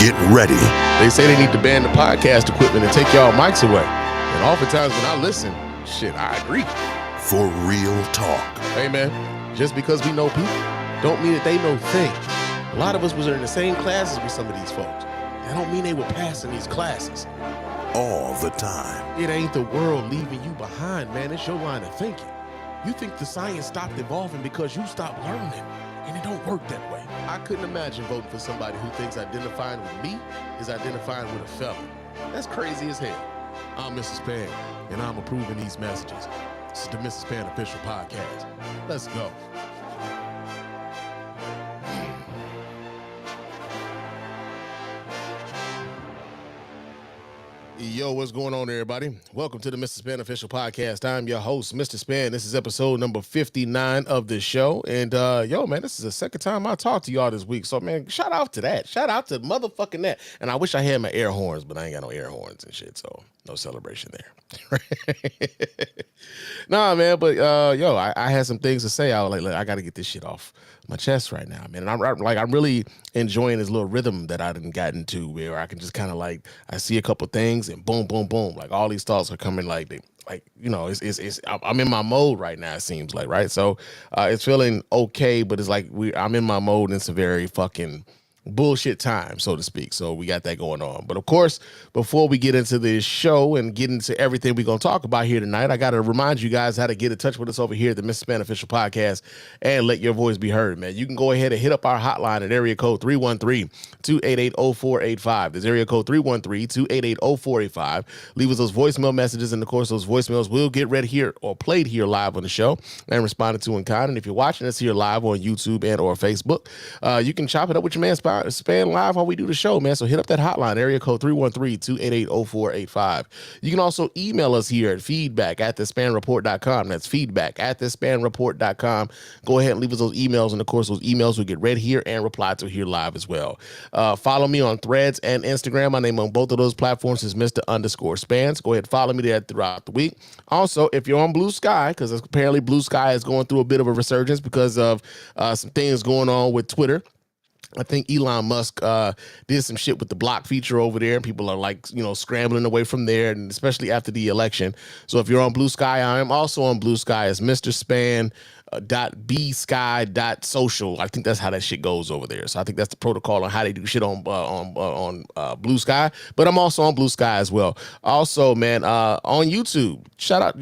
Get ready. They say they need to ban the podcast equipment and take y'all mics away. And oftentimes when I listen, shit, I agree. For real talk. Hey, man, just because we know people don't mean that they know things. A lot of us was in the same classes with some of these folks. That don't mean they were passing these classes. All the time. It ain't the world leaving you behind, man. It's your line of thinking. You think the science stopped evolving because you stopped learning, and it don't work that way. I couldn't imagine voting for somebody who thinks identifying with me is identifying with a felon. That's crazy as hell. I'm Mr. Spann, and I'm approving these messages. This is the Mr. Spann Official Podcast. Let's go. Yo, what's going on, everybody? Welcome to the Mr. Spann Official Podcast. I'm your host, Mr. Spann. This is episode number 59 of the show. And, yo, man, this is the second time I talked to y'all this week. So, man, shout out to that. Shout out to motherfucking that. And I wish I had my air horns, but I ain't got no air horns and shit, so no celebration there. Nah, man, but, yo, I had some things to say. I was like, look, I got to get this shit off my chest right now, man. And I'm really enjoying this little rhythm that I done gotten to where I can just kind of like, I see a couple things and boom, boom, boom. Like all these thoughts are coming I'm in my mode right now, it seems like, right? So it's feeling okay, but it's like I'm in my mode and it's a very fucking bullshit time, so to speak. So we got that going on. But of course, before we get into this show and get into everything we're going to talk about here tonight, I got to remind you guys how to get in touch with us over here at the Mr. Spann Official Podcast and let your voice be heard, man. You can go ahead and hit up our hotline at area code 313-288-0485. There's area code 313-288-0485. Leave us those voicemail messages, and of course, those voicemails will get read here or played here live on the show and responded to in kind. And if you're watching us here live on YouTube and or Facebook, you can chop it up with your man Spann live while we do the show, man. So hit up that hotline, area code 313-288-0485. You can also email us here at feedback@thespannreport.com. That's feedback@thespannreport.com. Go ahead and leave us those emails, and of course, those emails will get read here and replied to here live as well. Follow me on Threads and Instagram. My name on both of those platforms is Mr._Spans. Go ahead and follow me there throughout the week. Also, if you're on Blue Sky, because apparently Blue Sky is going through a bit of a resurgence because of some things going on with Twitter. I think Elon Musk did some shit with the block feature over there, and people are like, scrambling away from there, and especially after the election. So if you're on Blue Sky, I am also on Blue Sky as Mr. Spann .bsky.social. I think that's how that shit goes over there. So I think that's the protocol on how they do shit on Blue Sky. But I'm also on Blue Sky as well. Also, man, on YouTube, check out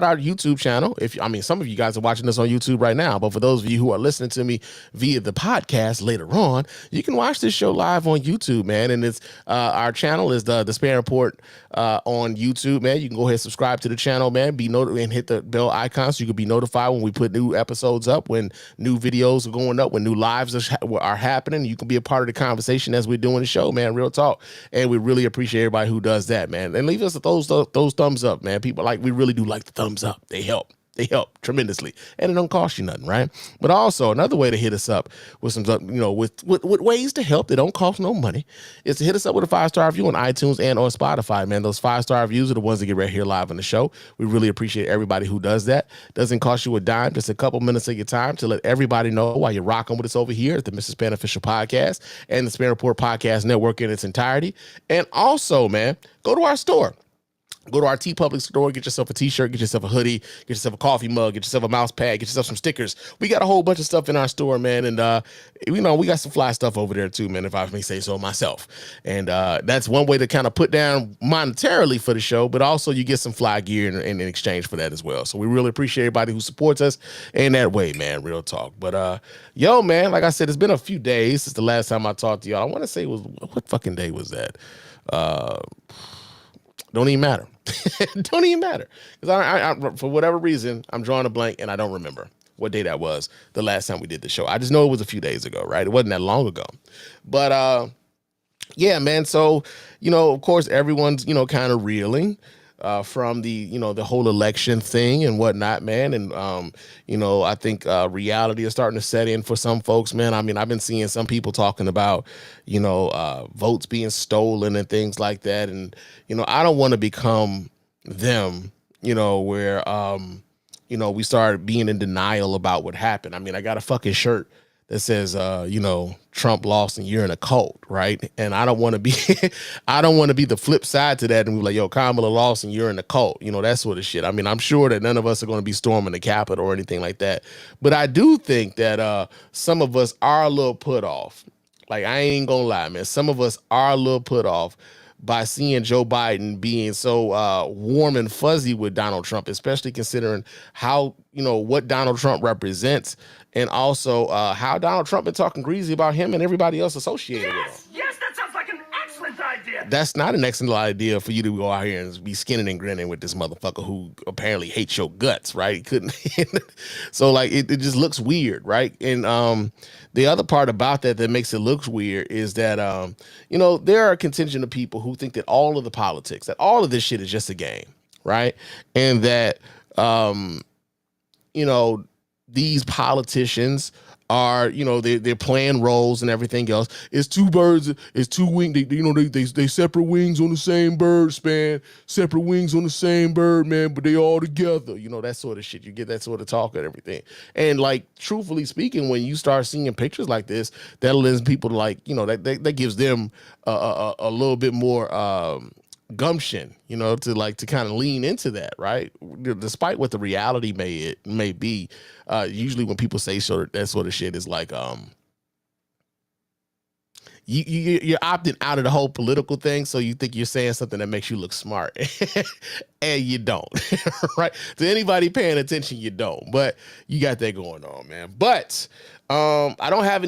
our YouTube channel. Some of you guys are watching this on YouTube right now, but for those of you who are listening to me via the podcast later on, you can watch this show live on YouTube, man. And it's our channel is the Spann Report on YouTube, man. You can go ahead and subscribe to the channel, man. And hit the bell icon so you can be notified when we put new episodes up, when new videos are going up, when new lives are happening. You can be a part of the conversation as we're doing the show, man. Real talk. And we really appreciate everybody who does that, man. And leave us those thumbs up, man. People we really do like the thumbs up. They help. They help tremendously, and it don't cost you nothing, right? But also another way to hit us up with some, with ways to help that don't cost no money is to hit us up with a 5-star review on iTunes and on Spotify, man. Those 5-star reviews are the ones that get right here live on the show. We really appreciate everybody who does that. Doesn't cost you a dime, just a couple minutes of your time to let everybody know why you're rocking with us over here at the Mr. Spann Official Podcast and the Spann Report Podcast Network in its entirety. And also, man, go to our store. Go to our TeePublic store, get yourself a t-shirt, get yourself a hoodie, get yourself a coffee mug, get yourself a mouse pad, get yourself some stickers. We got a whole bunch of stuff in our store, man. And, we got some fly stuff over there too, man, if I may say so myself. And that's one way to kind of put down monetarily for the show, but also you get some fly gear in exchange for that as well. So we really appreciate everybody who supports us in that way, man, real talk. But, yo, man, like I said, it's been a few days since the last time I talked to y'all. I want to say what fucking day was that? Don't even matter. Don't even matter. Because I, for whatever reason, I'm drawing a blank and I don't remember what day that was the last time we did the show. I just know it was a few days ago, right? It wasn't that long ago. But, yeah, man. So, of course, everyone's, kind of reeling from the whole election thing and whatnot, man. And, I think reality is starting to set in for some folks, man. I mean, I've been seeing some people talking about, votes being stolen and things like that. And, I don't want to become them, where, we start being in denial about what happened. I mean, I got a fucking shirt that says, Trump lost and you're in a cult, right? And I don't want to be, I don't want to be the flip side to that and be like, yo, Kamala lost and you're in a cult, that sort of shit. I mean, I'm sure that none of us are going to be storming the Capitol or anything like that. But I do think that some of us are a little put off. Like, I ain't gonna lie, man. Some of us are a little put off by seeing Joe Biden being so warm and fuzzy with Donald Trump, especially considering how, what Donald Trump represents, and also how Donald Trump been talking greasy about him and everybody else associated with him. Yes, that sounds like an excellent idea. That's not an excellent idea for you to go out here and be skinning and grinning with this motherfucker who apparently hates your guts, right? He couldn't. So like, it just looks weird, right? And the other part about that makes it look weird is that, there are a contingent of people who think that all of the politics, that all of this shit is just a game, right? And that, these politicians are, they're playing roles and everything else. It's two birds, it's two wings. They separate wings on the same bird, Spann. Separate wings on the same bird, man, but they all together. That sort of shit. You get that sort of talk and everything. And like, truthfully speaking, when you start seeing pictures like this, that lends people to like, that gives them a little bit more gumption, to kind of lean into that, right? Despite what the reality may be, usually when people say that sort of shit is like, you're opting out of the whole political thing, so you think you're saying something that makes you look smart, and you don't, right? To anybody paying attention, you don't, but you got that going on, man. But I don't have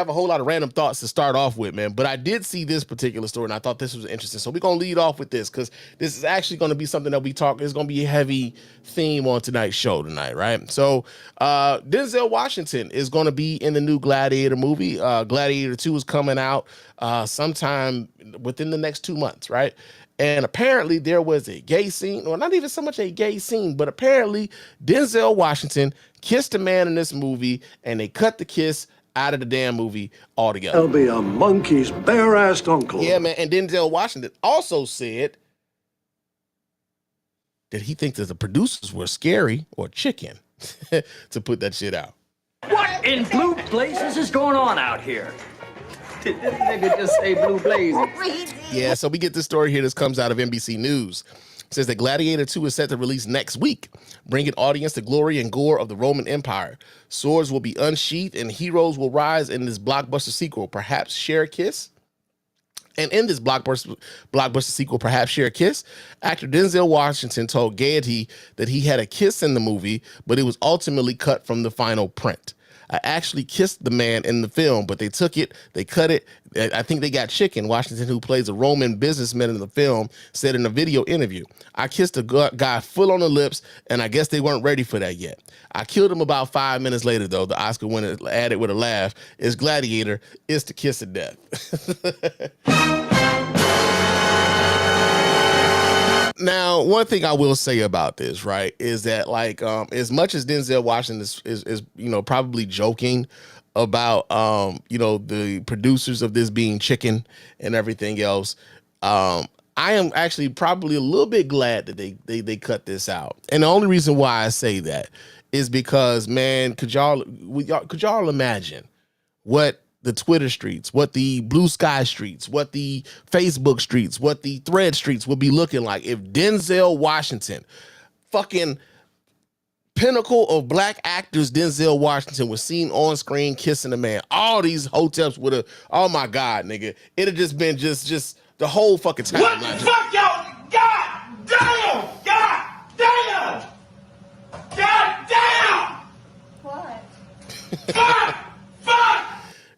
a whole lot of random thoughts to start off with, man, but I did see this particular story and I thought this was interesting. So we're going to lead off with this because this is actually going to be something that it's going to be a heavy theme on tonight's show tonight, right? So Denzel Washington is going to be in the new Gladiator movie. Gladiator 2 is coming out sometime within the next 2 months, right? And apparently there was a gay scene, or not even so much a gay scene, but apparently Denzel Washington kissed a man in this movie and they cut the kiss out of the damn movie altogether. I'll be a monkey's bare-assed uncle. Yeah, man. And Denzel Washington also said that he thinks that the producers were scary or chicken to put that shit out. What in blue blazes is going on out here? Did this nigga just say blue blazes? Yeah, so we get this story here. This comes out of NBC News. It says that Gladiator 2 is set to release next week, bringing audience the glory and gore of the Roman Empire. Swords will be unsheathed and heroes will rise in this blockbuster sequel. Perhaps share a kiss? And in this blockbuster sequel, perhaps share a kiss, actor Denzel Washington told Gaiety that he had a kiss in the movie, but it was ultimately cut from the final print. I actually kissed the man in the film, but they took it, they cut it. I think they got chicken. Washington, who plays a Roman businessman in the film, said in a video interview, I kissed a guy full on the lips, and I guess they weren't ready for that yet. I killed him about 5 minutes later, though. The Oscar winner added with a laugh, "It's Gladiator, it's the kiss of death." Now, one thing I will say about this, right, is that like as much as Denzel Washington is probably joking about the producers of this being chicken and everything else, I am actually probably a little bit glad that they cut this out. And the only reason why I say that is because, man, could y'all imagine what the Twitter streets, what the Blue Sky streets, what the Facebook streets, what the Thread streets would be looking like if Denzel Washington, fucking pinnacle of black actors, Denzel Washington, was seen on screen kissing a man. All these hoteps would have, oh my God, nigga, it'd have just been just the whole fucking time. What the fuck, y'all? God damn! God damn! God damn! What? Fuck! Fuck!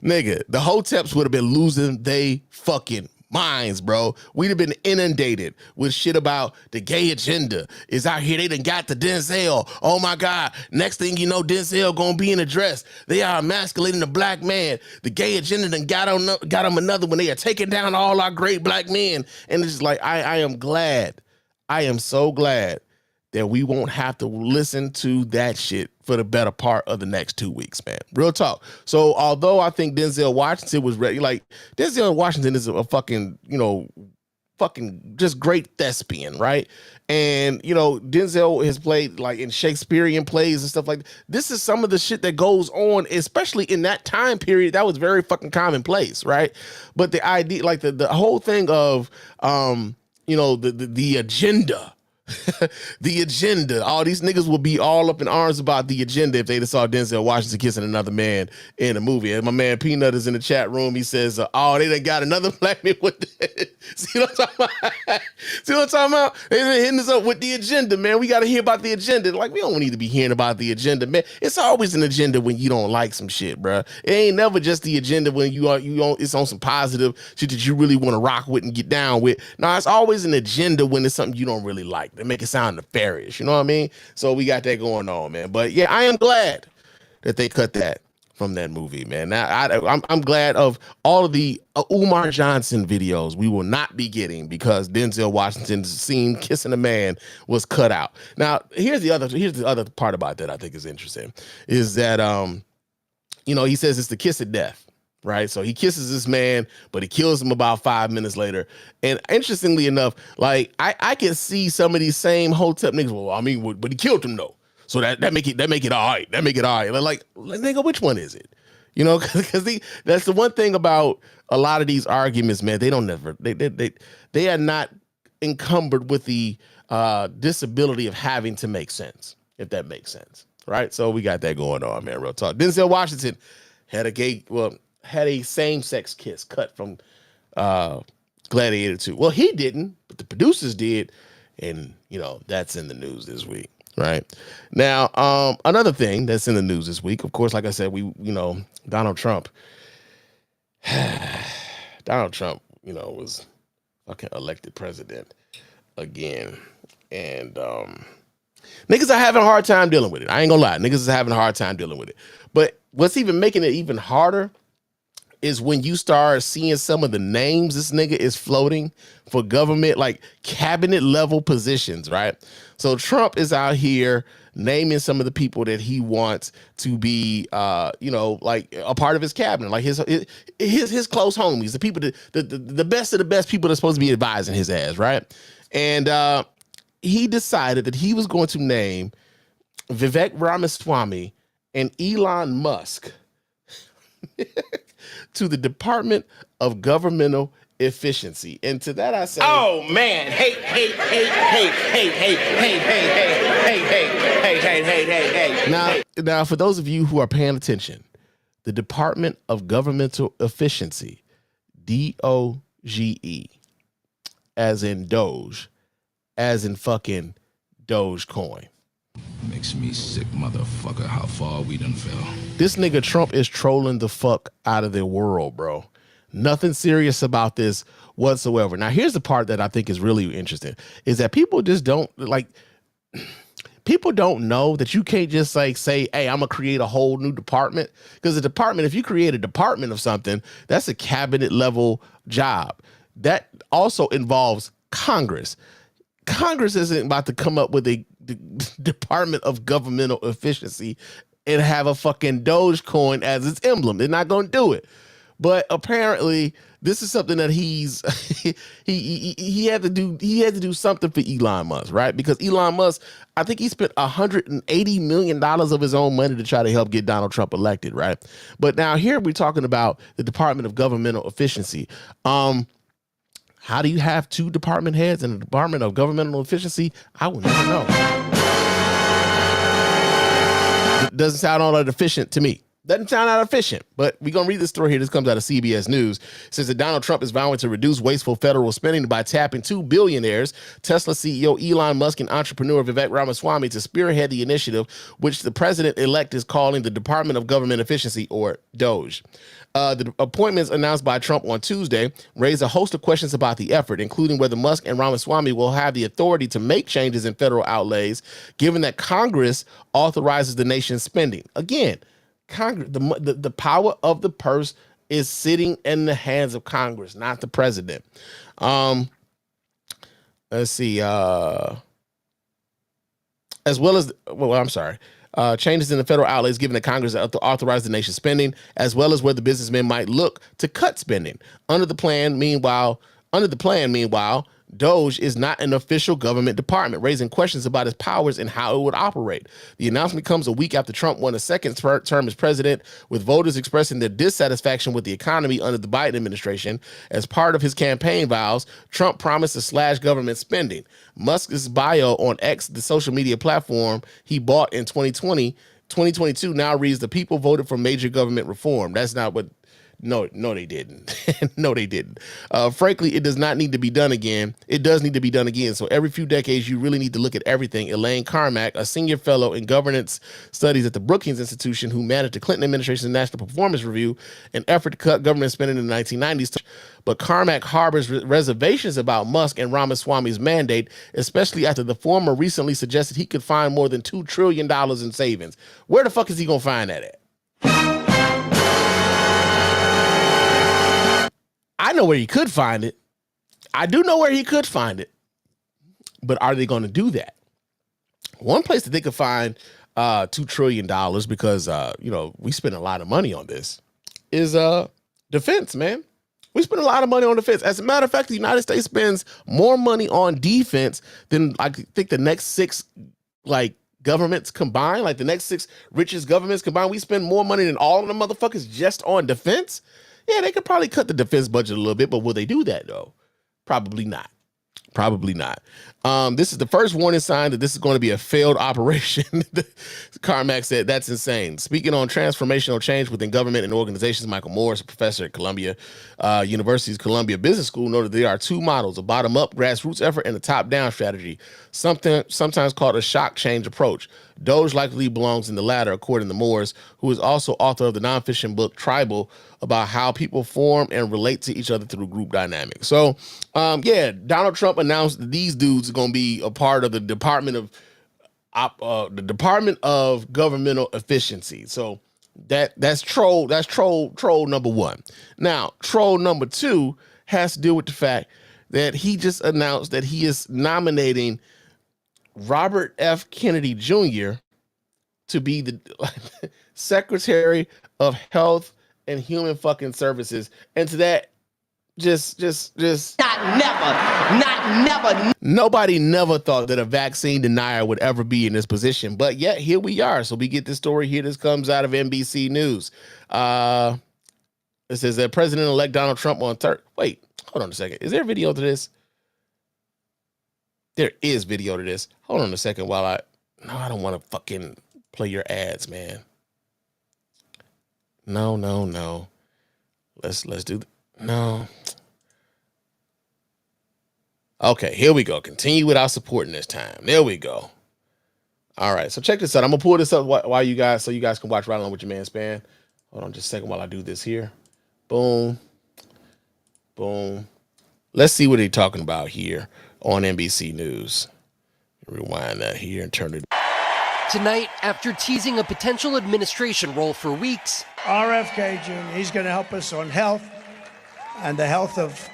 Nigga, the hoteps would have been losing they fucking minds, bro. We'd have been inundated with shit about the gay agenda is out here. They done got the Denzel. Oh my God. Next thing you know, Denzel gonna be in a dress. They are emasculating the black man. The gay agenda done got him another one. They are taking down all our great black men. And it's just like, I am glad. I am so glad that we won't have to listen to that shit for the better part of the next 2 weeks, man. Real talk. So although I think Denzel Washington was ready, like Denzel Washington is a fucking, fucking just great thespian, right? And you know, Denzel has played like in Shakespearean plays and stuff like that. This is some of the shit that goes on, especially in that time period. That was very fucking commonplace, right? But the idea, like the whole thing of you know, the agenda. The agenda. All these niggas will be all up in arms about the agenda if they just saw Denzel Washington kissing another man in a movie. And my man Peanut is in the chat room. He says, "Oh, they done got another black man with that." See what I'm talking about? See what I'm talking about? They been hitting us up with the agenda, man. We got to hear about the agenda. Like, we don't need to be hearing about the agenda, man. It's always an agenda when you don't like some shit, bro. It ain't never just the agenda when it's on some positive shit that you really want to rock with and get down with. No, it's always an agenda when it's something you don't really like. They make it sound nefarious, you know what I mean? So we got that going on, man. But yeah, I am glad that they cut that from that movie, man. Now, I'm glad of all of the Umar Johnson videos we will not be getting because Denzel Washington's scene kissing a man was cut out. Now, here's the other part about that I think is interesting, is that you know, he says it's the kiss of death. Right. So he kisses this man, but he kills him about 5 minutes later. And interestingly enough, like I can see some of these same Hotep niggas. Well, I mean, but he killed him though. So that make it all right. That make it all right. Like nigga, which one is it? You know, because that's the one thing about a lot of these arguments, man. They are not encumbered with the disability of having to make sense, if that makes sense. Right. So we got that going on, man. Real talk. Denzel Washington had a same-sex kiss cut from Gladiator 2. Well, he didn't, but the producers did, and you know, that's in the news this week, right? Now, another thing that's in the news this week, of course, like I said, Donald Trump, was fucking elected president again, and niggas are having a hard time dealing with it. I ain't gonna lie, niggas are having a hard time dealing with it. But what's even making it even harder is when you start seeing some of the names this nigga is floating for government, like cabinet level positions, right? So Trump is out here naming some of the people that he wants to be, like a part of his cabinet, like his close homies, the people the best of the best people that's supposed to be advising his ass, right? And he decided that he was going to name Vivek Ramaswamy and Elon Musk to the Department of Governmental Efficiency. And to that I say, oh man, hey. Now, for those of you who are paying attention, the Department of Governmental Efficiency, DOGE, as in Doge, as in fucking Dogecoin. Makes me sick, motherfucker, how far we done fell. This nigga Trump is trolling the fuck out of the world, bro. Nothing serious about this whatsoever. Now, here's the part that I think is really interesting, is that people just don't, like, people don't know that you can't just, like, say, hey, I'm going to create a whole new department. Because the department, if you create a department of something, that's a cabinet level job. That also involves Congress. Congress isn't about to come up with a Department of Governmental Efficiency and have a fucking Dogecoin as its emblem. They're not going to do it. But apparently, this is something that he had to do. He had to do something for Elon Musk, right? Because Elon Musk, I think he spent $180 million of his own money to try to help get Donald Trump elected, right? But now here we're talking about the Department of Governmental Efficiency. How do you have two department heads in the Department of Governmental Efficiency? I will never know. It doesn't sound all that efficient to me. Doesn't sound that efficient, but we're going to read this story here. This comes out of CBS News. It says that Donald Trump is vowing to reduce wasteful federal spending by tapping two billionaires, Tesla CEO Elon Musk and entrepreneur Vivek Ramaswamy, to spearhead the initiative, which the president-elect is calling the Department of Government Efficiency, or DOGE. The appointments announced by Trump on Tuesday raise a host of questions about the effort, including whether Musk and Ramaswamy will have the authority to make changes in federal outlays, given that Congress authorizes the nation's spending. Again, Congress, the power of the purse is sitting in the hands of Congress, not the president. Let's see. As well as, changes in the federal outlays given that Congress authorize the nation's spending, as well as where the businessmen might look to cut spending. Under the plan, meanwhile, Under the plan, meanwhile, DOGE is not an official government department, raising questions about its powers and how it would operate. The announcement comes a week after Trump won a second term as president, with voters expressing their dissatisfaction with the economy under the Biden administration. As part of his campaign vows, Trump promised to slash government spending. Musk's bio on X, the social media platform he bought in 2022, now reads, "The people voted for major government reform." That's not what... No, they didn't. No, they didn't. Frankly, it does not need to be done again. It does need to be done again. So every few decades, you really need to look at everything. Elaine Carmack, a senior fellow in governance studies at the Brookings Institution, who managed the Clinton administration's National Performance Review, an effort to cut government spending in the 1990s. But Carmack harbors reservations about Musk and Ramaswamy's mandate, especially after the former recently suggested he could find more than $2 trillion in savings. Where the fuck is he going to find that at? I know where he could find it. I do know where he could find it. But are they going to do that? One place that they could find $2 trillion, because, we spend a lot of money on this, is defense, man. We spend a lot of money on defense. As a matter of fact, the United States spends more money on defense than I think the next 6, governments combined, the next 6 richest governments combined. We spend more money than all of them motherfuckers just on defense. Yeah, they could probably cut the defense budget a little bit, but will they do that, though? Probably not. Probably not. This is the first warning sign that this is going to be a failed operation. Carmack said, "That's insane." Speaking on transformational change within government and organizations, Michael Morris, a professor at Columbia University's Columbia Business School, noted there are 2 models: a bottom-up grassroots effort and a top-down strategy, sometimes called a shock change approach. DOGE likely belongs in the latter, according to Morris, who is also author of the nonfiction book Tribal, about how people form and relate to each other through group dynamics. So, Donald Trump announced that these dudes are going to be a part of the Department of Governmental Efficiency. So that's troll number 1. Now, troll number 2 has to deal with the fact that he just announced that he is nominating Robert F. Kennedy Jr. to be the Secretary of Health and Human fucking Services. And to that, just not never. Nobody never thought that a vaccine denier would ever be in this position, but yet here we are. So we get this story here. This comes out of NBC News. It says that President-elect Donald Trump on wait, hold on a second. Is there video to this? There is video to this. Hold on a second while I don't want to fucking play your ads, man. No. Let's do no. Okay, here we go. Continue without supporting this time. There we go. All right, so check this out. I'm gonna pull this up while you guys can watch right along with your man Spann. Hold on just a second while I do this here. Boom. Let's see what they're talking about here on NBC News. Rewind that here and turn it. Tonight, after teasing a potential administration role for weeks, RFK Jr., he's going to help us on health and the health of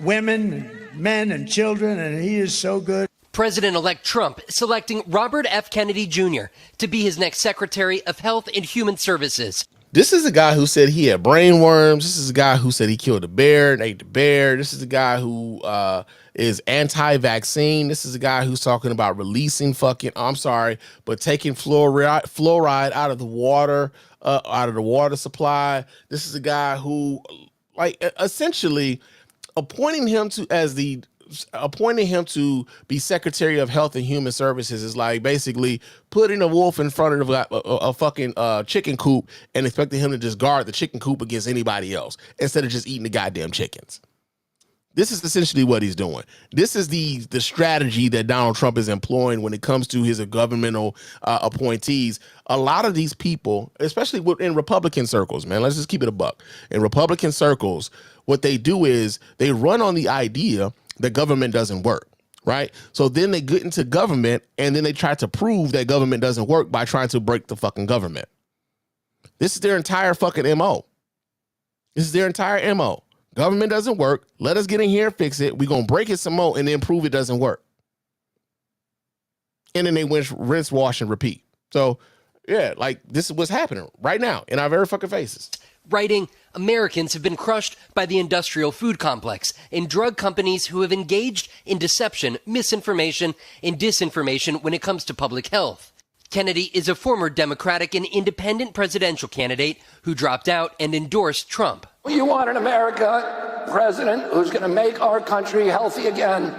women, and men, and children, and he is so good. President-elect Trump selecting Robert F. Kennedy Jr. to be his next Secretary of Health and Human Services. This is a guy who said he had brain worms. This is a guy who said he killed a bear and ate the bear. This is a guy who is anti-vaccine. This is a guy who's talking about releasing taking fluoride out of the water supply. This is a guy who, essentially appointing him to be Secretary of Health and Human Services is like basically putting a wolf in front of a fucking chicken coop and expecting him to just guard the chicken coop against anybody else instead of just eating the goddamn chickens. This is essentially what he's doing. This is the strategy that Donald Trump is employing when it comes to his governmental appointees. A lot of these people, especially in Republican circles, man, let's just keep it a buck. In Republican circles, what they do is they run on the idea that government doesn't work, right? So then they get into government and then they try to prove that government doesn't work by trying to break the fucking government. This is their entire fucking MO. This is their entire MO. Government doesn't work. Let us get in here and fix it. We're going to break it some more and then prove it doesn't work. And then they rinse, wash, and repeat. So, yeah, this is what's happening right now in our very fucking faces. writing, Americans have been crushed by the industrial food complex and drug companies who have engaged in deception, misinformation, and disinformation when it comes to public health. Kennedy is a former Democratic and independent presidential candidate who dropped out and endorsed Trump. You want an America president who's going to make our country healthy again.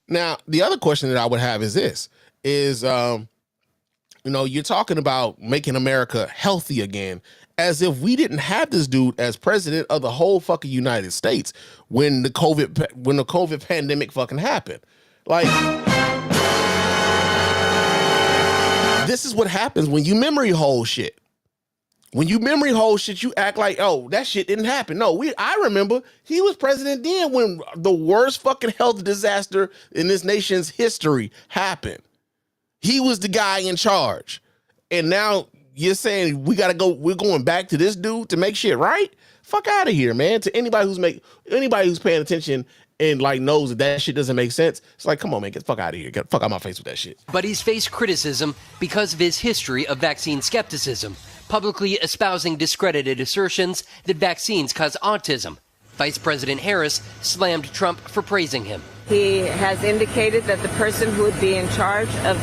Now, the other question that I would have is this, is, you're talking about making America healthy again, as if we didn't have this dude as president of the whole fucking United States when the COVID pandemic fucking happened. Like, this is what happens when you memory hole shit. When you memory hole shit, you act like, oh, that shit didn't happen. No, I remember he was president then when the worst fucking health disaster in this nation's history happened. He was the guy in charge. And now you're saying we're going back to this dude to make shit right? Fuck out of here, man. To anybody who's paying attention and like knows that shit doesn't make sense, it's like, come on, man, get the fuck out of here. Get the fuck out of my face with that shit. But he's faced criticism because of his history of vaccine skepticism, publicly espousing discredited assertions that vaccines cause autism. Vice President Harris slammed Trump for praising him. He has indicated that the person who would be in charge of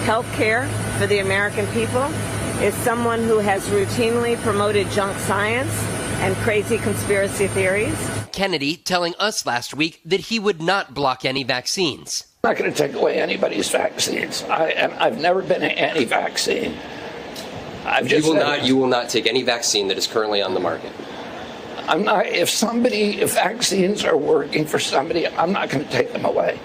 health care for the American people is someone who has routinely promoted junk science and crazy conspiracy theories. Kennedy telling us last week that he would not block any vaccines. I'm not going to take away anybody's vaccines. I've never been anti-vaccine. You will not take any vaccine that is currently on the market. I'm not. If vaccines are working for somebody, I'm not going to take them away.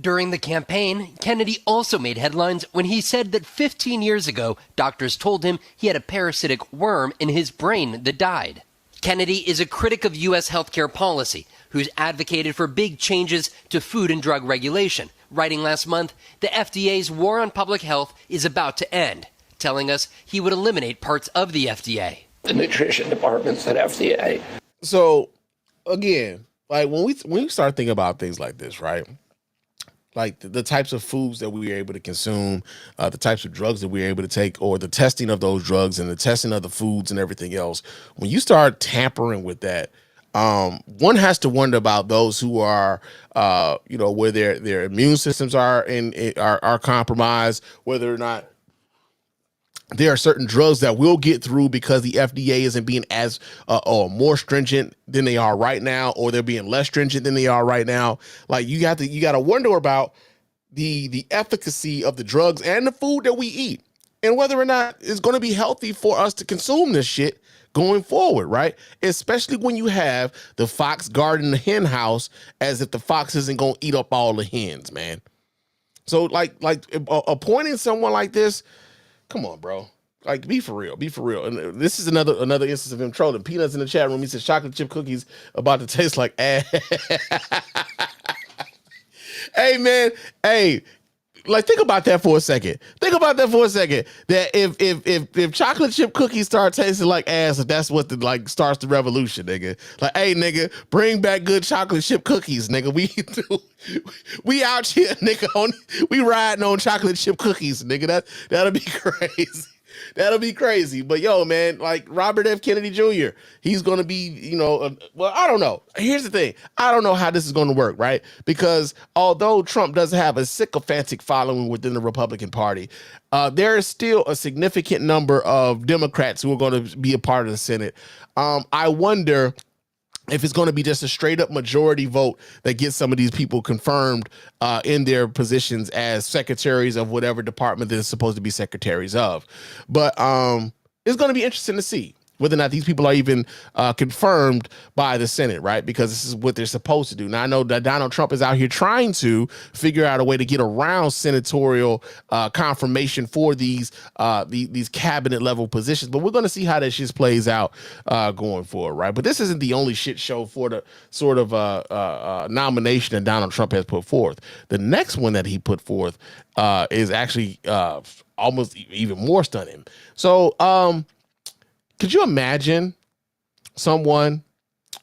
During the campaign, Kennedy also made headlines when he said that 15 years ago, doctors told him he had a parasitic worm in his brain that died. Kennedy is a critic of U.S. healthcare policy who's advocated for big changes to food and drug regulation, writing last month, the FDA's war on public health is about to end, telling us he would eliminate parts of the FDA. The nutrition departments at FDA. So, again, like when we start thinking about things like this, right? Like the types of foods that we were able to consume, the types of drugs that we were able to take, or the testing of those drugs and the testing of the foods and everything else. When you start tampering with that, one has to wonder about those who are, where their immune systems are compromised, whether or not there are certain drugs that will get through because the FDA isn't being as or more stringent than they are right now, or they're being less stringent than they are right now. Like you got to wonder about the efficacy of the drugs and the food that we eat, and whether or not it's going to be healthy for us to consume this shit going forward, right? Especially when you have the fox guarding the hen house as if the fox isn't going to eat up all the hens, man. So like appointing someone like this, come on, bro. Like, be for real. Be for real. And this is another instance of him trolling. Peanuts in the chat room. He says chocolate chip cookies about to taste like ass. Hey, man. Hey, like, think about that for a second. That if chocolate chip cookies start tasting like ass, if that's what starts the revolution, nigga. Like, hey, nigga, bring back good chocolate chip cookies, nigga. We out here, nigga. We riding on chocolate chip cookies, nigga. That'll be crazy. That'll be crazy. But yo, man, like Robert F. Kennedy Jr., he's going to be, well, I don't know. Here's the thing. I don't know how this is going to work, right? Because although Trump does have a sycophantic following within the Republican Party, there is still a significant number of Democrats who are going to be a part of the Senate. I wonder if it's going to be just a straight up majority vote that gets some of these people confirmed in their positions as secretaries of whatever department they're supposed to be secretaries of. But it's going to be interesting to see whether or not these people are even confirmed by the Senate, right? Because this is what they're supposed to do. Now, I know that Donald Trump is out here trying to figure out a way to get around senatorial confirmation for these cabinet level positions, but we're going to see how that shit plays out going forward, right? But this isn't the only shit show for the sort of nomination that Donald Trump has put forth. The next one that he put forth is actually almost even more stunning. So, could you imagine someone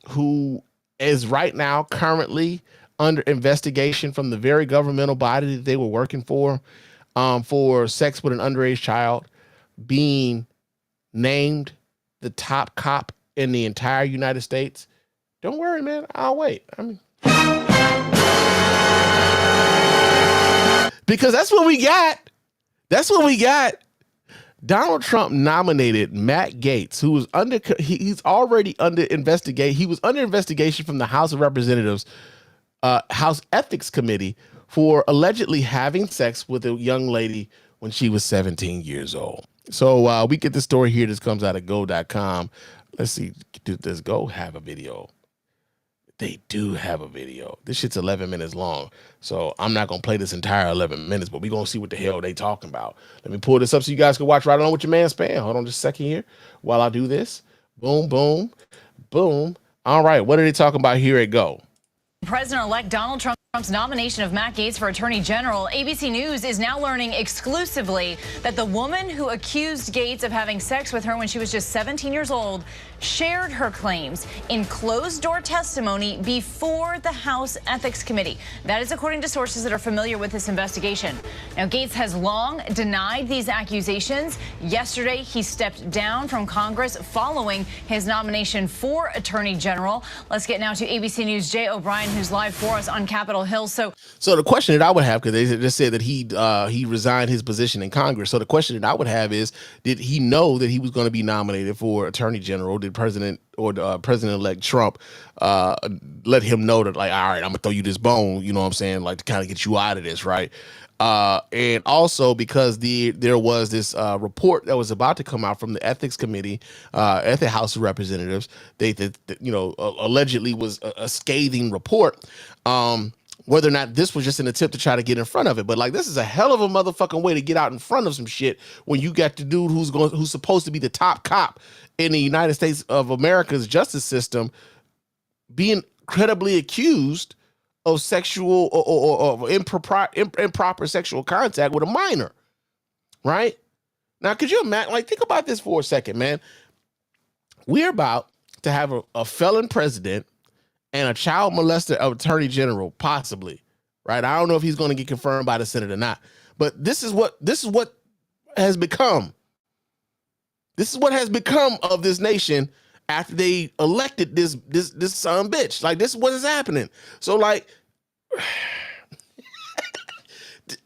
who is right now currently under investigation from the very governmental body that they were working for sex with an underage child being named the top cop in the entire United States, don't worry, man. I'll wait. I mean, because that's what we got. That's what we got. Donald Trump nominated Matt Gaetz, who was he's already under investigation. He was under investigation from the House of Representatives, House Ethics Committee, for allegedly having sex with a young lady when she was 17 years old. So we get the story here. This comes out of go.com. Let's see. Does Go have a video? They do have a video. This shit's 11 minutes long. So I'm not going to play this entire 11 minutes, but we're going to see what the hell they talking about. Let me pull this up so you guys can watch right along with your man Spann. Hold on just a second here while I do this. Boom, boom, boom. All right. What are they talking about here at Go? President-elect Donald Trump's nomination of Matt Gaetz for Attorney General. ABC News is now learning exclusively that the woman who accused Gaetz of having sex with her when she was just 17 years old shared her claims in closed-door testimony before the House Ethics Committee. That is according to sources that are familiar with this investigation. Now, Gaetz has long denied these accusations. Yesterday, he stepped down from Congress following his nomination for Attorney General. Let's get now to ABC News' Jay O'Brien, who's live for us on Capitol Hill. So the question that I would have, because they just said that he resigned his position in Congress. So the question that I would have is, did he know that he was going to be nominated for Attorney General? Did President-elect Trump let him know that, like, all right, I'm gonna throw you this bone, you know what I'm saying, like, to kind of get you out of this, right? And also because there was this report that was about to come out from the Ethics Committee at the House of Representatives. They allegedly was a scathing report. Whether or not this was just an attempt to try to get in front of it, but like, this is a hell of a motherfucking way to get out in front of some shit when you got the dude who's supposed to be the top cop in the United States of America's justice system being credibly accused of sexual or improper sexual contact with a minor, right? Now, could you imagine? Like, think about this for a second, man. We're about to have a felon president and a child molester attorney general, possibly, right? I don't know if he's going to get confirmed by the Senate or not, but this is what has become. This is what has become of this nation after they elected this son of a bitch. Like, this is what is happening. So, like,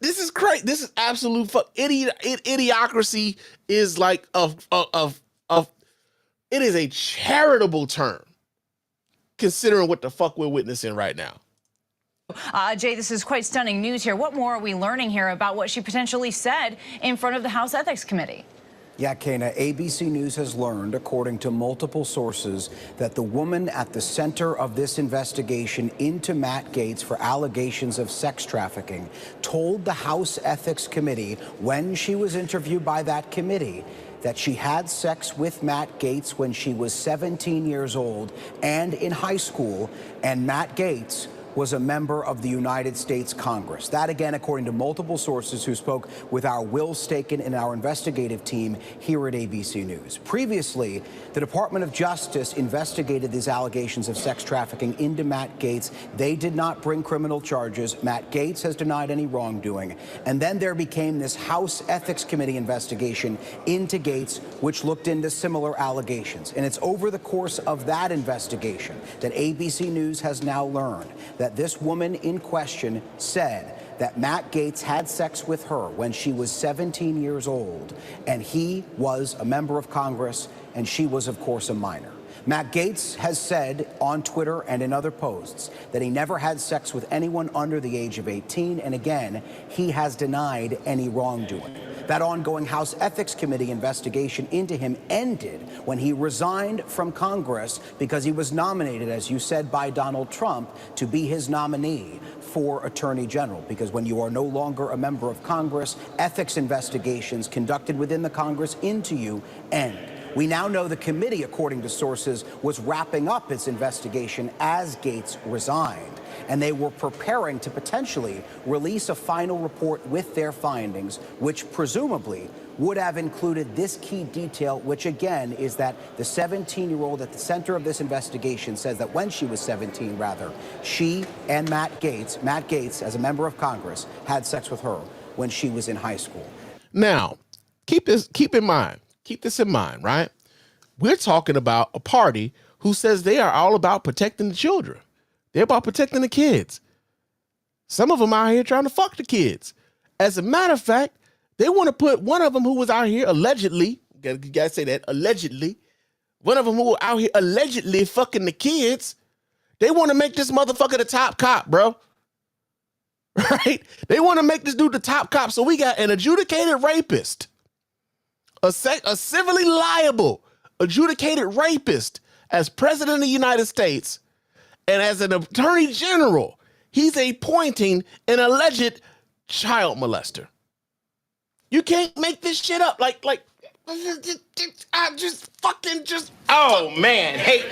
this is crazy. This is absolute idiocracy. Is like it is a charitable term, considering what the fuck we're witnessing right now. Jay, this is quite stunning news here. What more are we learning here about what she potentially said in front of the House Ethics Committee? Yeah, Kana, ABC News has learned, according to multiple sources, that the woman at the center of this investigation into Matt Gaetz for allegations of sex trafficking told the House Ethics Committee when she was interviewed by that committee that she had sex with Matt Gaetz when she was 17 years old and in high school, and Matt Gaetz was a member of the United States Congress. That, again, according to multiple sources who spoke with our Will Staken and our investigative team here at ABC News. Previously, the Department of Justice investigated these allegations of sex trafficking into Matt Gaetz. They did not bring criminal charges. Matt Gaetz has denied any wrongdoing. And then there became this House Ethics Committee investigation into Gaetz, which looked into similar allegations. And it's over the course of that investigation that ABC News has now learned that this woman in question said that Matt Gaetz had sex with her when she was 17 years old, and he was a member of Congress, and she was, of course, a minor. Matt Gaetz has said on Twitter and in other posts that he never had sex with anyone under the age of 18, and again, he has denied any wrongdoing. That ongoing House Ethics Committee investigation into him ended when he resigned from Congress because he was nominated, as you said, by Donald Trump to be his nominee for Attorney General. Because when you are no longer a member of Congress, ethics investigations conducted within the Congress into you end. We now know the committee, according to sources, was wrapping up its investigation as Gaetz resigned, and they were preparing to potentially release a final report with their findings, which presumably would have included this key detail, which again is that the 17-year-old at the center of this investigation says that when she was 17, she and Matt Gaetz, as a member of Congress, had sex with her when she was in high school. Now, keep this in mind, right? We're talking about a party who says they are all about protecting the children. They're about protecting the kids. Some of them out here trying to fuck the kids. As a matter of fact, they want to put one of them who was out here allegedly, you gotta say that, allegedly, one of them who were out here allegedly fucking the kids, they want to make this motherfucker the top cop, bro. Right? They want to make this dude the top cop. So we got an adjudicated rapist, a civilly liable adjudicated rapist as president of the United States, and as an attorney general, he's appointing an alleged child molester. You can't make this shit up. I just fucking just. Oh man, hey.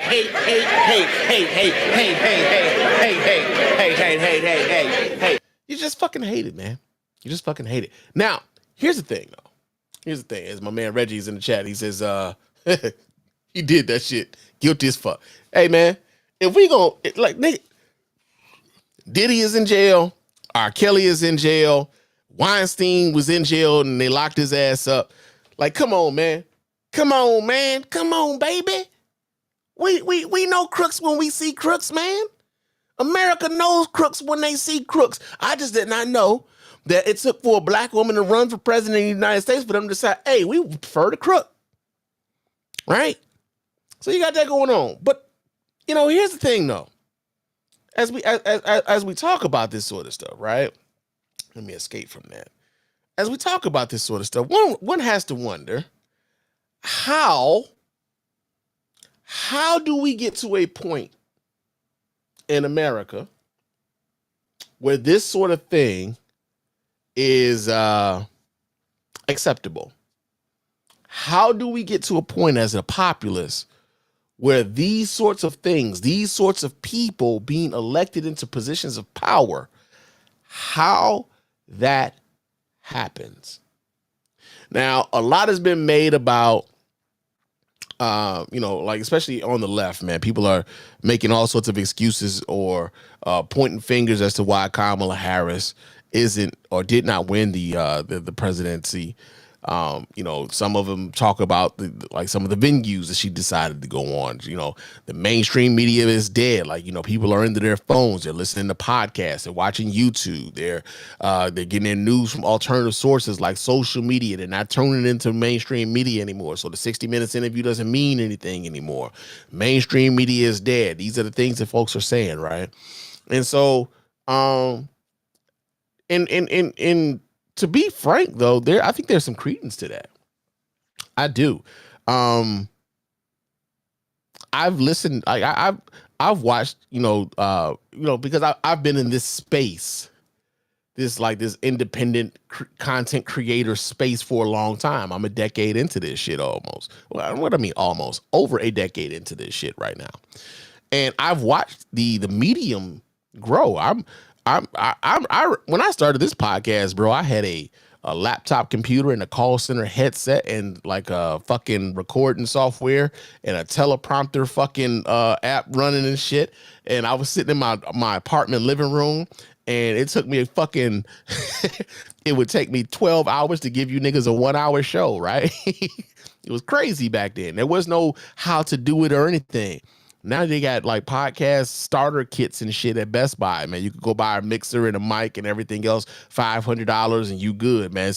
You just fucking hate it, man. You just fucking hate it. Now, here's the thing, though. Here's the thing. As my man Reggie's in the chat, he says, he did that shit. Guilty as fuck. Hey, man, if we gon' like, nigga, Diddy is in jail. R. Kelly is in jail. Weinstein was in jail and they locked his ass up. Like, come on, man. Come on, man. Come on, baby. We know crooks when we see crooks, man. America knows crooks when they see crooks. I just did not know that it took for a black woman to run for president of the United States for them to say, hey, we prefer the crook. Right? So you got that going on. But, you know, here's the thing, though. As we talk about this sort of stuff, right? Let me escape from that. As we talk about this sort of stuff, one has to wonder, how do we get to a point in America where this sort of thing is acceptable? How do we get to a point as a populace where these sorts of things, these sorts of people being elected into positions of power, how that happens? Now, a lot has been made about, like especially on the left, man, people are making all sorts of excuses or pointing fingers as to why Kamala Harris isn't or did not win the presidency. Some of them talk about some of the venues that she decided to go on. The mainstream media is dead. People are into their phones. They're listening to podcasts. They're watching YouTube. They're getting their news from alternative sources like social media. They're not turning it into mainstream media anymore. So the 60 Minutes interview doesn't mean anything anymore. Mainstream media is dead. These are the things that folks are saying, right? And so, to be frank, though, I think there's some credence to that. I do. I've listened. I've watched. Because I've been in this space, this independent content creator space for a long time. I'm a decade into this shit almost. Well, what I mean, almost over a decade into this shit right now, and I've watched the medium grow. When I started this podcast, bro, I had a laptop computer and a call center headset and like a fucking recording software and a teleprompter fucking app running and shit. And I was sitting in my apartment living room, and it took me it would take me 12 hours to give you niggas a 1 hour show, right? It was crazy back then. There was no how to do it or anything. Now they got like podcast starter kits and shit at Best Buy, man. You could go buy a mixer and a mic and everything else, $500, and you good, man.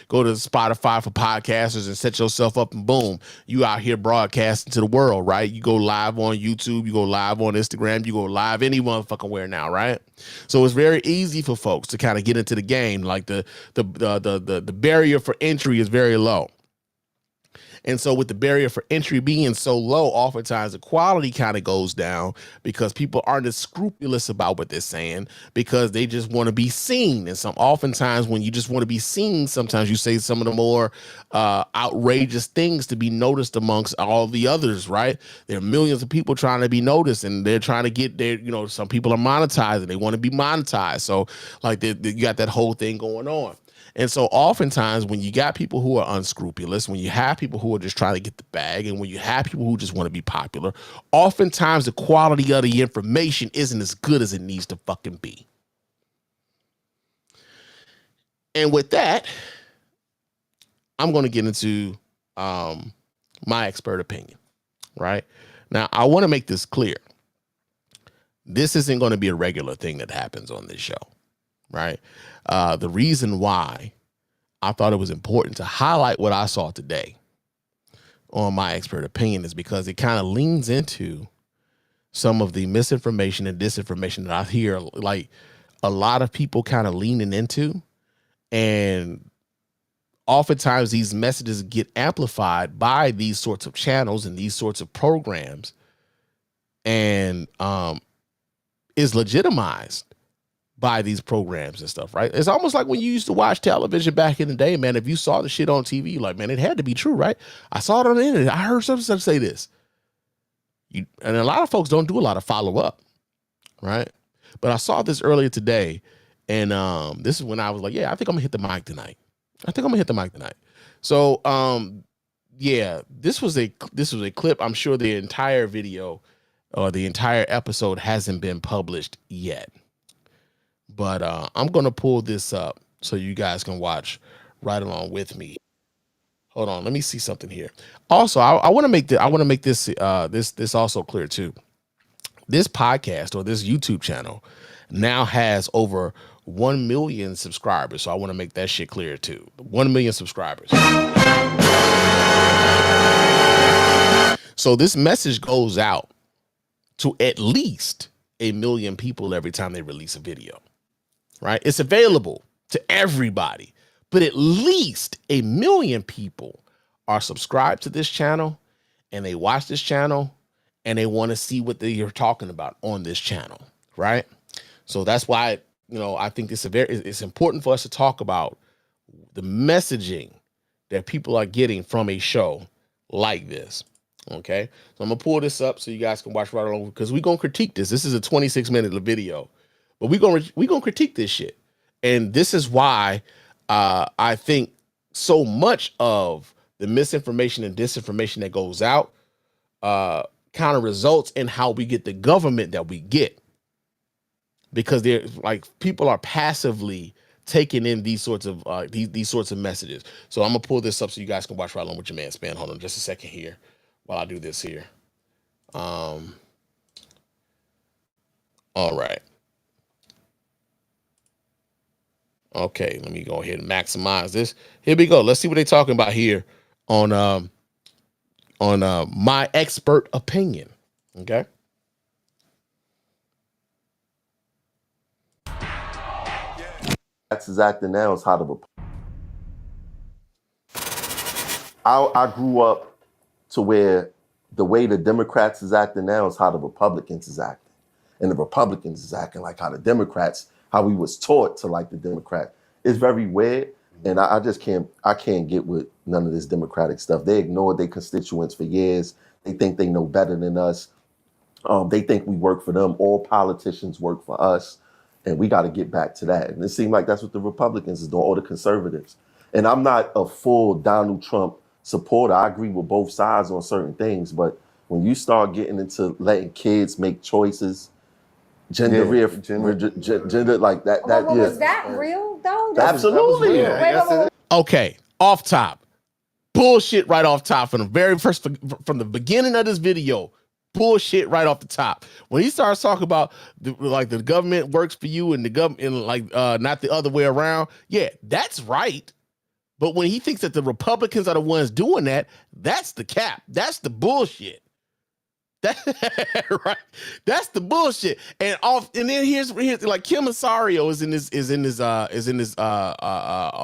Go to Spotify for podcasters and set yourself up, and boom, you out here broadcasting to the world, right? You go live on YouTube, you go live on Instagram, you go live any motherfucking where now, right? So it's very easy for folks to kind of get into the game. Like the barrier for entry is very low. And so with the barrier for entry being so low, oftentimes the quality kind of goes down because people aren't as scrupulous about what they're saying because they just want to be seen. And oftentimes when you just want to be seen, sometimes you say some of the more outrageous things to be noticed amongst all the others, right? There are millions of people trying to be noticed, and they're trying to get there. Some people are monetizing. They want to be monetized. So you got that whole thing going on. And so oftentimes when you got people who are unscrupulous, when you have people who are just trying to get the bag, and when you have people who just want to be popular, oftentimes the quality of the information isn't as good as it needs to fucking be. And with that, I'm going to get into my expert opinion. right? Now, I want to make this clear. This isn't going to be a regular thing that happens on this show, right? The reason why I thought it was important to highlight what I saw today on My Expert Opinion is because it kind of leans into some of the misinformation and disinformation that I hear, like a lot of people kind of leaning into, and oftentimes these messages get amplified by these sorts of channels and these sorts of programs, and is legitimized by these programs and stuff, right? It's almost like when you used to watch television back in the day, man. If you saw the shit on TV, like, man, it had to be true, right? I saw it on the internet. I heard something say this. And a lot of folks don't do a lot of follow-up, right? But I saw this earlier today, and this is when I was like, yeah, I think I'm gonna hit the mic tonight. So yeah, this was a clip. I'm sure the entire video or the entire episode hasn't been published yet, but I'm gonna pull this up so you guys can watch right along with me. Hold on, let me see something here. Also, I want to make this this also clear too. This podcast or this YouTube channel now has over 1 million subscribers. So I want to make that shit clear too. 1 million subscribers. So this message goes out to at least 1 million people every time they release a video, right? It's available to everybody, but at least 1 million people are subscribed to this channel, and they watch this channel, and they want to see what you're talking about on this channel, right? So that's why, you know, I think it's important for us to talk about the messaging that people are getting from a show like this. Okay, so I'm gonna pull this up so you guys can watch right along, because we're gonna critique this. This is a 26-minute video, but we're gonna critique this shit, and this is why I think so much of the misinformation and disinformation that goes out kind of results in how we get the government that we get, because they're like, people are passively taking in these sorts of messages. So I'm gonna pull this up so you guys can watch right along with your man Spann. Hold on just a second here while I do this here. All right. Okay, let me go ahead and maximize this. Here we go. Let's see what they're talking about here on My Expert Opinion. Okay. That's exactly now is how I grew up to where the way the Democrats is acting now is how the Republicans is acting. And the Republicans is acting like how the Democrats, how we was taught to like the Democrat. It's very weird. And I just can't get with none of this Democratic stuff. They ignored their constituents for years. They think they know better than us. They think we work for them. All politicians work for us. And we got to get back to that. And it seems like that's what the Republicans is doing, or the conservatives. And I'm not a full Donald Trump supporter. I agree with both sides on certain things. But when you start getting into letting kids make choices, gender like that. Was that real though? Absolutely. Wait. Okay, off top. Bullshit right off top from the very first, from the beginning of this video. Bullshit right off the top. When he starts talking about the government works for you and the government not the other way around, yeah, that's right. But when he thinks that the Republicans are the ones doing that, that's the cap. That's the bullshit. Right. That's the bullshit. And then here's like Kim Asario is in this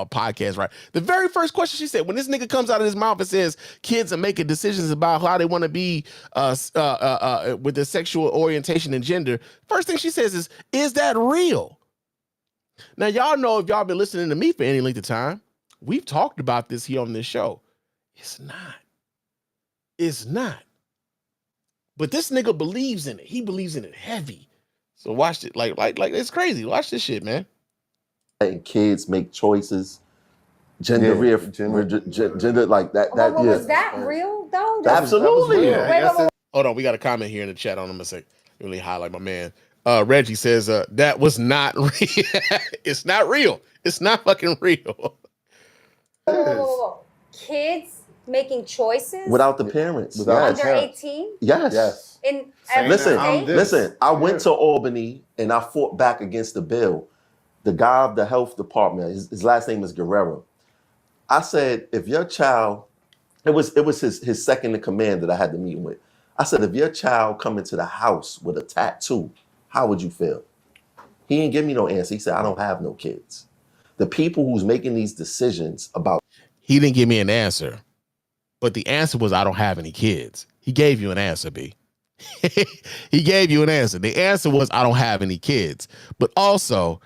podcast, right? The very first question she said, when this nigga comes out of his mouth and says kids are making decisions about how they want to be with their sexual orientation and gender, first thing she says is that real? Now, y'all know, if y'all been listening to me for any length of time, we've talked about this here on this show. It's not. But this nigga believes in it. He believes in it heavy. So watch it. Like it's crazy. Watch this shit, man. Letting kids make choices, gender like that. Was that real though? Absolutely. Wait. Hold on, we got a comment here in the chat. I'm gonna say, really highlight my man. Reggie says that was not real. It's not real. It's not fucking real. Kids making choices without the parents. under 18? Yes. In every state? Listen, I went to Albany and I fought back against the bill. The guy of the health department, his last name is Guerrero. I said, if your child, it was his second in command that I had to meet with. I said, if your child come into the house with a tattoo, how would you feel? He didn't give me no answer. He said, I don't have no kids. The people who's making these decisions about... He didn't give me an answer, but the answer was, I don't have any kids. He gave you an answer, B. He gave you an answer. The answer was, I don't have any kids. But also,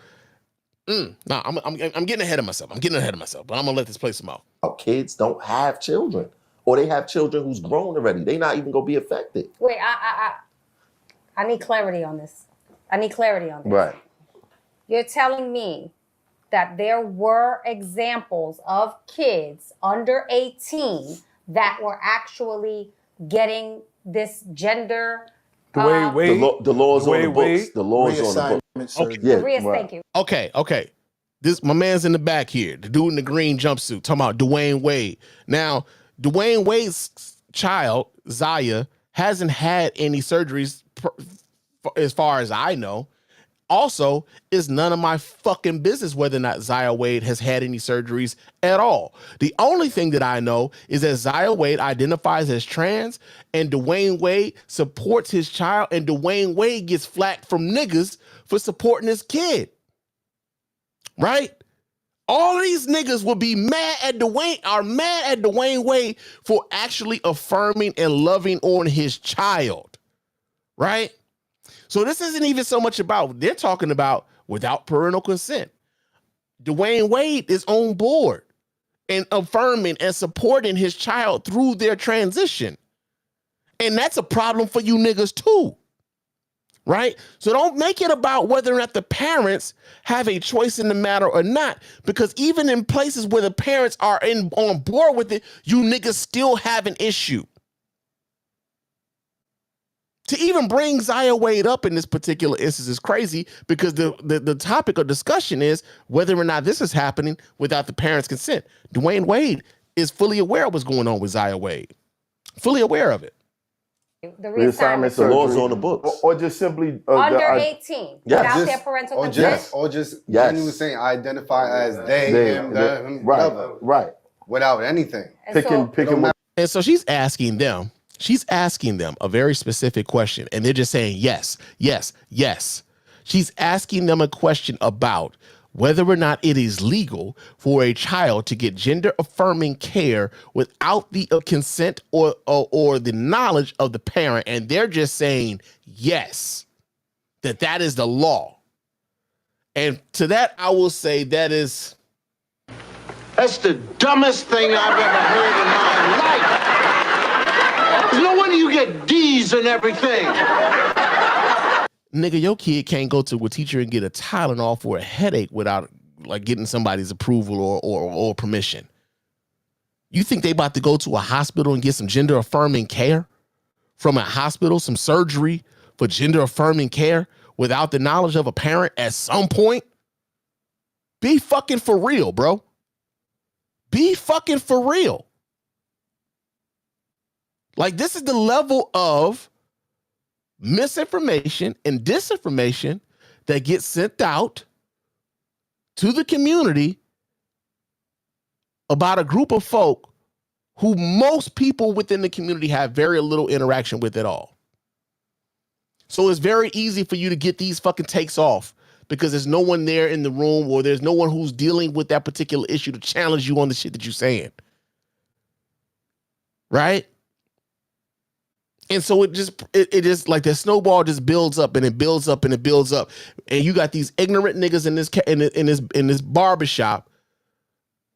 I'm getting ahead of myself. But I'm going to let this play some out. Kids don't have children, or they have children who's grown already. They not even going to be affected. Wait, I need clarity on this. Right. You're telling me that there were examples of kids under 18 that were actually getting this gender... The laws on the books. The laws on the books. Okay. Yeah, thank you. Okay. My man's in the back here, the dude in the green jumpsuit, talking about Dwayne Wade. Now, Dwayne Wade's child, Zaya, hasn't had any surgeries as far as I know. Also, it's none of my fucking business whether or not Zaya Wade has had any surgeries at all. The only thing that I know is that Zaya Wade identifies as trans and Dwayne Wade supports his child, and Dwayne Wade gets flack from niggas for supporting his kid. Right? All of these niggas will be mad at Dwayne Wade for actually affirming and loving on his child. Right? So this isn't even so much about, they're talking about without parental consent. Dwayne Wade is on board and affirming and supporting his child through their transition. And that's a problem for you niggas too. Right? So don't make it about whether or not the parents have a choice in the matter or not, because even in places where the parents are on board with it, you niggas still have an issue. To even bring Zaya Wade up in this particular instance is crazy, because the topic of discussion is whether or not this is happening without the parents' consent. Dwayne Wade is fully aware of what's going on with Zaya Wade. Fully aware of it. The reassignment the laws on the books. Or just simply... under 18, without their parental consent? Or just genuinely saying identify as they, him, them, whatever. Right. Without anything. And so she's asking them a very specific question, and they're just saying yes, yes, yes. She's asking them a question about whether or not it is legal for a child to get gender-affirming care without the consent or the knowledge of the parent, and they're just saying yes, that is the law. And to that, I will say that's the dumbest thing I've ever heard in my life. No wonder you get D's and everything. Nigga, your kid can't go to a teacher and get a Tylenol for a headache without like getting somebody's approval or permission. You think they about to go to a hospital and get some gender affirming care from a hospital, some surgery for gender affirming care without the knowledge of a parent at some point? Be fucking for real, bro. Be fucking for real. Like, this is the level of misinformation and disinformation that gets sent out to the community about a group of folk who most people within the community have very little interaction with at all. So it's very easy for you to get these fucking takes off because there's no one there in the room, or there's no one who's dealing with that particular issue to challenge you on the shit that you're saying. Right? And so it just like the snowball just builds up and it builds up and it builds up. And you got these ignorant niggas in this barbershop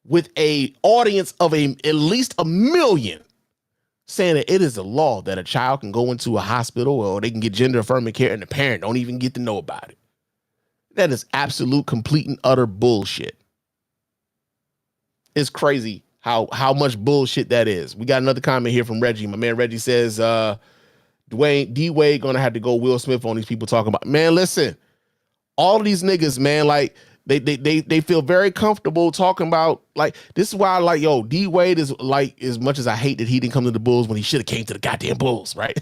with a audience of at least 1 million saying that it is a law that a child can go into a hospital or they can get gender affirming care and the parent don't even get to know about it. That is absolute, complete, and utter bullshit. It's crazy how much bullshit that is. We got another comment here from Reggie. My man Reggie says, D Wade gonna have to go Will Smith on these people talking about. Man, listen, all of these niggas, man, like They feel very comfortable talking about, like, this is why I like, yo, D Wade is like, as much as I hate that he didn't come to the Bulls when he should have came to the goddamn Bulls, right?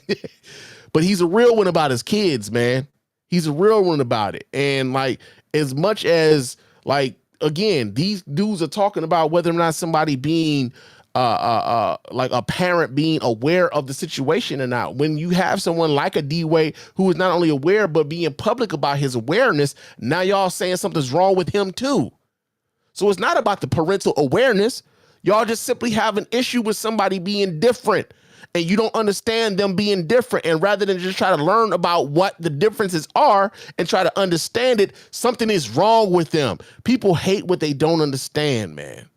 But he's a real one about his kids, man. He's a real one about it. And like, as much as, like, again, these dudes are talking about whether or not somebody being like a parent being aware of the situation or not. When you have someone like a D-Wade who is not only aware, but being public about his awareness, now y'all saying something's wrong with him too. So it's not about the parental awareness. Y'all just simply have an issue with somebody being different, and you don't understand them being different. And rather than just try to learn about what the differences are and try to understand it, something is wrong with them. People hate what they don't understand, man.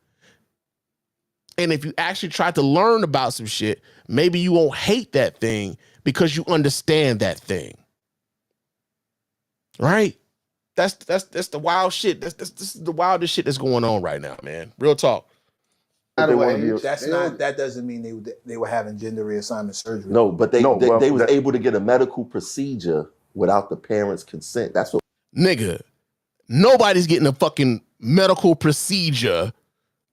And if you actually try to learn about some shit, maybe you won't hate that thing because you understand that thing. Right? That's the wild shit. This is the wildest shit that's going on right now, man. Real talk. That doesn't mean they were having gender reassignment surgery. No, but they was able to get a medical procedure without the parents' consent. That's what. Nigga, nobody's getting a fucking medical procedure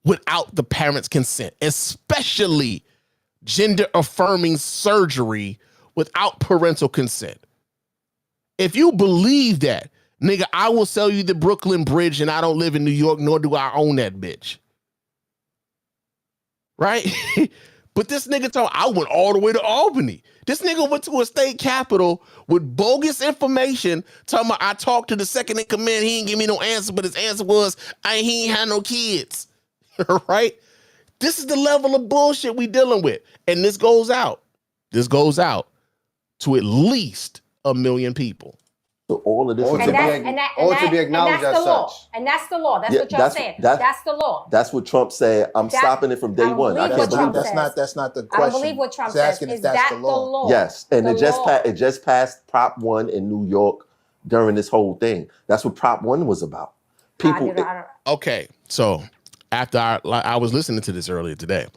without the parents' consent, especially gender-affirming surgery without parental consent. If you believe that, nigga, I will sell you the Brooklyn Bridge, and I don't live in New York, nor do I own that bitch. Right? But this nigga told, I went all the way to Albany. This nigga went to a state capitol with bogus information, talking about I talked to the second in command, he didn't give me no answer, but his answer was, he ain't had no kids. Right? This is the level of bullshit we dealing with. And this goes out to at least 1 million people. So all of this to be acknowledged as such. And that's the law. That's what y'all saying. That's the law. That's what Trump said. I'm stopping it from day one. I can't believe that's not the question. I don't believe what Trump says. Is that the law? Yes. And it just passed Prop 1 in New York during this whole thing. That's what Prop 1 was about. People. Okay. So after I was listening to this earlier today,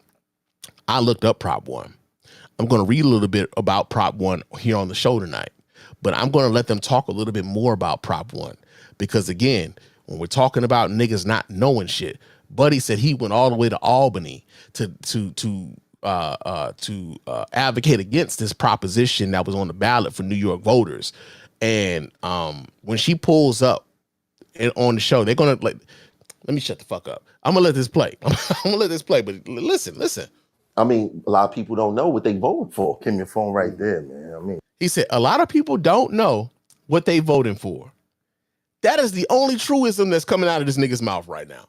I looked up Prop 1. I'm going to read a little bit about Prop 1 here on the show tonight, but I'm going to let them talk a little bit more about Prop 1 because, again, when we're talking about niggas not knowing shit, Buddy said he went all the way to Albany to advocate against this proposition that was on the ballot for New York voters. And when she pulls up on the show, they're going to, like, let me shut the fuck up. I'm going to let this play. I'm going to let this play, but listen. I mean, a lot of people don't know what they voted for. Give me your phone right there, man. I mean, he said, a lot of people don't know what they voting for. That is the only truism that's coming out of this nigga's mouth right now.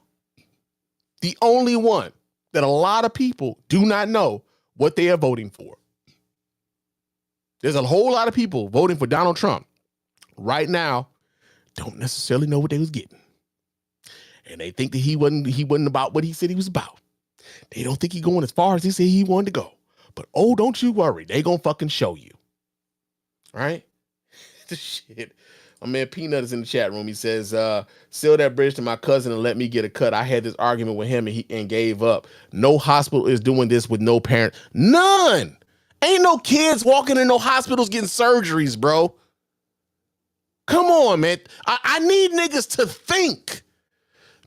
The only one that a lot of people do not know what they are voting for. There's a whole lot of people voting for Donald Trump right now, don't necessarily know what they was getting. And they think that he wasn't about what he said he was about. They don't think he going as far as he said he wanted to go. But oh, don't you worry. They gonna fucking show you. Right? Shit. My man Peanut is in the chat room. He says, sell that bridge to my cousin and let me get a cut. I had this argument with him and gave up. No hospital is doing this with no parent. None. Ain't no kids walking in no hospitals getting surgeries, bro. Come on, man. I need niggas to think.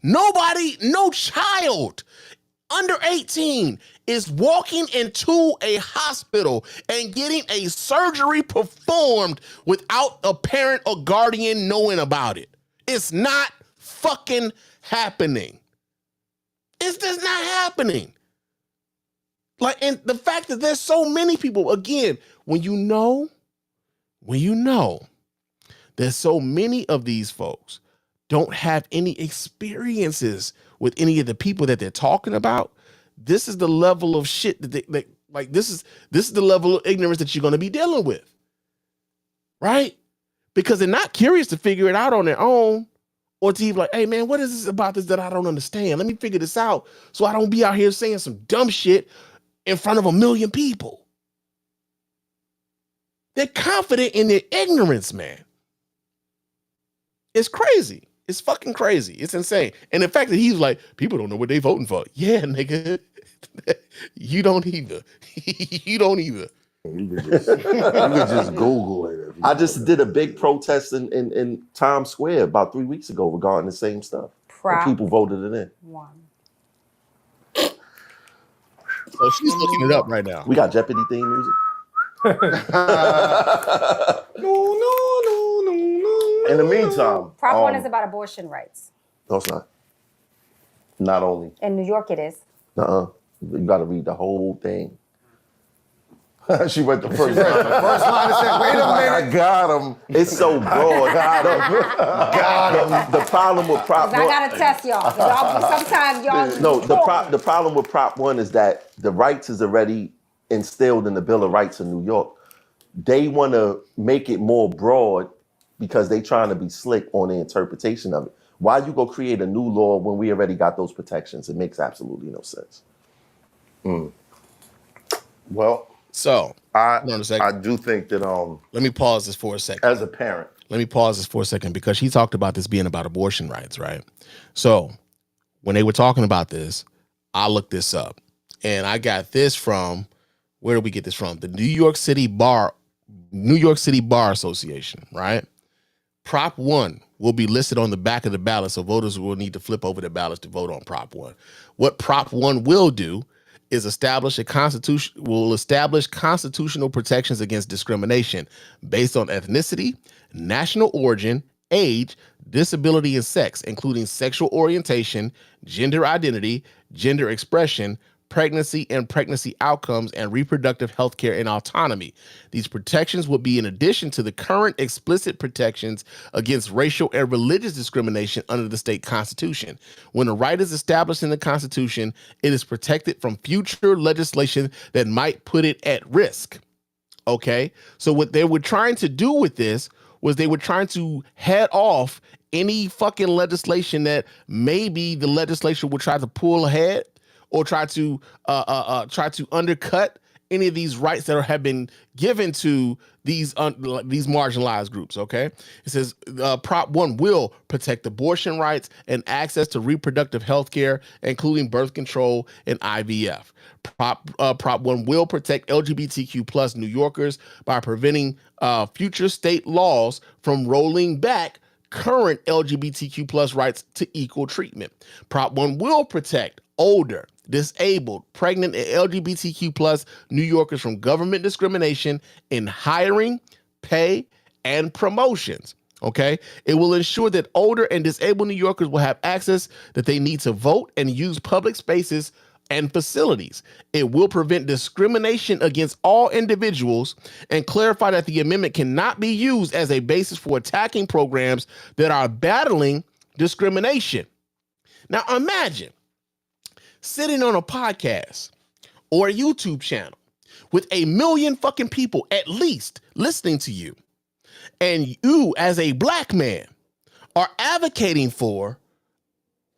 Nobody, no child under 18 is walking into a hospital and getting a surgery performed without a parent or guardian knowing about it. It's not fucking happening. It's just not happening. Like, and the fact that there's so many people, again, when you know, there's so many of these folks don't have any experiences with any of the people that they're talking about. This is the level of shit that this is the level of ignorance that you're going to be dealing with. Right? Because they're not curious to figure it out on their own or to be like, hey man, what is this about this that I don't understand? Let me figure this out so I don't be out here saying some dumb shit in front of 1 million people. They're confident in their ignorance, man. It's crazy. It's fucking crazy. It's insane. And the fact that he's like, people don't know what they voting for. Yeah, nigga. You don't either. You don't either. You could just Google it. I just did a big protest in Times Square about 3 weeks ago regarding the same stuff. And people voted it in. So she's looking it up right now. We got Jeopardy theme music. In the meantime, Prop 1 is about abortion rights. No, it's not. Not only. In New York, it is. You got to read the whole thing. She went the first line. The first line and said, wait a minute. I got him. It's so broad. Got him. The problem with Prop 1. I got to test y'all. Sometimes y'all. No, the problem with Prop 1 is that the rights is already instilled in the Bill of Rights in New York. They want to make it more broad because they trying to be slick on the interpretation of it. Why you go create a new law when we already got those protections? It makes absolutely no sense. Well, so I do think that let me pause this for a second. As a parent, let me pause this for a second because he talked about this being about abortion rights, right? So when they were talking about this, I looked this up and I got this from, where did we get this from? The New York City Bar Association, right? Prop 1 will be listed on the back of the ballot, so voters will need to flip over their ballots to vote on Prop 1. What Prop 1 will do is establish constitutional protections against discrimination based on ethnicity, national origin, age, disability, and sex, including sexual orientation, gender identity, gender expression, pregnancy and pregnancy outcomes, and reproductive health care and autonomy. These protections would be in addition to the current explicit protections against racial and religious discrimination under the state constitution. When a right is established in the Constitution, it is protected from future legislation that might put it at risk. Okay? So what they were trying to do with this was they were trying to head off any fucking legislation that maybe the legislature would try to pull ahead or try to undercut any of these rights that have been given to these marginalized groups. Okay, it says Prop 1 will protect abortion rights and access to reproductive health care, including birth control and IVF. Prop 1 will protect LGBTQ plus New Yorkers by preventing future state laws from rolling back current LGBTQ plus rights to equal treatment. Prop 1 will protect older, disabled, pregnant, and LGBTQ plus New Yorkers from government discrimination in hiring, pay, and promotions. Okay, it will ensure that older and disabled New Yorkers will have access that they need to vote and use public spaces and facilities. It will prevent discrimination against all individuals and clarify that the amendment cannot be used as a basis for attacking programs that are battling discrimination. Now imagine sitting on a podcast or a YouTube channel with 1 million fucking people at least listening to you, and you as a black man are advocating for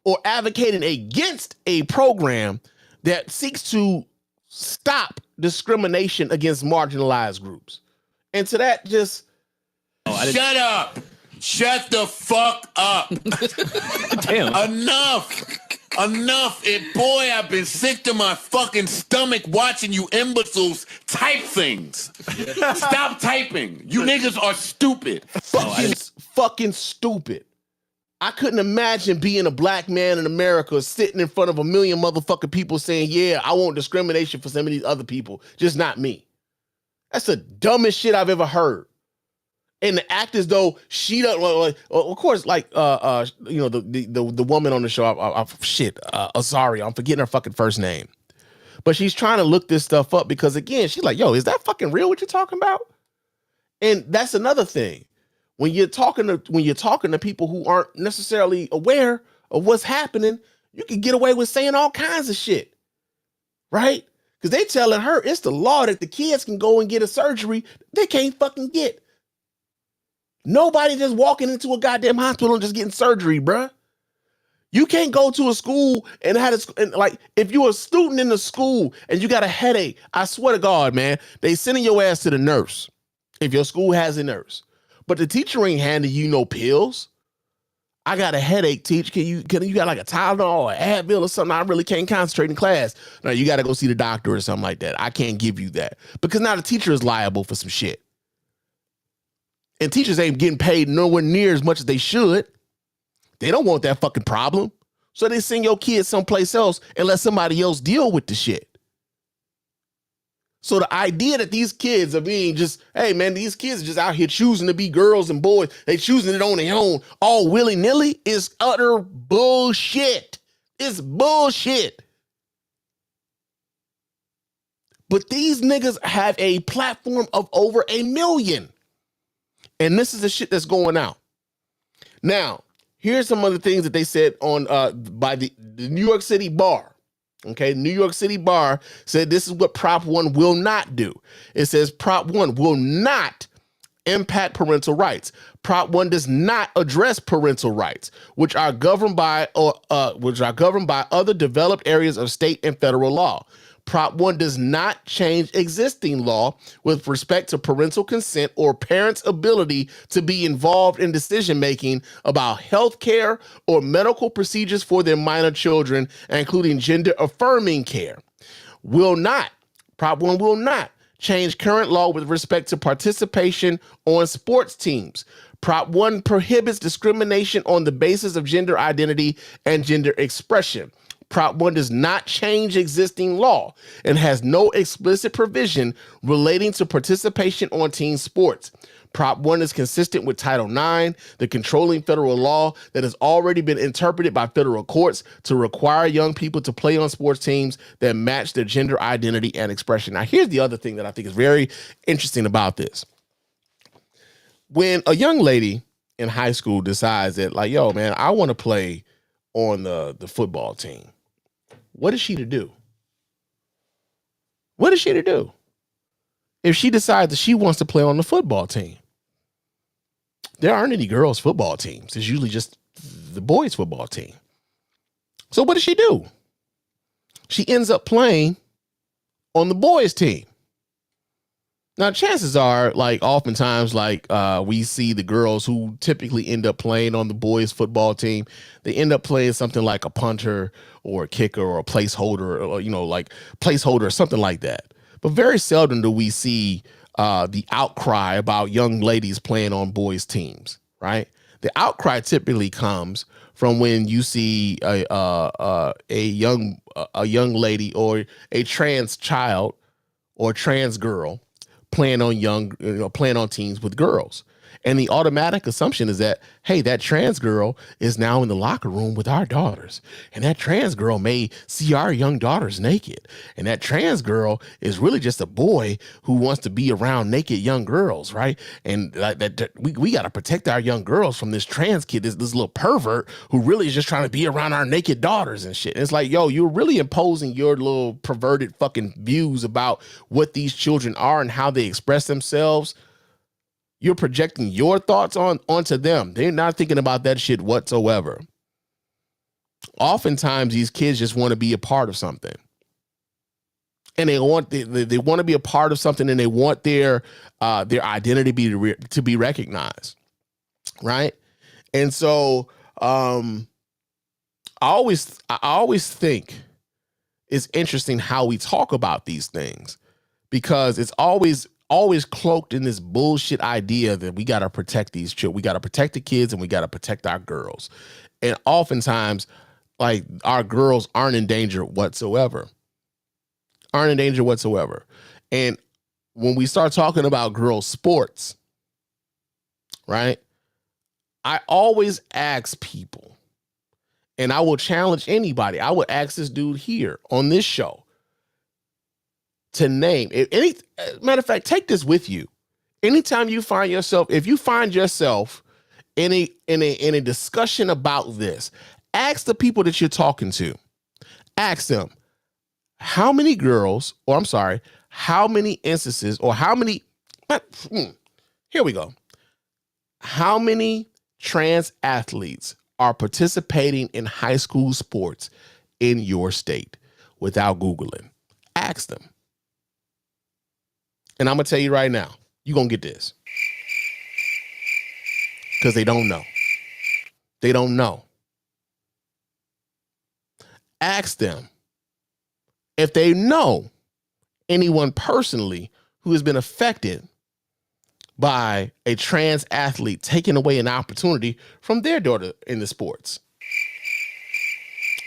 or advocating against a program that seeks to stop discrimination against marginalized groups. And to that, just shut up. Shut the fuck up. Damn. Enough. Boy, I've been sick to my fucking stomach watching you imbeciles type things. Stop typing. You niggas are stupid. Fucking stupid. I couldn't imagine being a black man in America sitting in front of 1 million motherfucking people saying, yeah, I want discrimination for some of these other people, just not me. That's the dumbest shit I've ever heard. And the act as though she doesn't, of course, like, the woman on the show, sorry, I'm forgetting her fucking first name. But she's trying to look this stuff up because, again, she's like, yo, is that fucking real what you're talking about? And that's another thing. When you're talking to people who aren't necessarily aware of what's happening, you can get away with saying all kinds of shit, right? Because they telling her it's the law that the kids can go and get a surgery they can't fucking get. Nobody just walking into a goddamn hospital and just getting surgery, bruh. You can't go to a school and if you're a student in the school and you got a headache, I swear to God, man, they sending your ass to the nurse if your school has a nurse. But the teacher ain't handing you no pills. I got a headache, teach. Can you got like a Tylenol or Advil or something? I really can't concentrate in class. No, you got to go see the doctor or something like that. I can't give you that because now the teacher is liable for some shit. And teachers ain't getting paid nowhere near as much as they should. They don't want that fucking problem. So they send your kids someplace else and let somebody else deal with the shit. So the idea that these kids are being just, hey man, these kids are just out here choosing to be girls and boys, they choosing it on their own, all willy-nilly, is utter bullshit. It's bullshit. But these niggas have a platform of over 1 million. And this is the shit that's going out. Now, here's some of the things that they said on by the New York City bar. Okay, New York City bar said this is what Prop 1 will not do. It says Prop 1 will not impact parental rights. Prop 1 does not address parental rights, which are governed by other developed areas of state and federal law. Prop 1 does not change existing law with respect to parental consent or parents' ability to be involved in decision-making about health care or medical procedures for their minor children, including gender-affirming care. Prop 1 will not change current law with respect to participation on sports teams. Prop 1 prohibits discrimination on the basis of gender identity and gender expression. Prop 1 does not change existing law and has no explicit provision relating to participation on team sports. Prop 1 is consistent with Title IX, the controlling federal law that has already been interpreted by federal courts to require young people to play on sports teams that match their gender identity and expression. Now, here's the other thing that I think is very interesting about this. When a young lady in high school decides that, like, yo, man, I want to play on the football team, what is she to do? What is she to do? If she decides that she wants to play on the football team, there aren't any girls' football teams. It's usually just the boys' football team. So what does she do? She ends up playing on the boys' team. Now, chances are, like, oftentimes, like, we see the girls who typically end up playing on the boys' football team, they end up playing something like a punter or a kicker or a placeholder, or, you know, like placeholder or something like that. But very seldom do we see the outcry about young ladies playing on boys' teams, right? The outcry typically comes from when you see a young lady or a trans child or trans girl playing on teams with girls. And the automatic assumption is that, hey, that trans girl is now in the locker room with our daughters. And that trans girl may see our young daughters naked. And that trans girl is really just a boy who wants to be around naked young girls, right? And we got to protect our young girls from this trans kid, this little pervert who really is just trying to be around our naked daughters and shit. And it's like, yo, you're really imposing your little perverted fucking views about what these children are and how they express themselves. You're projecting your thoughts onto them. They're not thinking about that shit whatsoever. Oftentimes, these kids just want to be a part of something. And they want to be a part of something, and they want their identity to be recognized. Right? And so I always think it's interesting how we talk about these things, because it's always cloaked in this bullshit idea that we got to protect these children. We got to protect the kids and we got to protect our girls. And oftentimes, like, our girls aren't in danger whatsoever. And when we start talking about girls' sports, right, I always ask people, and I will challenge anybody. I would ask this dude here on this show to name any. Matter of fact, take this with you. Anytime you find yourself, if you find yourself in a discussion about this, ask the people that you're talking to. Ask them, how many instances, or how many, here we go. How many trans athletes are participating in high school sports in your state without Googling? Ask them. And I'm going to tell you right now, you're going to get this. Because they don't know. They don't know. Ask them if they know anyone personally who has been affected by a trans athlete taking away an opportunity from their daughter in the sports.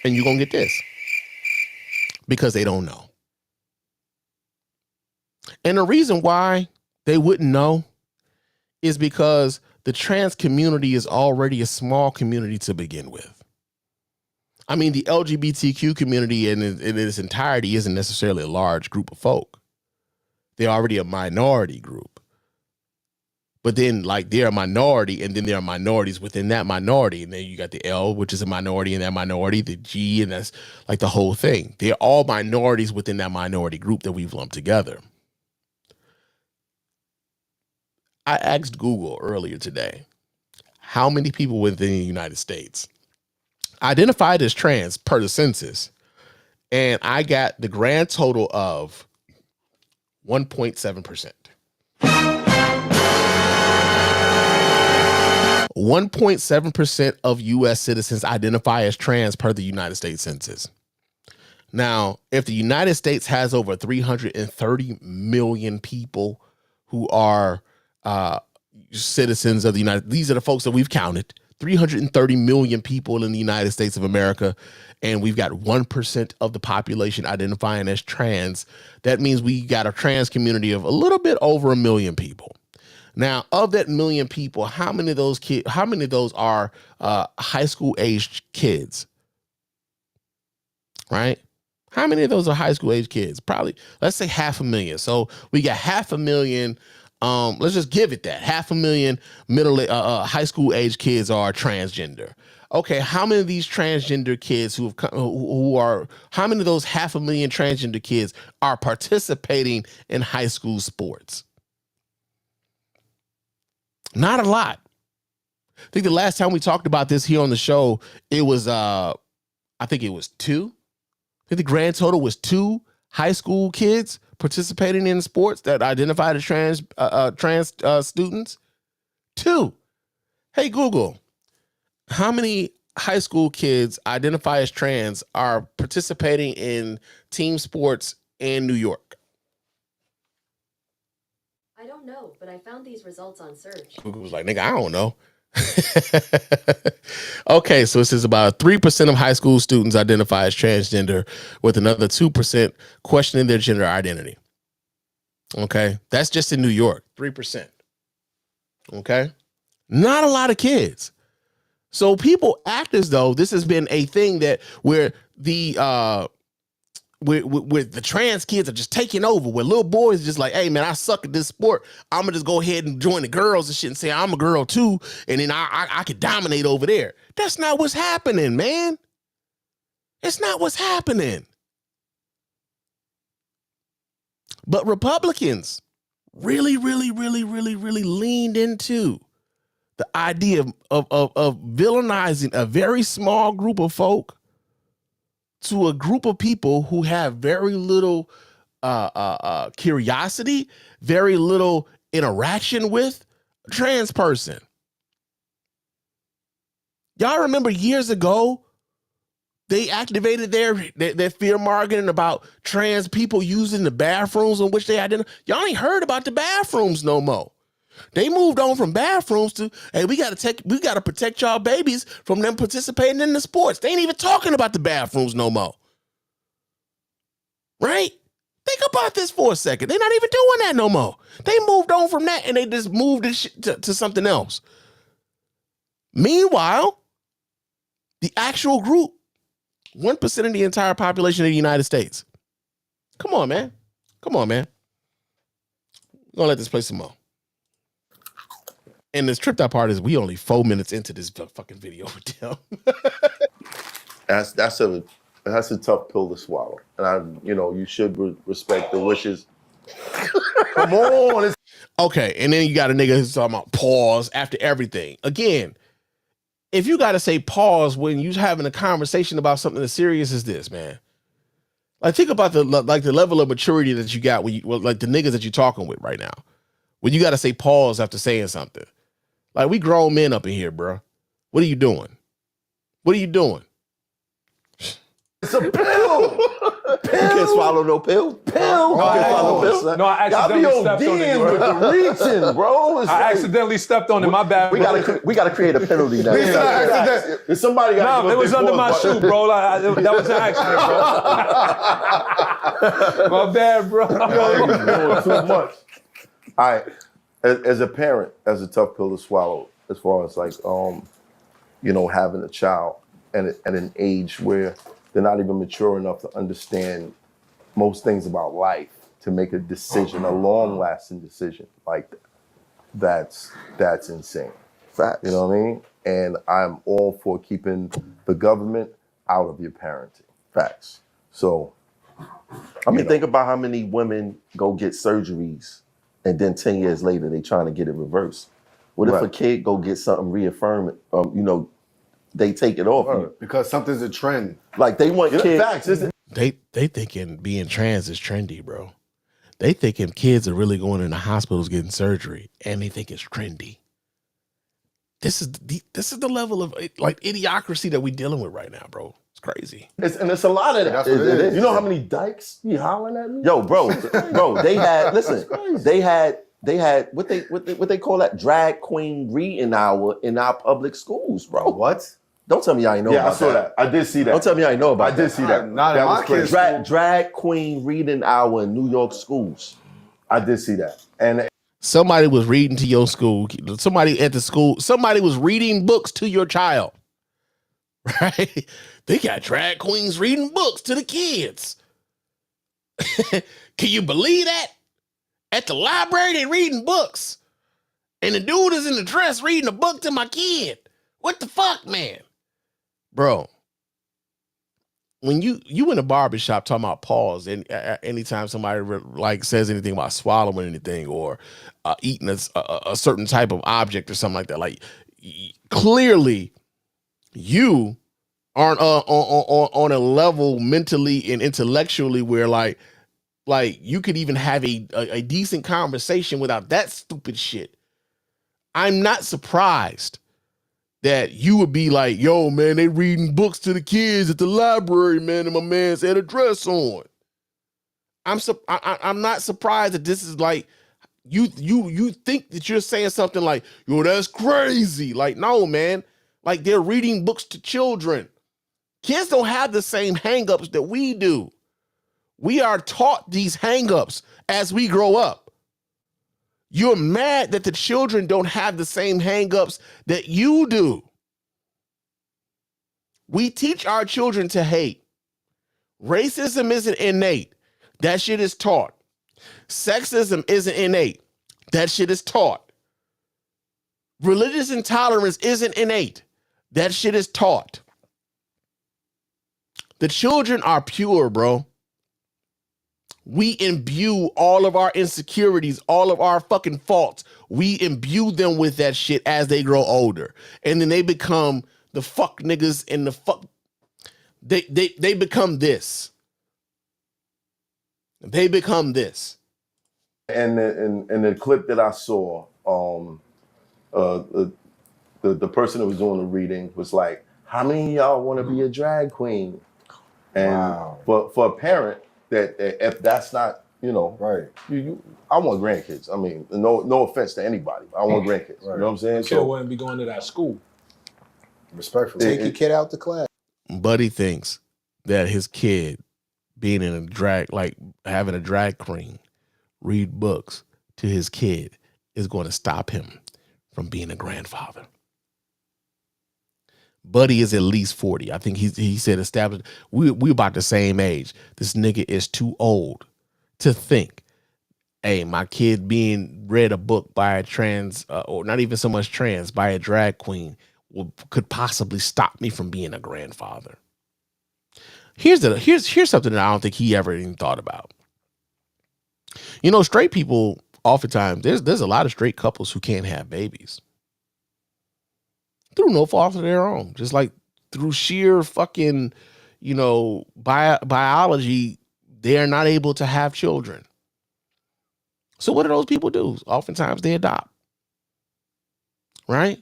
And you're going to get this. Because they don't know. And the reason why they wouldn't know is because the trans community is already a small community to begin with. I mean, the LGBTQ community in its entirety isn't necessarily a large group of folk. They're already a minority group. But then, like, they're a minority, and then there are minorities within that minority. And then you got the L, which is a minority in that minority, the G, and that's like the whole thing. They're all minorities within that minority group that we've lumped together. I asked Google earlier today, how many people within the United States identified as trans per the census, and I got the grand total of 1.7%. 1.7% of U.S. citizens identify as trans per the United States Census. Now, if the United States has over 330 million people who are citizens of the United, these are the folks that we've counted, 330 million people in the United States of America, and we've got 1% of the population identifying as trans. That means we got a trans community of a little bit over 1 million people. Now, of that 1 million people, how many of those are high school aged kids? Right? How many of those are high school age kids? Probably, let's say 500,000. So we got 500,000. Let's just give it that 500,000 high school age kids are transgender. Okay, how many of these transgender kids how many of those 500,000 transgender kids are participating in high school sports? Not a lot. I think the last time we talked about this here on the show, it was, I think it was 2. I think the grand total was 2 high school kids participating in sports that identified as trans students. 2. Hey, Google, how many high school kids identify as trans are participating in team sports in New York? I don't know, but I found these results on search. Google was like, nigga, I don't know. Okay, so it says about 3% of high school students identify as transgender, with another 2% questioning their gender identity. Okay, that's just in New York, 3%. Okay, not a lot of kids. So people act as though this has been a thing that where the with the trans kids are just taking over, where little boys are just like, hey man, I suck at this sport, I'm gonna just go ahead and join the girls and shit and say I'm a girl too, and then I can dominate over there. That's not what's happening, man. It's not what's happening. But Republicans really leaned into the idea of villainizing a very small group of folk to a group of people who have very little curiosity, very little interaction with a trans person. Y'all remember years ago, they activated their fear marketing about trans people using the bathrooms in which they identify. Y'all ain't heard about the bathrooms no more. They moved on from bathrooms to, hey, we gotta protect y'all babies from them participating in the sports. They ain't even talking about the bathrooms no more. Right? Think about this for a second. They're not even doing that no more. They moved on from that and they just moved to something else. Meanwhile, the actual group, 1% of the entire population of the United States. Come on, man. Come on, man. We're gonna let this play some more. And this tripped out part is we only 4 minutes into this fucking video with them. That's a tough pill to swallow, and you should respect the wishes. Come on. Okay, and then you got a nigga who's talking about pause after everything. Again, if you got to say pause when you're having a conversation about something as serious as this, man. Like, think about the level of maturity that you got when like the niggas that you're talking with right now. When you got to say pause after saying something. Like, we grown men up in here, bro. What are you doing? What are you doing? It's a pill. You can't swallow no pill. Pill. You can't swallow no pill. No, I accidentally stepped on it. With the reaching, bro. It's I accidentally stepped on it. My bad. We gotta create a penalty now. If somebody got it was under my shoe, bro. That was an accident, bro. My bad, bro. You're doing too much. All right. As a parent, that's a tough pill to swallow. As far as like, having a child at an age where they're not even mature enough to understand most things about life to make a decision, a long-lasting decision like that. That's insane. Facts. You know what I mean? And I'm all for keeping the government out of your parenting. Facts. So, think about how many women go get surgeries and then 10 years later they trying to get it reversed. What if a kid go get something reaffirmed? They take it off you. Because something's a trend. Like they want kids. Facts, isn't They thinking being trans is trendy, bro. They thinking kids are really going into hospitals getting surgery, and they think it's trendy. This is the level of like idiocracy that we dealing with right now, bro. It's crazy. It's a lot of that. That's what it is. You know how many dykes be hollering at me? Yo, bro, they had they had what they call that drag queen reading hour in our public schools, bro. What? Don't tell me I ain't know about that. I saw that. I did see that. Don't tell me I ain't know about that. I did see that. Not in my kids' school. Drag queen reading hour in New York schools. I did see that. And somebody was reading to your school. Somebody at the school. Somebody was reading books to your child. Right? They got drag queens reading books to the kids. Can you believe that? At the library, they reading books. And the dude is in the dress reading a book to my kid. What the fuck, man? Bro, when you in a barbershop talking about pause, and anytime somebody says anything about swallowing anything or eating a certain type of object or something like that, like clearly you aren't on a level mentally and intellectually where like you could even have a decent conversation without that stupid shit. I'm not surprised that you would be like, yo, man, they reading books to the kids at the library, man, and my man's had a dress on. I'm not surprised that this is like, you think that you're saying something like, yo, that's crazy. Like, no, man. Like, they're reading books to children. Kids don't have the same hangups that we do. We are taught these hangups as we grow up. You're mad that the children don't have the same hangups that you do. We teach our children to hate. Racism isn't innate. That shit is taught. Sexism isn't innate. That shit is taught. Religious intolerance isn't innate. That shit is taught. The children are pure, bro. We imbue all of our insecurities, all of our fucking faults. We imbue them with that shit as they grow older. And then they become the fuck niggas and the fuck. They become this. They become this. And the clip that I saw, the person that was doing the reading was like, how many of y'all want to be a drag queen? And for a parent, that if that's not, right. I want grandkids. I mean, no offense to anybody. I want grandkids. Right. You know what I'm saying? Kid wouldn't be going to that school. Respectfully. Take your kid out the class. Buddy thinks that his kid being in a drag, like having a drag queen read books to his kid is going to stop him from being a grandfather. Buddy is at least 40. I think he said established. We about the same age. This nigga is too old to think, hey, my kid being read a book by a trans, or not even so much trans, by a drag queen could possibly stop me from being a grandfather. Here's something that I don't think he ever even thought about. Straight people, oftentimes, there's a lot of straight couples who can't have babies. Through no fault of their own, just like through sheer fucking, biology, they are not able to have children. So what do those people do? Oftentimes they adopt, right?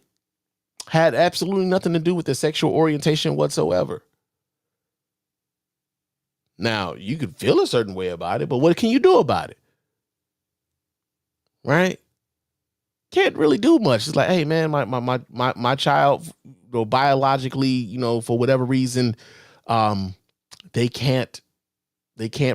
Had absolutely nothing to do with their sexual orientation whatsoever. Now, you could feel a certain way about it, but what can you do about it? Right? Can't really do much. It's like, hey man, my child, biologically, for whatever reason, they can't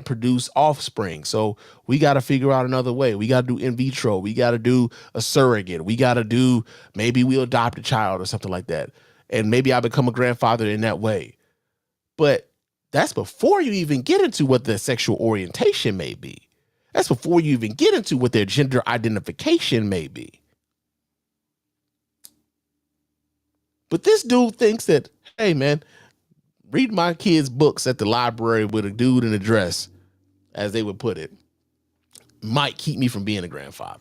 produce offspring. So we got to figure out another way. We got to do in vitro. We got to do a surrogate. We got to do, maybe we'll adopt a child or something like that. And maybe I become a grandfather in that way. But that's before you even get into what their sexual orientation may be. That's before you even get into what their gender identification may be. But this dude thinks that, hey man, read my kids' books at the library with a dude in a dress, as they would put it, might keep me from being a grandfather.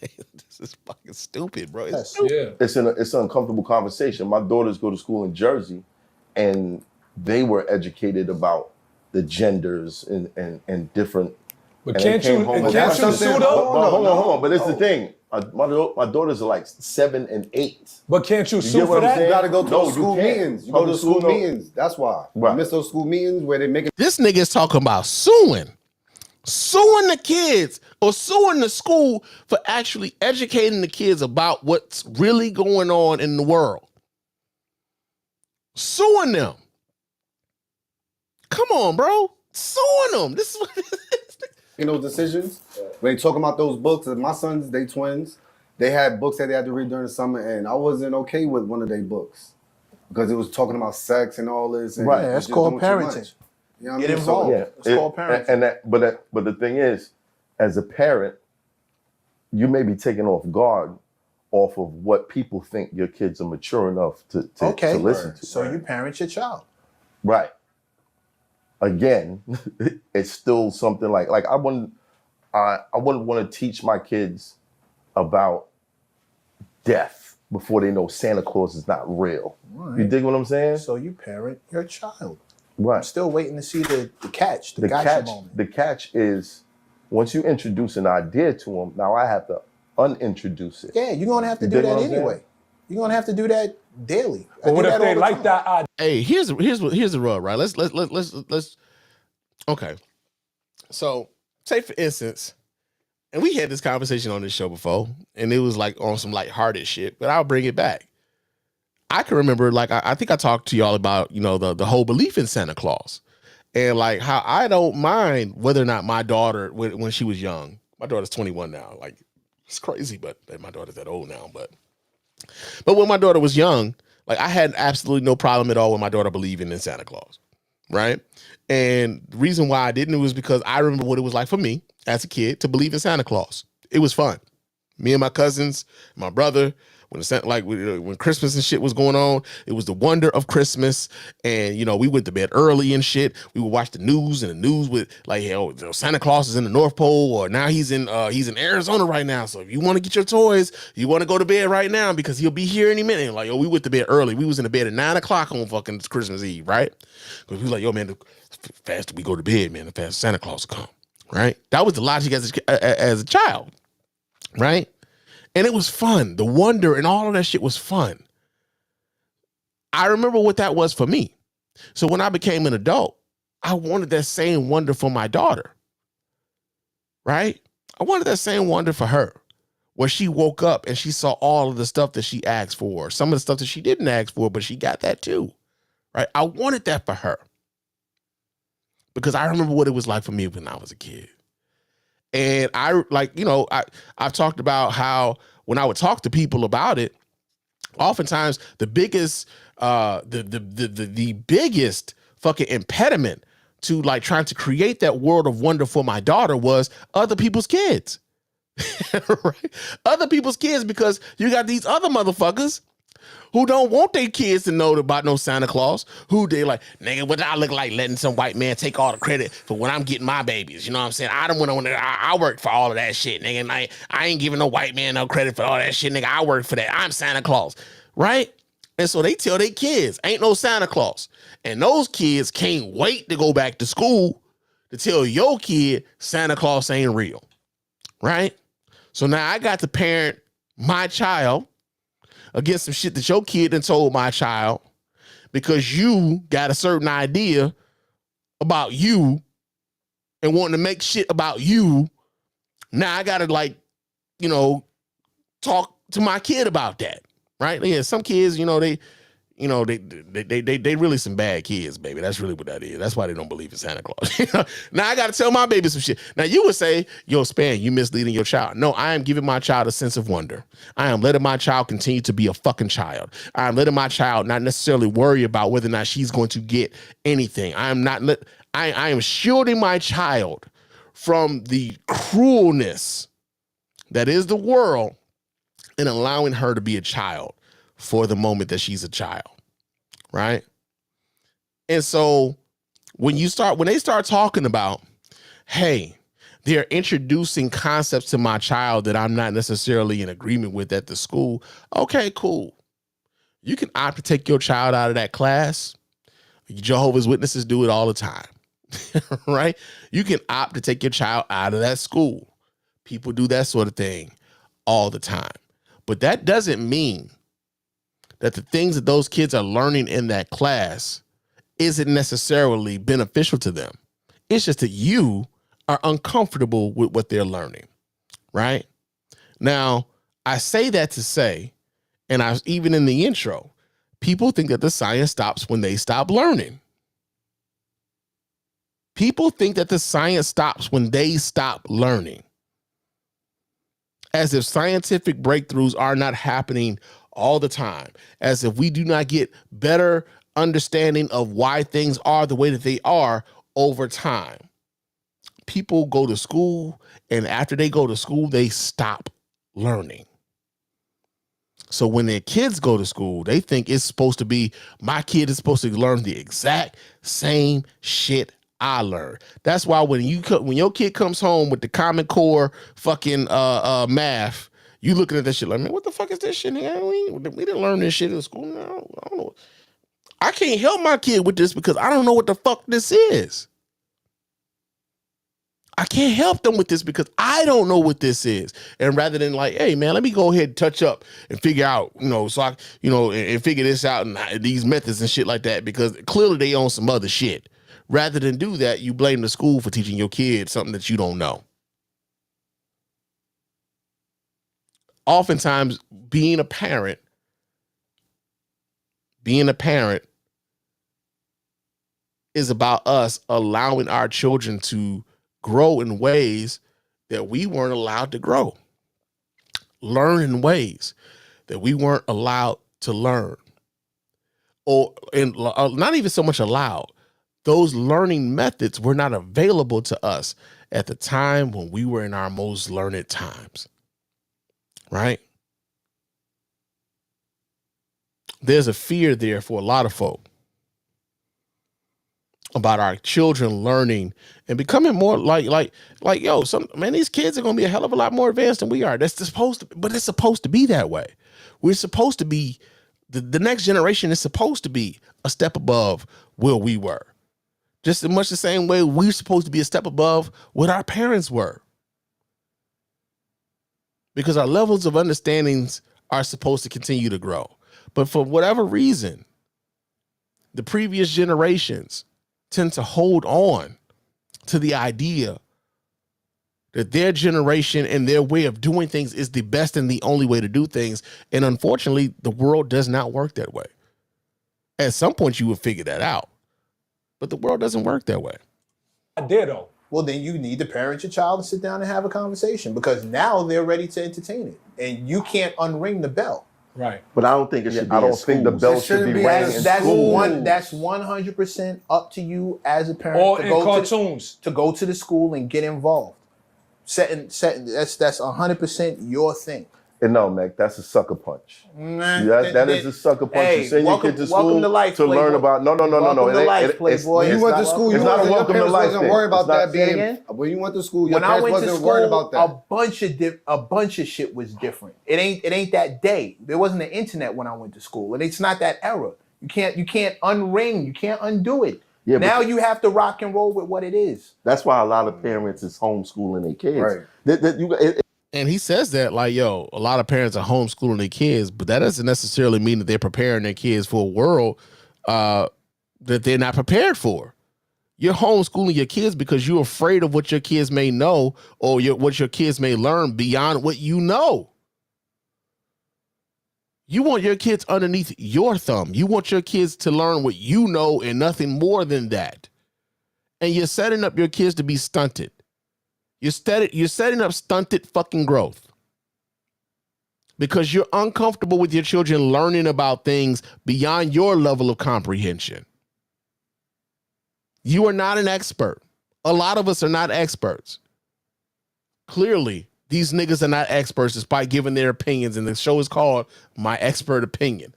This is fucking stupid, bro. It's stupid. It's an uncomfortable conversation. My daughters go to school in Jersey, and they were educated about the genders and different. But can't you sue though? Hold on. But it's the thing. My daughters are like 7 and 8. But can't you sue for that? You got to go to those school meetings. You go to school meetings. That's why. Right. You miss those school meetings where they make it. This nigga is talking about suing the kids or suing the school for actually educating the kids about what's really going on in the world. Suing them. Come on, bro. Suing them. This is what it is. Those decisions, when they talking about those books, my sons, they twins, they had books that they had to read during the summer, and I wasn't okay with one of their books because it was talking about sex and all this. And right, that's called parenting. You know what Get I mean? involved. Yeah, it's called parenting. But the thing is, as a parent, you may be taken off guard off of what people think your kids are mature enough to listen to. So you parent your child. Right. Again, it's still something like I wouldn't want to teach my kids about death before they know Santa Claus is not real. Right. You dig what I'm saying? So you parent your child. Right. I'm still waiting to see the catch, the gotcha catch, moment. The catch is once you introduce an idea to them, now I have to unintroduce it. Yeah, you're gonna have to do that anyway. You're gonna have to do that daily. But what if they like that idea? Hey, here's the rub, right? Let's okay. So say for instance, and we had this conversation on this show before, and it was like on some lighthearted shit, but I'll bring it back. I can remember, like, I think I talked to y'all about, the whole belief in Santa Claus and like how I don't mind whether or not my daughter, when she was young, my daughter's 21 now, like it's crazy, but my daughter's that old now, but when my daughter was young, like I had absolutely no problem at all with my daughter believing in Santa Claus, right? And the reason why I didn't was because I remember what it was like for me as a kid to believe in Santa Claus. It was fun. Me and my cousins, my brother, when Christmas and shit was going on, it was the wonder of Christmas. And, we went to bed early and shit. We would watch the news, and the news would like, Santa Claus is in the North Pole, or now he's in Arizona right now. So if you want to get your toys, you want to go to bed right now because he'll be here any minute. Like, we went to bed early. We was in the bed at 9:00 on fucking Christmas Eve, right? Because we was like, man, the faster we go to bed, man, the faster Santa Claus will come, right? That was the logic as a child, right? And it was fun. The wonder and all of that shit was fun. I remember what that was for me. So when I became an adult, I wanted that same wonder for my daughter, right? I wanted that same wonder for her, where she woke up and she saw all of the stuff that she asked for, some of the stuff that she didn't ask for, but she got that too, right? I wanted that for her because I remember what it was like for me when I was a kid. And I've talked about how when I would talk to people about it, oftentimes the biggest fucking impediment to like trying to create that world of wonder for my daughter was other people's kids. Right? Other people's kids, because you got these other motherfuckers who don't want their kids to know about no Santa Claus, who they like, nigga, what I look like letting some white man take all the credit for when I'm getting my babies. You know what I'm saying? I don't want to, I work for all of that shit, nigga. And I ain't giving no white man no credit for all that shit, nigga. I work for that. I'm Santa Claus, right? And so they tell their kids, ain't no Santa Claus. And those kids can't wait to go back to school to tell your kid Santa Claus ain't real, right? So now I got to parent my child against some shit that your kid done told my child because you got a certain idea about you and wanting to make shit about you, now I gotta like, you know, talk to my kid about that, right? Yeah, some kids, you know, they really some bad kids, baby. That's really what that is. That's why they don't believe in Santa Claus. Now I gotta tell my baby some shit. Now you would say, yo, Spann, you misleading your child. No, I am giving my child a sense of wonder. I am letting my child continue to be a fucking child. I am letting my child not necessarily worry about whether or not she's going to get anything. I am shielding my child from the cruelness that is the world and allowing her to be a child for the moment that she's a child, right? And so when they start talking about, hey, they're introducing concepts to my child that I'm not necessarily in agreement with at the school, okay, cool. You can opt to take your child out of that class. Jehovah's Witnesses do it all the time, right? You can opt to take your child out of that school. People do that sort of thing all the time. But that doesn't mean that the things that those kids are learning in that class isn't necessarily beneficial to them. It's just that you are uncomfortable with what they're learning, right? Now, I say that to say, and even in the intro, people think that the science stops when they stop learning. People think that the science stops when they stop learning. As if scientific breakthroughs are not happening all the time, as if we do not get better understanding of why things are the way that they are over time. People go to school, and after they go to school, they stop learning. So when their kids go to school, they think it's supposed to be, my kid is supposed to learn the exact same shit I learned. That's why when your kid comes home with the Common Core fucking math, you looking at this shit like, man, what the fuck is this shit? We didn't learn this shit in school. No, I don't know. I can't help my kid with this because I don't know what the fuck this is. I can't help them with this because I don't know what this is. And rather than like, hey man, let me go ahead and touch up and figure out, and figure this out and these methods and shit like that, because clearly they own some other shit. Rather than do that, you blame the school for teaching your kid something that you don't know. Oftentimes, being a parent is about us allowing our children to grow in ways that we weren't allowed to grow. Learn in ways that we weren't allowed to learn. And not even so much allowed. Those learning methods were not available to us at the time when we were in our most learned times. Right? There's a fear there for a lot of folk about our children learning and becoming more like these kids are going to be a hell of a lot more advanced than we are. But it's supposed to be that way. We're supposed to be, the next generation is supposed to be a step above where we were. Just in much the same way we're supposed to be a step above what our parents were. Because our levels of understandings are supposed to continue to grow. But for whatever reason, the previous generations tend to hold on to the idea that their generation and their way of doing things is the best and the only way to do things. And unfortunately, the world does not work that way. At some point, you will figure that out. But the world doesn't work that way. I did, though. Well, then you need to parent your child and sit down and have a conversation, because now they're ready to entertain it. And you can't unring the bell. Right. But I don't think it should be. I don't think the bell should be rang in That's school. that's 100% up to you as a parent. Or in cartoons. To go to the school and get involved. Setting that's 100% your thing. And no, Mac, that's a sucker punch. That is a sucker punch. Hey, you send your kid to school to life, to learn about. No. Welcome to life, Playboy. You went to school. It's not a welcome to life thing. Worry about that being. being. When you went to school, your when I parents went to wasn't school, worried about that. a bunch of shit was different. It ain't that day. There wasn't the internet when I went to school, and it's not that era. You can't unring. You can't undo it. Yeah, now you have to rock and roll with what it is. That's why a lot of parents is homeschooling their kids. Right. And he says that like, yo, a lot of parents are homeschooling their kids, but that doesn't necessarily mean that they're preparing their kids for a world that they're not prepared for. You're homeschooling your kids because you're afraid of what your kids may know or what your kids may learn beyond what you know. You want your kids underneath your thumb. You want your kids to learn what you know and nothing more than that. And you're setting up your kids to be stunted. You're setting up stunted fucking growth. Because you're uncomfortable with your children learning about things beyond your level of comprehension. You are not an expert. A lot of us are not experts. Clearly, these niggas are not experts despite giving their opinions, and the show is called My Expert Opinion.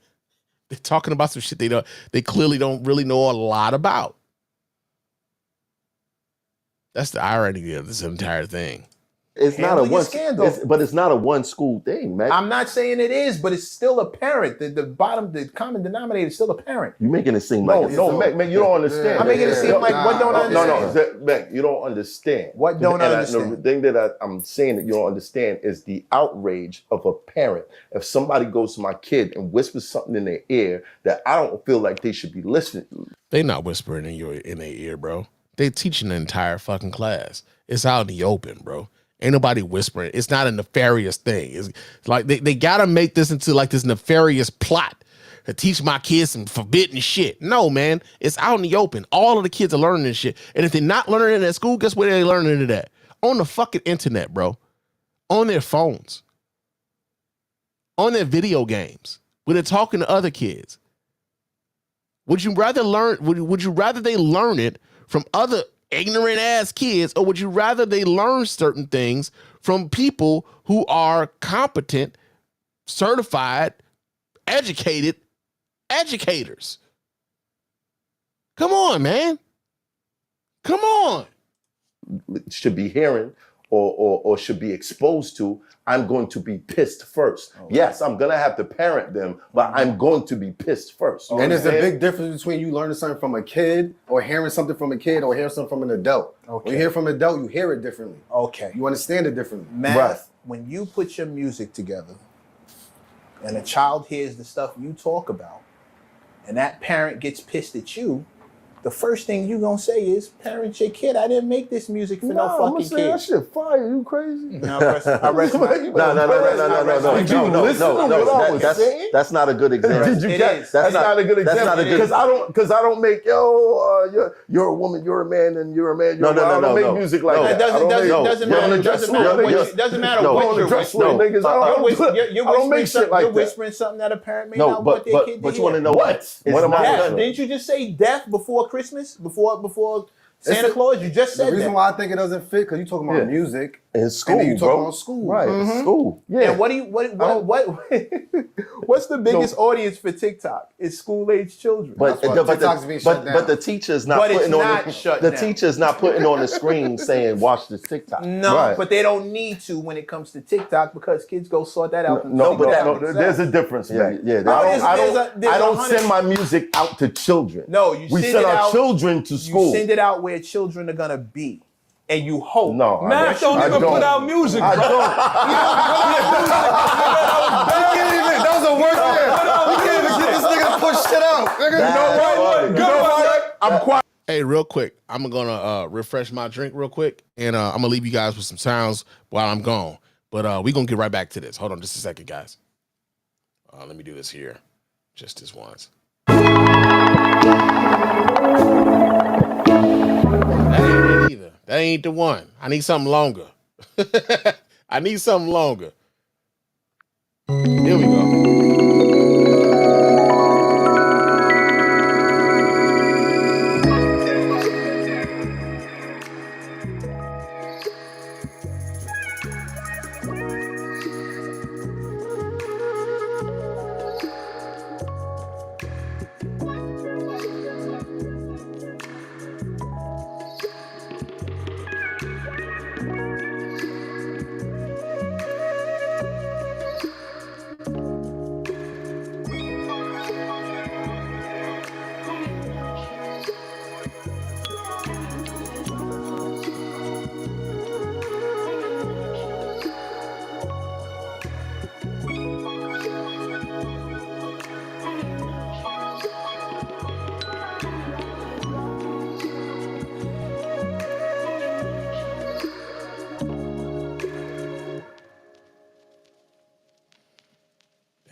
They're talking about some shit they clearly don't really know a lot about. That's the irony of this entire thing. It's not a one scandal, but it's not a one school thing, man. I'm not saying it is, but it's still apparent. The common denominator is still apparent. You're making it seem like man, you don't understand. I'm making it seem like what don't understand. No, man, you don't understand. What don't understand? The thing that I'm saying that you don't understand is the outrage of a parent. If somebody goes to my kid and whispers something in their ear that I don't feel like they should be listening. They not whispering in their ear, bro. They teaching the entire fucking class. It's out in the open, bro. Ain't nobody whispering. It's not a nefarious thing. It's like they gotta make this into like this nefarious plot to teach my kids some forbidden shit. No, man. It's out in the open. All of the kids are learning this shit. And if they're not learning it at school, guess where they're learning it at? On the fucking internet, bro. On their phones. On their video games. When they're talking to other kids. Would you rather they learn it from other ignorant ass kids, or would you rather they learn certain things from people who are competent, certified, educated educators? Come on, man. Come on. Should be hearing or should be exposed to, I'm going to be pissed first. Oh, yes, I'm going to have to parent them, but I'm going to be pissed first. And there's a big difference between you learning something from a kid or hearing something from a kid or hearing something from an adult. Okay. When you hear from an adult, you hear it differently. Okay. You understand it differently. Math, when you put your music together and a child hears the stuff you talk about and that parent gets pissed at you, the first thing you gonna say is, parent your kid. I didn't make this music for no fucking kid. That shit fire. You crazy? No. That's not a good example. Did you get? That's not a good example. Because I don't make you're a woman, you're a man, and you're a man. I don't make music like that. Doesn't matter what you're whispering. You're whispering something that a parent may not want their kid to hear. But you want to know what? Didn't you just say death before Christmas? Before Santa Claus? You just said the reason why I think it doesn't fit because you're talking about music in school, and you talking about school, right? School, yeah. And what's the biggest audience for TikTok? It's school-age children. But the teacher's not putting on the screen saying watch this TikTok. No, but they don't need to when it comes to TikTok because kids go sort that out. There's a difference. Yeah. I don't send my music out to children. No, we send our children to school. You send it out where children are gonna be. And you hope. No, Matt don't even put out music, bro. That was the worst thing. We can't even get this nigga to push shit out. You know what? I'm quiet. Hey, real quick, I'm gonna refresh my drink real quick, and I'm gonna leave you guys with some sounds while I'm gone. But we're gonna get right back to this. Hold on just a second, guys. Let me do this here. Just this once. That ain't the one. I need something longer. I need something longer. Here we go.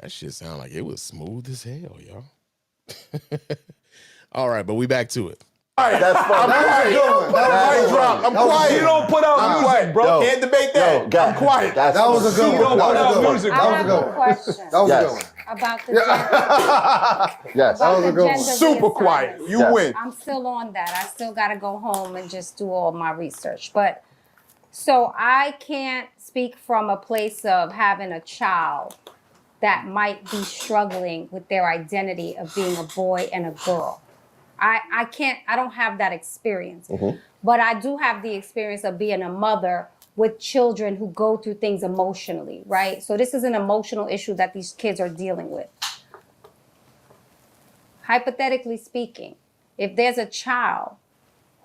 That shit sound like it was smooth as hell, y'all. All right, but we back to it. All right, That's fine. I'm quiet. I'm quiet. You don't put out music, bro. Can't debate that. I'm quiet. That was a good one. That was a good one. That was a good one. Question That was a good one. about the gender. Yes, that was a good one. Super quiet. You win. I'm still on that. I still got to go home and just do all my research. But so I can't speak from a place of having a child that might be struggling with their identity of being a boy and a girl. I can't, I don't have that experience. But I do have the experience of being a mother with children who go through things emotionally, right? So this is an emotional issue that these kids are dealing with. Hypothetically speaking, if there's a child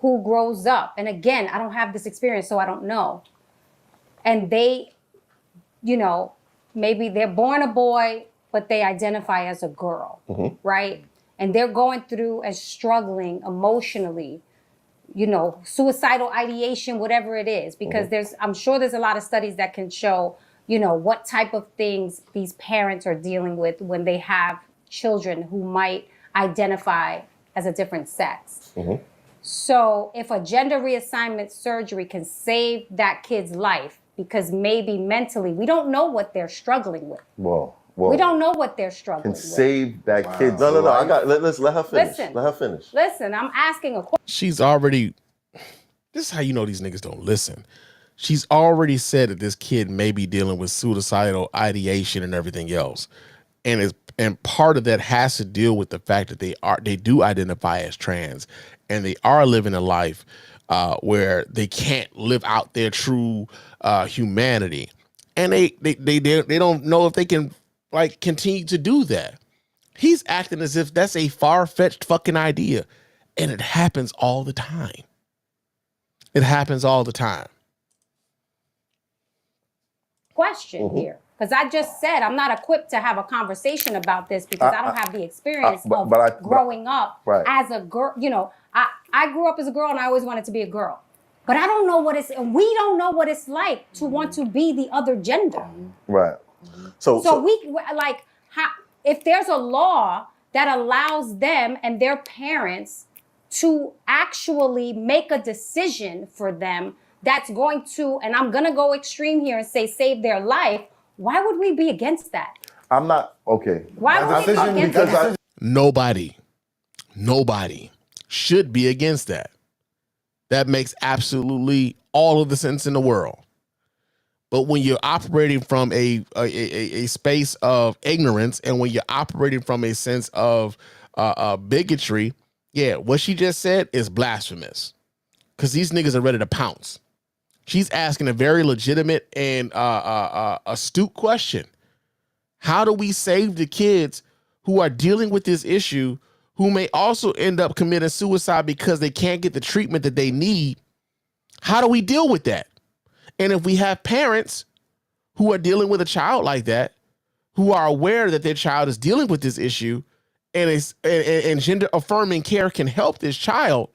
who grows up, and again, I don't have this experience, so I don't know, and they, you know, maybe they're born a boy, but they identify as a girl, right? And they're going through and struggling emotionally, you know, suicidal ideation, whatever it is, because I'm sure there's a lot of studies that can show, you know, what type of things these parents are dealing with when they have children who might identify as a different sex. So if a gender reassignment surgery can save that kid's life, because maybe mentally, we don't know what they're struggling with. Whoa. We don't know what they're struggling Can with. save that kid. No. I got. Let's let her finish. Listen. Let her finish. Listen, I'm asking a question. She's already, this is how you know these niggas don't listen. She's already said that this kid may be dealing with suicidal ideation and everything else. And part of that has to deal with the fact that they do identify as trans, and they are living a life where they can't live out their true humanity. And they don't know if they can like continue to do that. He's acting as if that's a far-fetched fucking idea. And it happens all the time. It happens all the time. Question here. Because I just said I'm not equipped to have a conversation about this because I don't have the experience of growing up as a girl. You know, I grew up as a girl and I always wanted to be a girl. But I don't know what it's, and we don't know what it's like to want to be the other gender. Right. So we, like, if there's a law that allows them and their parents to actually make a decision for them that's going to, and I'm going to go extreme here and say save their life, why would we be against that? I'm not, okay. Why would we be against that? Nobody should be against that. That makes absolutely all of the sense in the world. But when you're operating from a space of ignorance, and when you're operating from a sense of bigotry, yeah, what she just said is blasphemous. Because these niggas are ready to pounce. She's asking a very legitimate and astute question. How do we save the kids who are dealing with this issue, who may also end up committing suicide because they can't get the treatment that they need? How do we deal with that? And if we have parents who are dealing with a child like that, who are aware that their child is dealing with this issue, and gender affirming care can help this child,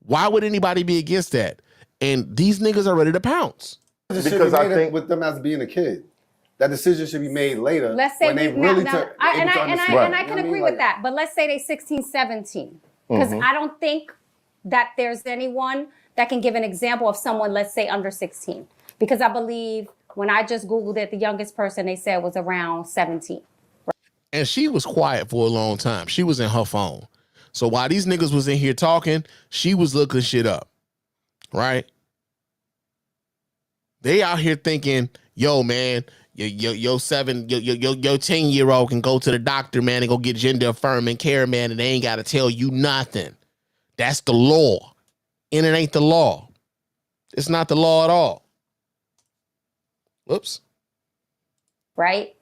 why would anybody be against that? And these niggas are ready to pounce. Because I think with them as being a kid, that decision should be made later. Let's say when they really I can agree with that. But let's say they 16, 17. Because I don't think that there's anyone that can give an example of someone, let's say, under 16. Because I believe when I just Googled it, the youngest person they said was around 17. Right? And she was quiet for a long time. She was in her phone. So while these niggas was in here talking, she was looking shit up. Right? They out here thinking, yo, man, your 10-year-old can go to the doctor, man, and go get gender affirming care, man, and they ain't got to tell you nothing. That's the law. And it ain't the law. It's not the law at all. Whoops. Right?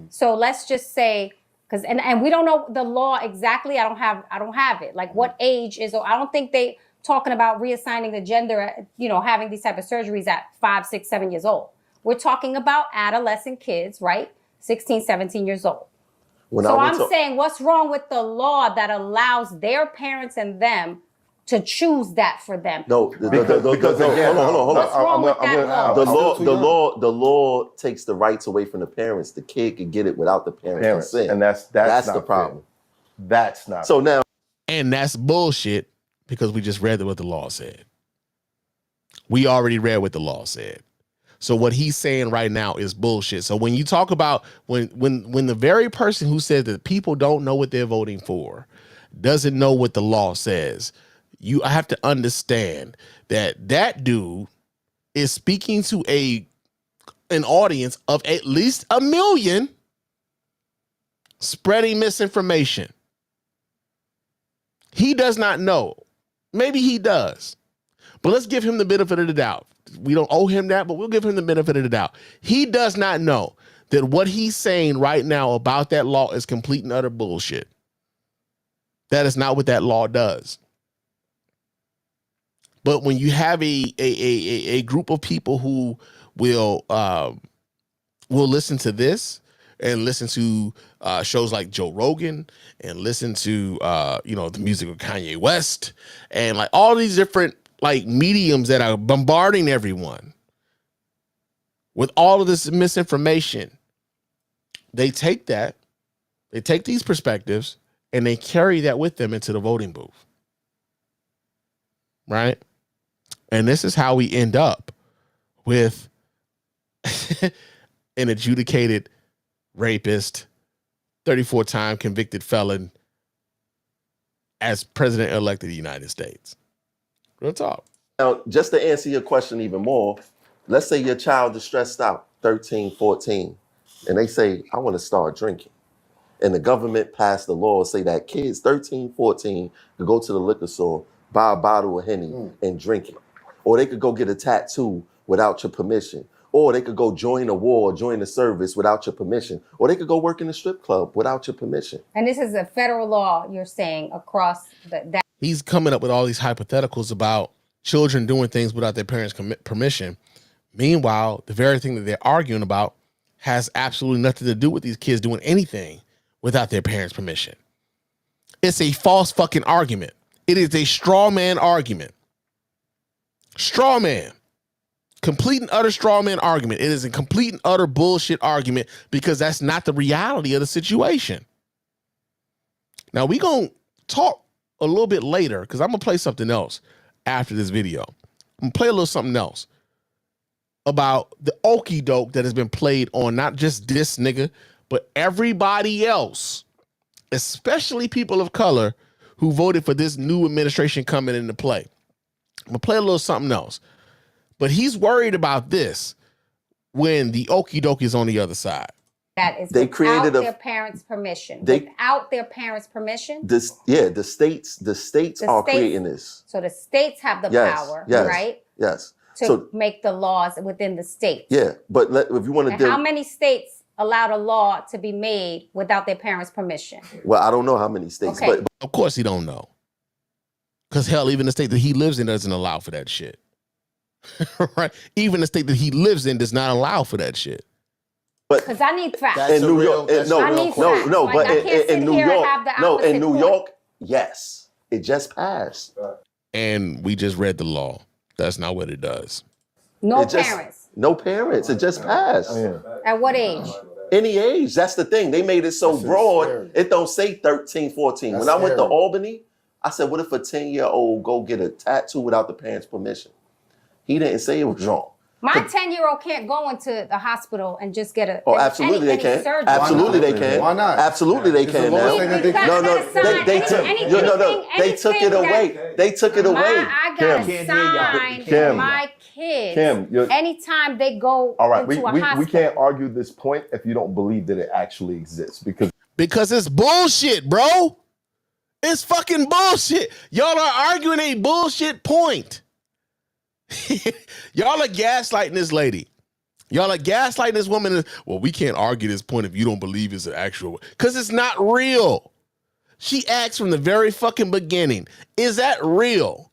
So let's just say, because and we don't know the law exactly. I don't have it. Like what age is, I don't think they talking about reassigning the gender, you know, having these type of surgeries at 5, 6, 7 years old. We're talking about adolescent kids, right? 16, 17 years old. So I'm saying, what's wrong with the law that allows their parents and them to choose that for them. No, hold on. What's wrong with that law? The law takes the rights away from the parents. The kid can get it without the parents' consent. And that's the not problem. Fair. That's not so now. And that's bullshit because we just read what the law said. We already read what the law said. So what he's saying right now is bullshit. So when you talk about when the very person who said that people don't know what they're voting for doesn't know what the law says, you have to understand that dude is speaking to an audience of at least 1 million spreading misinformation. He does not know. Maybe he does. But let's give him the benefit of the doubt. We don't owe him that, but we'll give him the benefit of the doubt. He does not know that what he's saying right now about that law is complete and utter bullshit. That is not what that law does. But when you have a group of people who will listen to this and listen to shows like Joe Rogan and listen to the music of Kanye West and like all these different like mediums that are bombarding everyone with all of this misinformation, they take these perspectives and they carry that with them into the voting booth. Right? And this is how we end up with an adjudicated rapist, 34-time convicted felon as president-elect of the United States. Real talk. Now, just to answer your question even more, let's say your child is stressed out, 13, 14, and they say, I want to start drinking. And the government passed the law say that kids 13, 14 could go to the liquor store, buy a bottle of Henny and drink it. Or they could go get a tattoo without your permission. Or they could go join a war, join the service without your permission. Or they could go work in a strip club without your permission. And this is a federal law, you're saying, across that. He's coming up with all these hypotheticals about children doing things without their parents' permission. Meanwhile, the very thing that they're arguing about has absolutely nothing to do with these kids doing anything without their parents' permission. It's a false fucking argument. It is a straw man argument. Straw man. Complete and utter straw man argument. It is a complete and utter bullshit argument because that's not the reality of the situation. Now, we're going to talk a little bit later because I'm going to play something else after this video. I'm going to play a little something else about the okie doke that has been played on not just this nigga, but everybody else, especially people of color who voted for this new administration coming into play. I'm going to play a little something else. But he's worried about this when the okie doke is on the other side. That is without their parents' permission. Without their parents' permission? The states are creating this. So the states have the power, right? Yes. To make the laws within the state. Yeah, but if you want to how many states allowed a law to be made without their parents' permission? Well, I don't know how many states, but of course he don't know. Because hell, even the state that he lives in doesn't allow for that shit. Right? Even the state that he lives in does not allow for that shit. Because I need facts. In New York, in New York, yes, it just passed. And we just read the law. That's not what it does. No parents. No parents. It just passed. At what age? Any age. That's the thing. They made it so broad. It don't say 13, 14. When I went to Albany, I said, what if a 10-year-old go get a tattoo without the parents' permission? He didn't say it was wrong. My 10-year-old can't go into the hospital and just get a absolutely they can. Surgery. Absolutely they can. Why not? Absolutely they can now. They took it away. They took it away. I got a sign for my kids anytime they go into a hospital. We can't argue this point if you don't believe that it actually exists. Because it's bullshit, bro. It's fucking bullshit. Y'all are arguing a bullshit point. Y'all are gaslighting this lady. Y'all are gaslighting this woman. Well, we can't argue this point if you don't believe it's an actual, because it's not real. She asked from the very fucking beginning, is that real?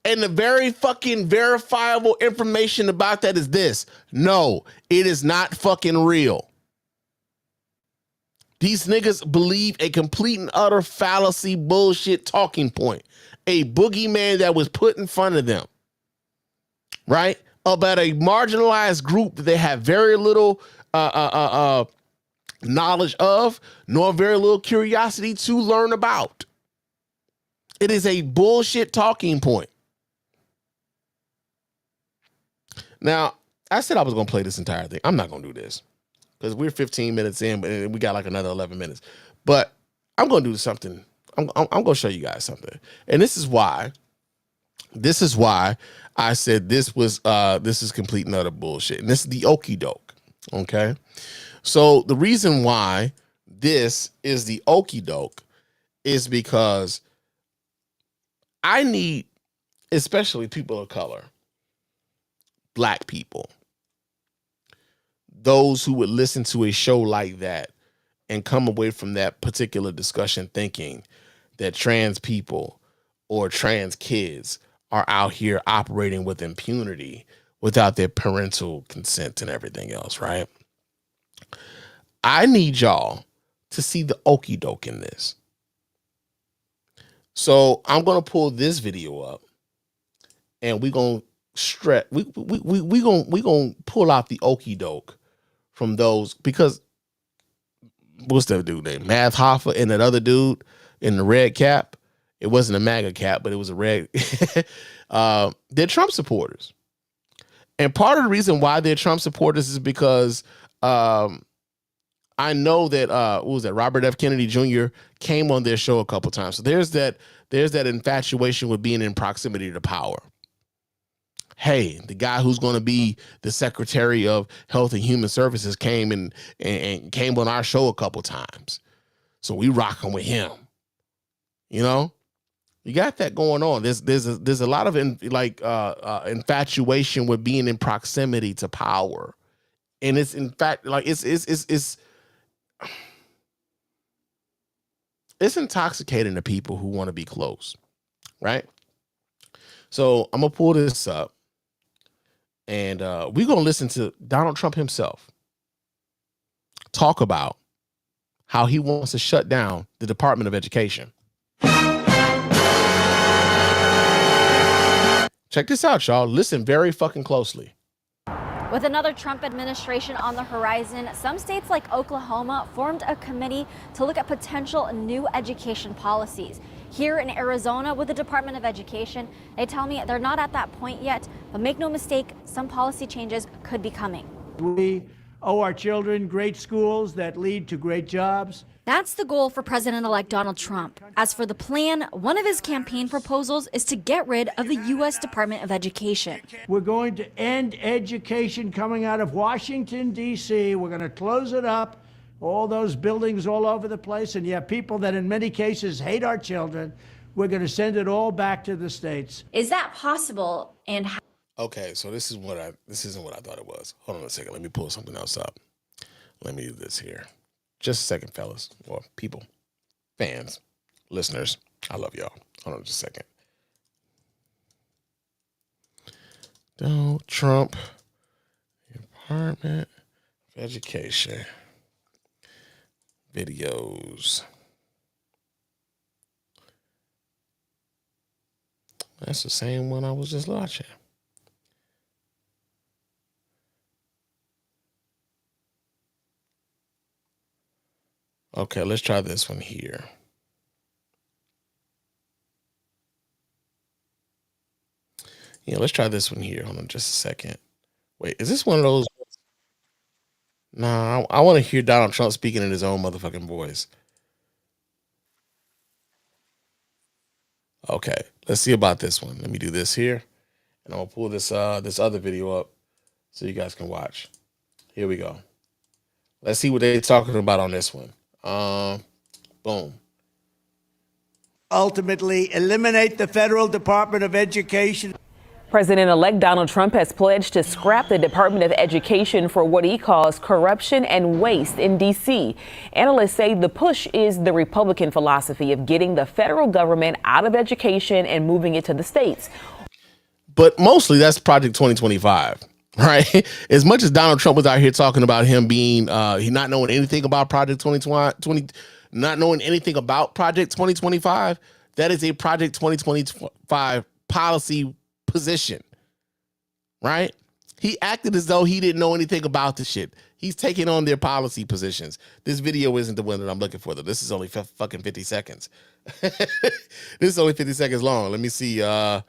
And the very fucking verifiable information about that is this. No, it is not fucking real. These niggas believe a complete and utter fallacy bullshit talking point. a boogeyman that was put in front of them, right? About a marginalized group that they have very little knowledge of, nor very little curiosity to learn about. It is a bullshit talking point. Now, I said I was going to play this entire thing. I'm not going to do this because we're 15 minutes in, but we got like another 11 minutes. But I'm going to do something. I'm going to show you guys something. And this is why I said this is complete and utter bullshit. And this is the okie doke. Okay. So the reason why this is the okie doke is because I need, especially people of color, Black people, those who would listen to a show like that and come away from that particular discussion thinking that trans people or trans kids are out here operating with impunity without their parental consent and everything else, right? I need y'all to see the okie doke in this. So I'm going to pull this video up and we're going to we gonna pull out the okie doke from those, because what's that dude named Math Hoffa and that other dude in the red cap? It wasn't a MAGA cap, but it was a red. They're Trump supporters, and part of the reason why they're Trump supporters is because I know that what was that, Robert F. Kennedy Jr. came on their show a couple times. So there's that infatuation with being in proximity to power. Hey, the guy who's going to be the Secretary of Health and Human Services came and came on our show a couple times. So we rocking with him. You know, you got that going on. There's a lot of infatuation with being in proximity to power. And it's in fact like it's intoxicating to people who want to be close. Right. So I'm going to pull this up. And we're going to listen to Donald Trump himself talk about how he wants to shut down the Department of Education. Check this out, y'all. Listen very fucking closely. With another Trump administration on the horizon, some states like Oklahoma formed a committee to look at potential new education policies. Here in Arizona with the Department of Education, they tell me they're not at that point yet, but make no mistake, some policy changes could be coming. We owe our children great schools that lead to great jobs. That's the goal for President-elect Donald Trump. As for the plan, one of his campaign proposals is to get rid of the U.S. Department of Education. We're going to end education coming out of Washington, D.C. We're going to close it up. All those buildings all over the place, and you have people that in many cases hate our children. We're going to send it all back to the states. Is that possible? And how? Okay, so this isn't what I thought it was. Hold on a second. Let me pull something else up. Let me do this here. Just a second, fellas, or people, fans, listeners. I love y'all. Hold on just a second. Donald Trump, Department of Education. Videos. That's the same one I was just watching. Okay, let's try this one here. Yeah, let's try this one here. Hold on just a second. Wait, is this one of those? Nah, I want to hear Donald Trump speaking in his own motherfucking voice. Okay, let's see about this one. Let me do this here. And I'm going to pull this other video up so you guys can watch. Here we go. Let's see what they're talking about on this one. Boom. Ultimately, eliminate the Federal Department of Education. President-elect Donald Trump has pledged to scrap the Department of Education for what he calls corruption and waste in D.C. Analysts say the push is the Republican philosophy of getting the federal government out of education and moving it to the states. But mostly that's Project 2025, right? As much as Donald Trump was out here talking about him being, he not knowing anything about Project 2020, not knowing anything about Project 2025, That is a Project 2025 policy position, right? He acted as though he didn't know anything about the shit. He's taking on their policy positions. This video isn't the one that I'm looking for, though. This is only fucking 50 seconds. This is only 50 seconds long. Let me see. Damn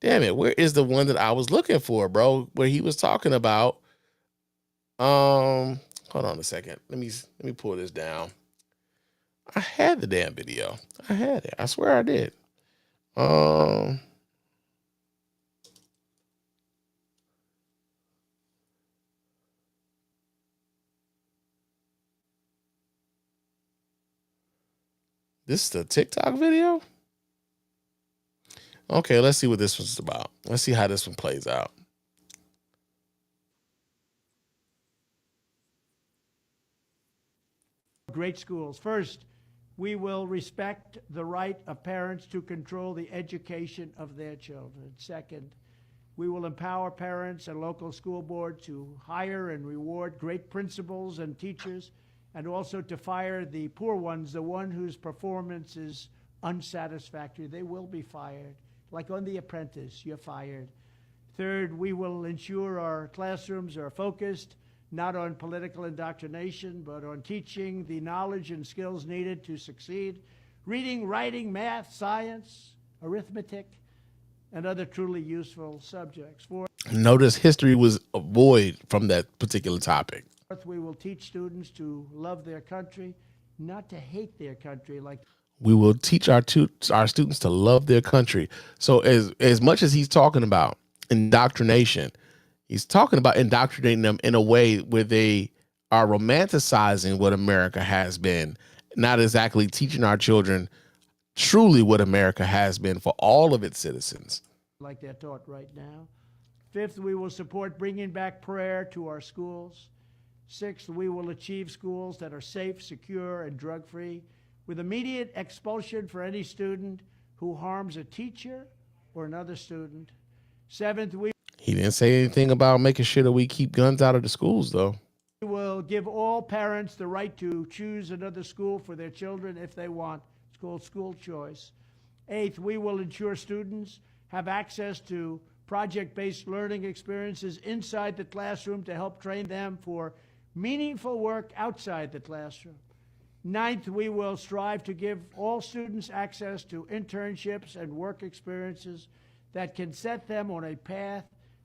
it. Where is the one that I was looking for, bro? Where he was talking about. Hold on a second. Let me pull this down. I had the damn video. I had it. I swear I did. This is the TikTok video? Okay, let's see what this one's about. Let's see how this one plays out. Great schools. First, we will respect the right of parents to control the education of their children. Second, we will empower parents and local school board to hire and reward great principals and teachers, and also to fire the poor ones, the one whose performance is unsatisfactory. They will be fired. Like on The Apprentice, you're fired. Third, we will ensure our classrooms are focused not on political indoctrination, but on teaching the knowledge and skills needed to succeed. Reading, writing, math, science, arithmetic, and other truly useful subjects. Fourth, notice history was a void from that particular topic. We will teach students to love their country, not to hate their country. We will teach our students to love their country. So as much as he's talking about indoctrination, he's talking about indoctrinating them in a way where they are romanticizing what America has been, not exactly teaching our children truly what America has been for all of its citizens. Like they're taught right now. Fifth, we will support bringing back prayer to our schools. Sixth, we will achieve schools that are safe, secure, and drug-free, with immediate expulsion for any student who harms a teacher or another student. Seventh, he didn't say anything about making sure that we keep guns out of the schools, though. We will give all parents the right to choose another school for their children if they want. It's called school choice. Eighth, we will ensure students have access to project-based learning experiences inside the classroom to help train them for meaningful work outside the classroom. Ninth, we will strive to give all students access to internships and work experiences that can set them on a path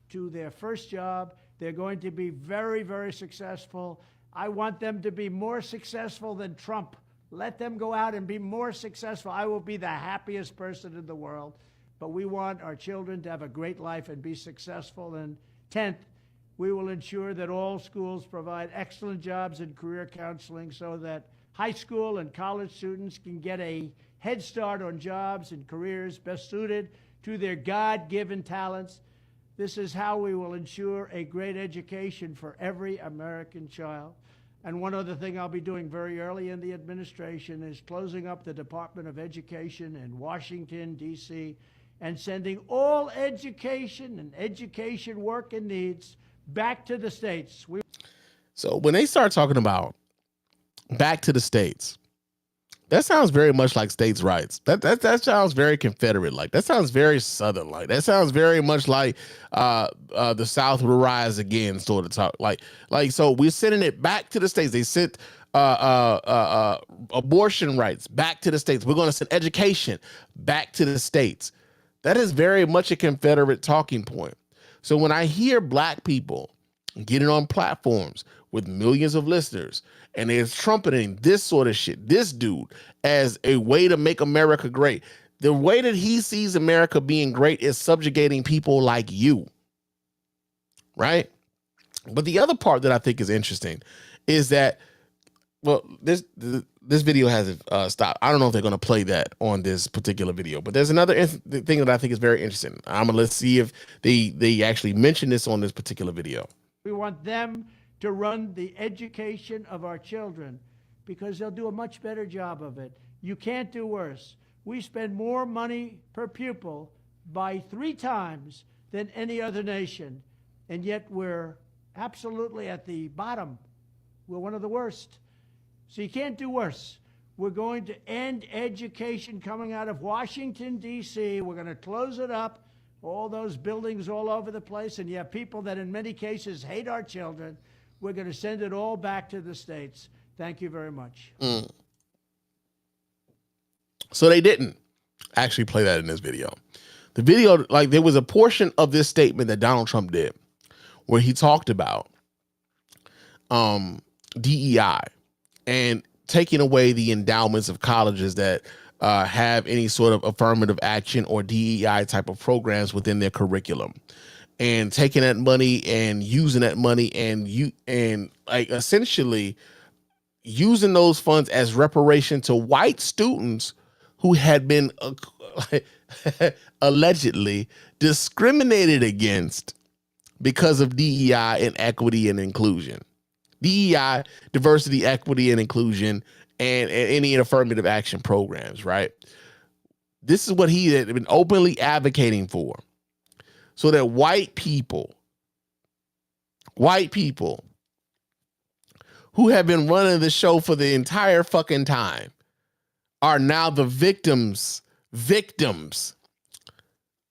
to their first job. They're going to be very, very successful. I want them to be more successful than Trump. Let them go out and be more successful. I will be the happiest person in the world. But we want our children to have a great life and be successful. And 10th, we will ensure that all schools provide excellent jobs and career counseling so that high school and college students can get a head start on jobs and careers best suited to their God-given talents. This is how we will ensure a great education for every American child. And one other thing I'll be doing very early in the administration is closing up the Department of Education in Washington, D.C., and sending all education and education work and needs back to the states. So when they start talking about back to the states, that sounds very much like states' rights. That sounds very Confederate like. That sounds very Southern like. That sounds very much like the South will rise again sort of talk. Like so we're sending it back to the states. They sent abortion rights back to the states. We're going to send education back to the states. That is very much a Confederate talking point. So when I hear black people getting on platforms with millions of listeners and they're trumpeting this sort of shit, this dude, as a way to make America great, the way that he sees America being great is subjugating people like you, right? But the other part that I think is interesting is that, well, this video hasn't stopped. I don't know if they're going to play that on this particular video, but there's another thing that I think is very interesting. Let's see if they actually mention this on this particular video. We want them to run the education of our children because they'll do a much better job of it. You can't do worse. We spend more money per pupil by 3 times than any other nation, and yet we're absolutely at the bottom. We're one of the worst. So you can't do worse. We're going to end education coming out of Washington, D.C. We're going to close it up, all those buildings all over the place. And you have people that in many cases hate our children. We're going to send it all back to the states. Thank you very much. So they didn't actually play that in this video. The video, like, there was a portion of this statement that Donald Trump did where he talked about DEI and taking away the endowments of colleges that have any sort of affirmative action or DEI type of programs within their curriculum, and taking that money and using that money and like essentially using those funds as reparation to white students who had been allegedly discriminated against because of DEI and equity and inclusion. DEI, diversity, equity, and inclusion, and any affirmative action programs, right? This is what he had been openly advocating for, so that white people who have been running the show for the entire fucking time are now the victims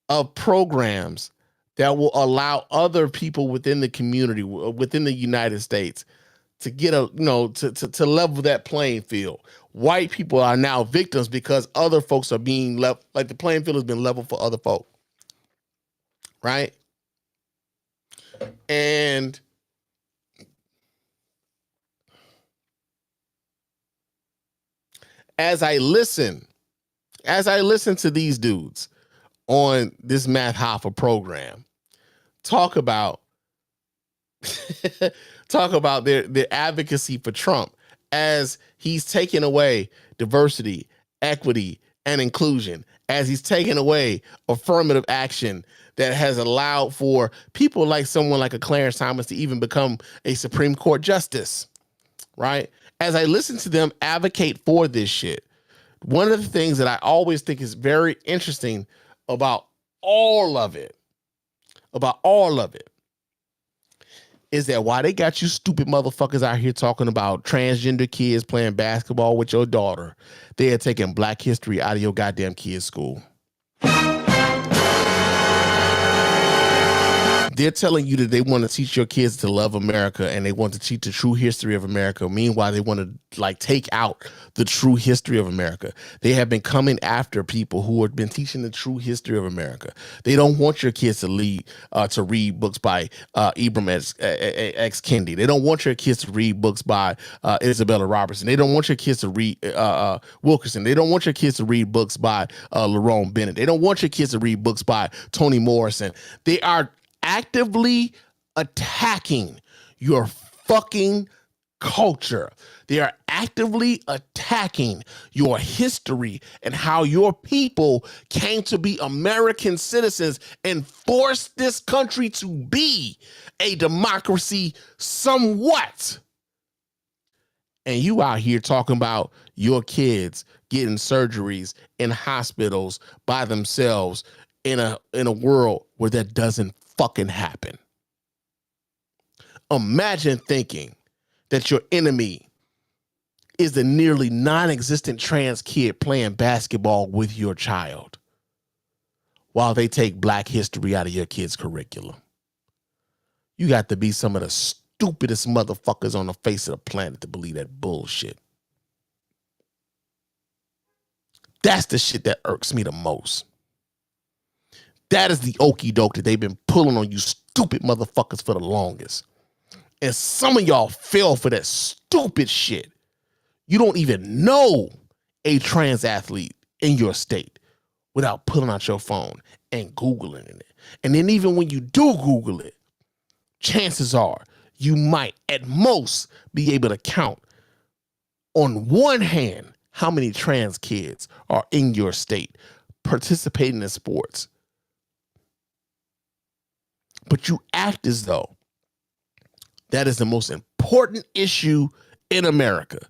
of programs that will allow other people within the community, within the United States, to get to level that playing field. White people are now victims because other folks are being left, like the playing field has been leveled for other folk. Right? And as I listen to these dudes on this Math Hoffa program talk about their advocacy for Trump as he's taking away diversity, equity, and inclusion, as he's taking away affirmative action that has allowed for people like someone like a Clarence Thomas to even become a Supreme Court justice, right? As I listen to them advocate for this shit, one of the things that I always think is very interesting about all of it, is that why they got you stupid motherfuckers out here talking about transgender kids playing basketball with your daughter, they are taking Black history out of your goddamn kids' school. They're telling you that they want to teach your kids to love America and they want to teach the true history of America. Meanwhile, they want to like take out the true history of America. They have been coming after people who have been teaching the true history of America. They don't want your kids to read books by Ibram X. Kendi. They don't want your kids to read books by Isabella Robertson. They don't want your kids to read Wilkerson. They don't want your kids to read books by Lerone Bennett. They don't want your kids to read books by Toni Morrison. They are actively attacking your fucking culture. They are actively attacking your history and how your people came to be American citizens and forced this country to be a democracy somewhat. And you out here talking about your kids getting surgeries in hospitals by themselves in a world where that doesn't fucking happen. Imagine thinking that your enemy is the nearly non-existent trans kid playing basketball with your child while they take Black history out of your kid's curriculum. You got to be some of the stupidest motherfuckers on the face of the planet to believe that bullshit. That's the shit that irks me the most. That is the okie doke that they've been pulling on you stupid motherfuckers for the longest. And some of y'all fell for that stupid shit. You don't even know a trans athlete in your state without pulling out your phone and Googling it. And then even when you do Google it, chances are you might at most be able to count on one hand how many trans kids are in your state participating in sports. But you act as though that is the most important issue in America.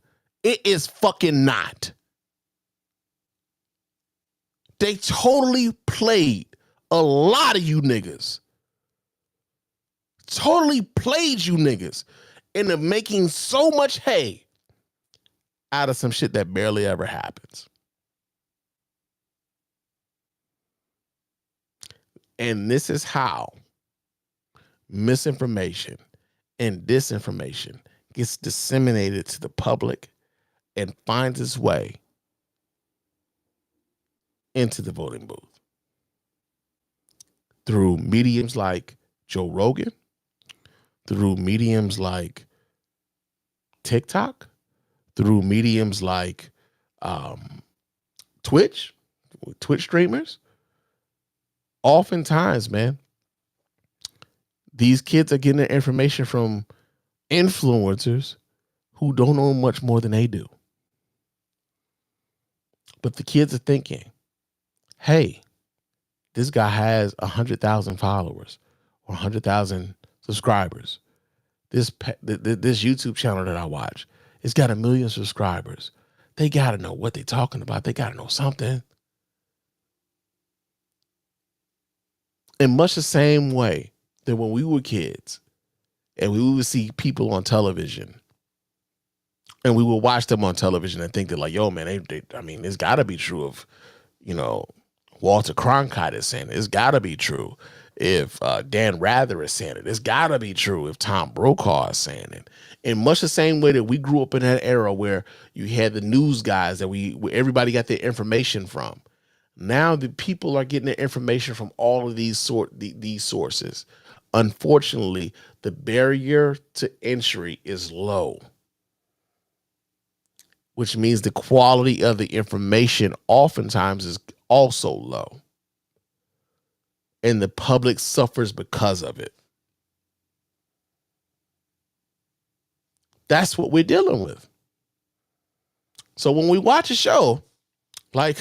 It is fucking not. They totally played a lot of you niggas. Totally played you niggas into making so much hay out of some shit that barely ever happens. And this is how misinformation and disinformation gets disseminated to the public and finds its way into the voting booth. Through mediums like Joe Rogan, through mediums like TikTok, through mediums like Twitch streamers. Oftentimes, man, these kids are getting their information from influencers who don't know much more than they do. But the kids are thinking, hey, this guy has 100,000 followers or 100,000 subscribers. This YouTube channel that I watch, it's got 1 million subscribers. They got to know what they're talking about. They got to know something. In much the same way that when we were kids and we would see people on television and we would watch them on television and think that like, yo, man, I mean, it's got to be true of, you know, Walter Cronkite is saying it. It's got to be true if Dan Rather is saying it. It's got to be true if Tom Brokaw is saying it. In much the same way that we grew up in that era where you had the news guys that where everybody got their information from. Now the people are getting their information from all of these sources. Unfortunately, the barrier to entry is low, which means the quality of the information oftentimes is also low. And the public suffers because of it. That's what we're dealing with. So when we watch a show like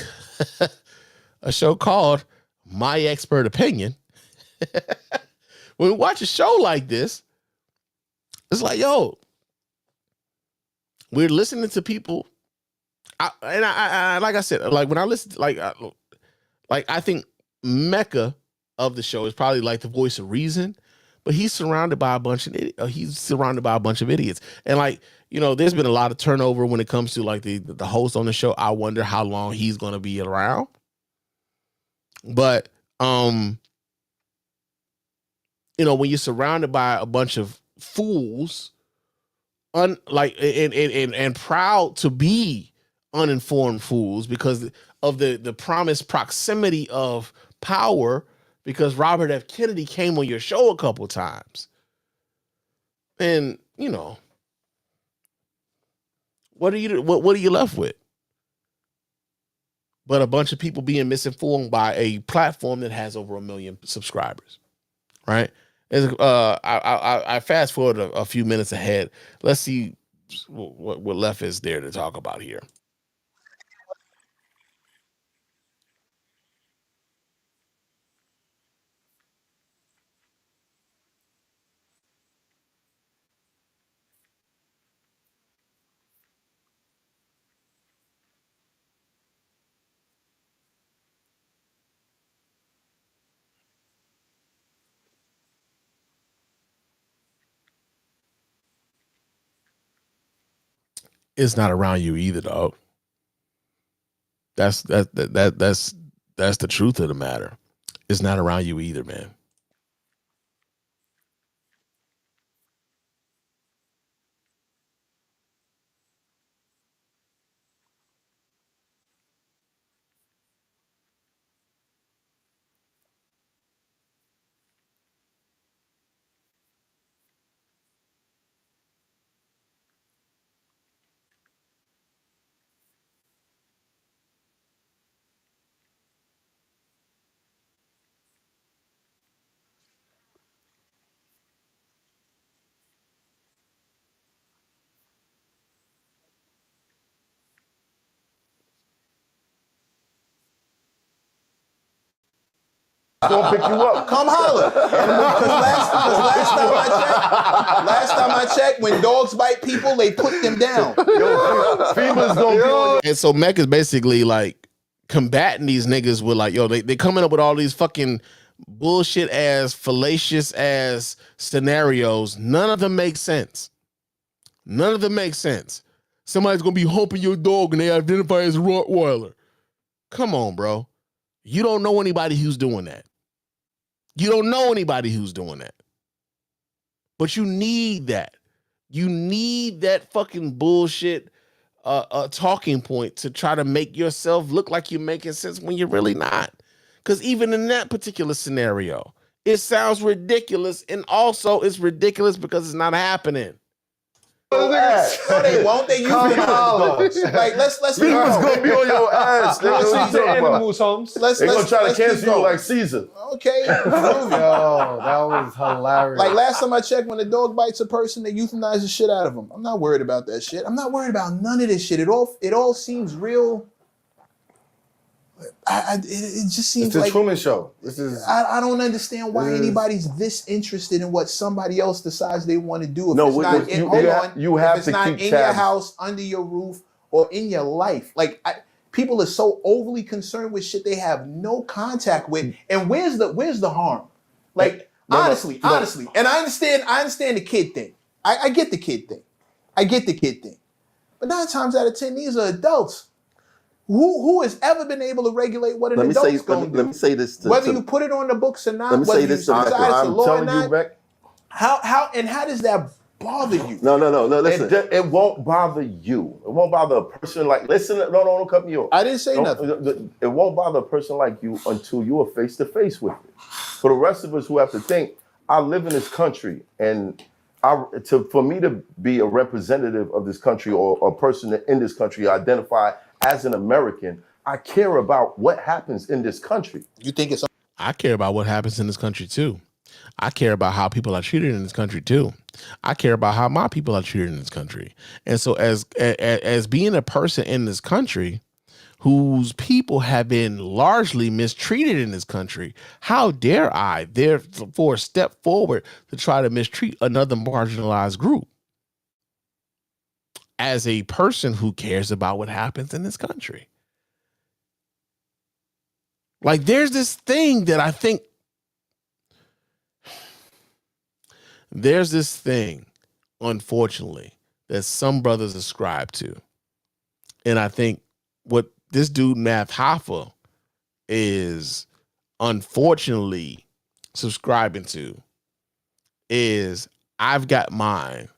a show called My Expert Opinion, when we watch a show like this, it's like, yo, we're listening to people. I like I said, like when I listen, like I think Mecca of the show is probably like the voice of reason, but he's surrounded by a bunch of idiots. And like, you know, there's been a lot of turnover when it comes to like the host on the show. I wonder how long he's going to be around. But you know, when you're surrounded by a bunch of fools, and proud to be uninformed fools because of the promised proximity of power, because Robert F. Kennedy came on your show a couple times. And, you know, what are you left with? But a bunch of people being misinformed by a platform that has over 1 million subscribers, right? I fast forward a few minutes ahead. Let's see what left is there to talk about here. It's not around you either, dog. That's the truth of the matter. It's not around you either, man. Gonna pick you up. Come holler. Because last time I checked, when dogs bite people, they put them down. FEMA's gonna be on. And so Mec is basically like combating these niggas with like, yo, they coming up with all these fucking bullshit ass, fallacious ass scenarios. None of them make sense. None of them make sense. Somebody's gonna be humping your dog and they identify as a Rottweiler. Come on, bro. You don't know anybody who's doing that. You don't know anybody who's doing that. But you need that. You need that fucking bullshit talking point to try to make yourself look like you're making sense when you're really not. Because even in that particular scenario, it sounds ridiculous, and also it's ridiculous because it's not happening. No, they won't. They use knowledge. Like let's People's gonna be on your ass. They're gonna try to cancel you like Caesar. Okay. Yo, that was hilarious. Like last time I checked, when a dog bites a person, they euthanize the shit out of them. I'm not worried about that shit. I'm not worried about none of this shit. It all seems real. It just seems it's the like Truman Show. This is. I don't understand why anybody's this interested in what somebody else decides they want to do. If No, it's not you have if it's to not keep in your tabs. house, under your roof, or in your life. Like people are so overly concerned with shit they have no contact with. And where's the harm? Like honestly, and I understand the kid thing. I get the kid thing. But 9 times out of 10, these are adults. Who has ever been able to regulate what an adult's going to do? Let me say this. Whether you put it on the books or not, Let me whether say you this. decide it's a I'm law or telling not. you, Beck. How does that bother you? No. Listen, it won't bother you. It won't bother a person like. Listen, don't cut me off. I didn't say nothing. It won't bother a person like you until you are face to face with it. For the rest of us who have to think, I live in this country, and for me to be a representative of this country or a person in this country, identify as an American, I care about what happens in this country. You think it's? I care about what happens in this country too. I care about how people are treated in this country too. I care about how my people are treated in this country. And so as being a person in this country whose people have been largely mistreated in this country, how dare I therefore step forward to try to mistreat another marginalized group as a person who cares about what happens in this country? Like, there's this thing that I think, unfortunately, that some brothers ascribe to. And I think what this dude, Math Hoffa, is unfortunately subscribing to is, I've got mine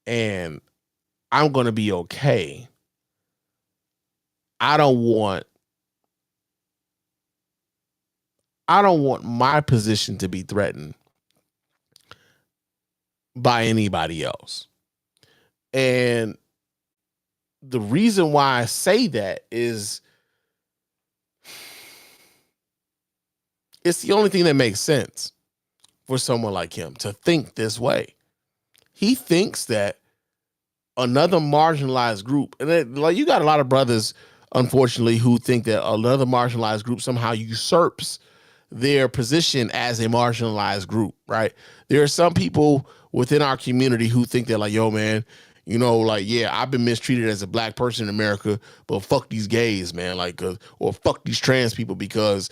and I'm going to be okay. I don't want my position to be threatened by anybody else. And the reason why I say that is it's the only thing that makes sense for someone like him to think this way. He thinks that another marginalized group, and like, you got a lot of brothers, unfortunately, who think that another marginalized group somehow usurps their position as a marginalized group, right? There are some people within our community who think they're like, yo, man, you know, like, yeah, I've been mistreated as a black person in America, but fuck these gays, man, like, or fuck these trans people because,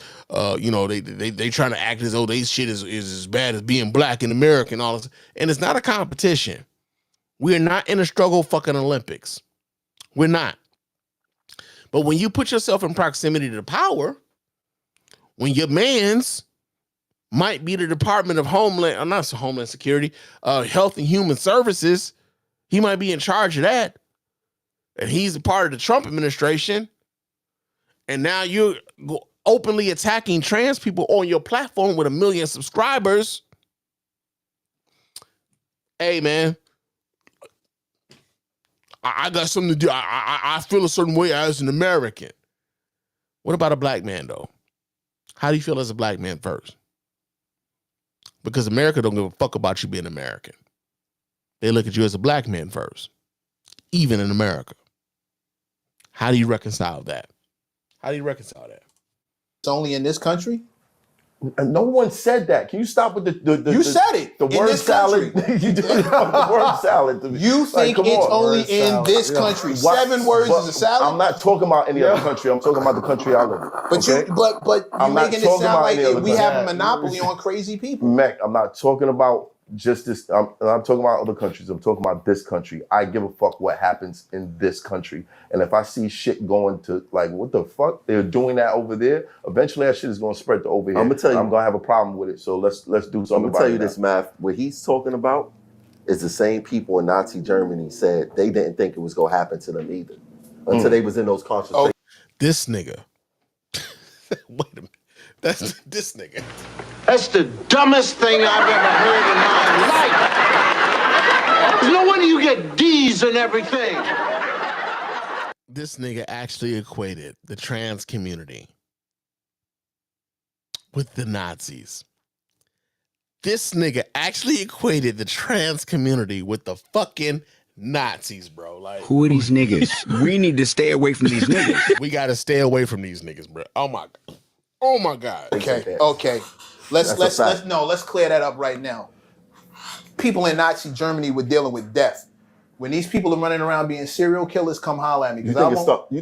you know, they trying to act as though they shit is as bad as being black in America and all this. And it's not a competition. We're not in a struggle fucking Olympics. We're not. But when you put yourself in proximity to power, when your man's might be the Department of Homeland Security, Health and Human Services, he might be in charge of that, and he's a part of the Trump administration, and now you're openly attacking trans people on your platform with 1 million subscribers. Hey, man, I got something to do. I feel a certain way as an American. What about a black man, though? How do you feel as a black man first? Because America don't give a fuck about you being American. They look at you as a black man first, even in America. How do you reconcile that? It's only in this country? No one said that. Can you stop with You said it. The word salad. You do the word salad to me. You think it's only in this country? 7 words is a salad? I'm not talking about any other country. I'm talking about the country I live in. But okay? you're making it sound like we have a monopoly on crazy people. Mac, I'm not talking about just this, I'm talking about other countries. I'm talking about this country. I give a fuck what happens in this country. And if I see shit going to like, what the fuck? They're doing that over there. Eventually that shit is going to spread to over here. I'm gonna tell you, I'm going to have a problem with it. So let's do something I'm gonna about tell it you now. this, Math. What he's talking about is the same people in Nazi Germany said they didn't think it was gonna happen to them either until they was in those concentration. This nigga. Wait a minute. That's this nigga. That's the dumbest thing I've ever heard in my life. There's no wonder you get D's and everything. This nigga actually equated the trans community with the Nazis. This nigga actually equated the trans community with the fucking Nazis, bro. Like, who are these niggas? We need to stay away from these niggas. We gotta stay away from these niggas, bro. Oh my god. Oh my god. Okay. Let's clear that up right now. People in Nazi Germany were dealing with death. When these people are running around being serial killers, come holler at me. You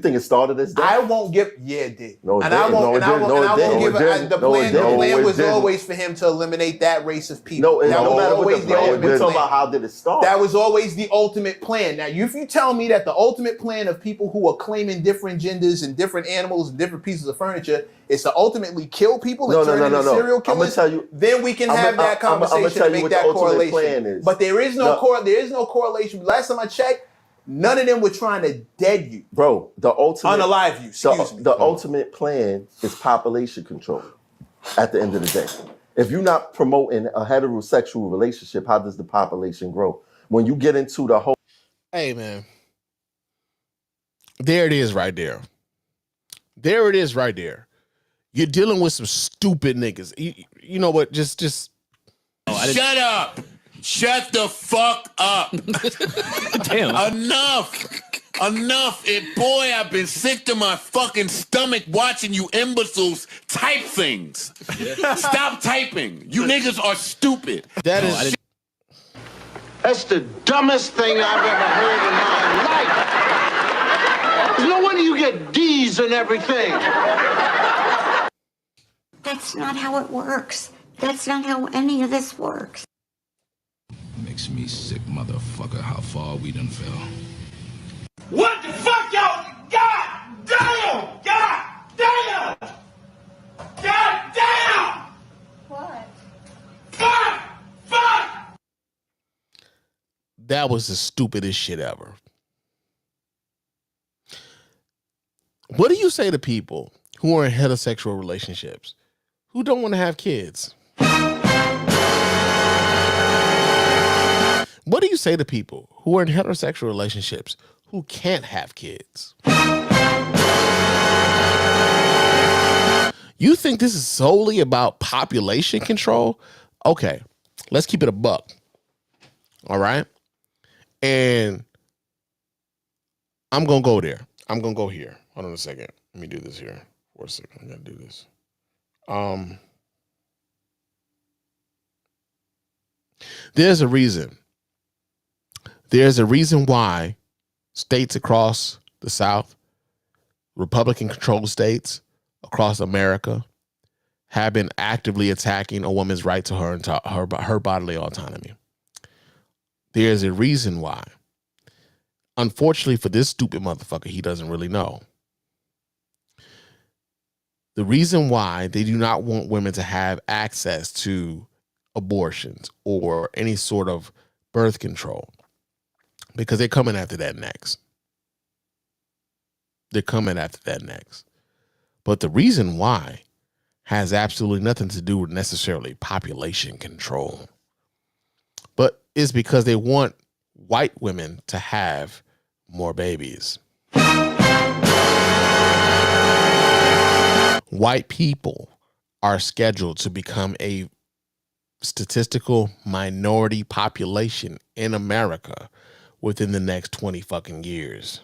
think it started as death? I won't give. Yeah, it did. No, it and I didn't. won't. And I won't give. The plan. The plan was didn't. always for him to eliminate that race of people. No, that no was matter what always the the plan. ultimate We're talking plan. about how did it start. That was always the ultimate plan. Now, if you tell me that the ultimate plan of people who are claiming different genders and different animals and different pieces of furniture is to ultimately kill people and turn into serial killers, then we can have that conversation and make that correlation. But there is no correlation. Last time I checked, none of them were trying to dead you. Bro, the ultimate... Unalive you, excuse me. The ultimate plan is population control at the end of the day. If you're not promoting a heterosexual relationship, how does the population grow? When you get into the whole... Hey, man. There it is right there. There it is right there. You're dealing with some stupid niggas. You know what? Just... Shut up. Shut the fuck up. Damn. Enough. Boy, I've been sick to my fucking stomach watching you imbeciles type things. Stop typing. You niggas are stupid. That's the dumbest thing I've ever heard in my life. There's no wonder you get D's and everything. That's not how it works. That's not how any of this works. Makes me sick, motherfucker, how far we done fell. What the fuck, y'all? God damn! God damn! God damn! What? Fuck! That was the stupidest shit ever. What do you say to people who are in heterosexual relationships who don't want to have kids? What do you say to people who are in heterosexual relationships who can't have kids? You think this is solely about population control? Okay, let's keep it a buck. All right? And I'm going to go there. I'm going to go here. Hold on a second. Let me do this here for a second. I got to do this. There's a reason. There's a reason why states across the South, Republican-controlled states across America, have been actively attacking a woman's right to her bodily autonomy. There's a reason why. Unfortunately for this stupid motherfucker, he doesn't really know. The reason why they do not want women to have access to abortions or any sort of birth control, because they're coming after that next. They're coming after that next. But the reason why has absolutely nothing to do with necessarily population control, but it's because they want white women to have more babies. White people are scheduled to become a statistical minority population in America within the next 20 fucking years.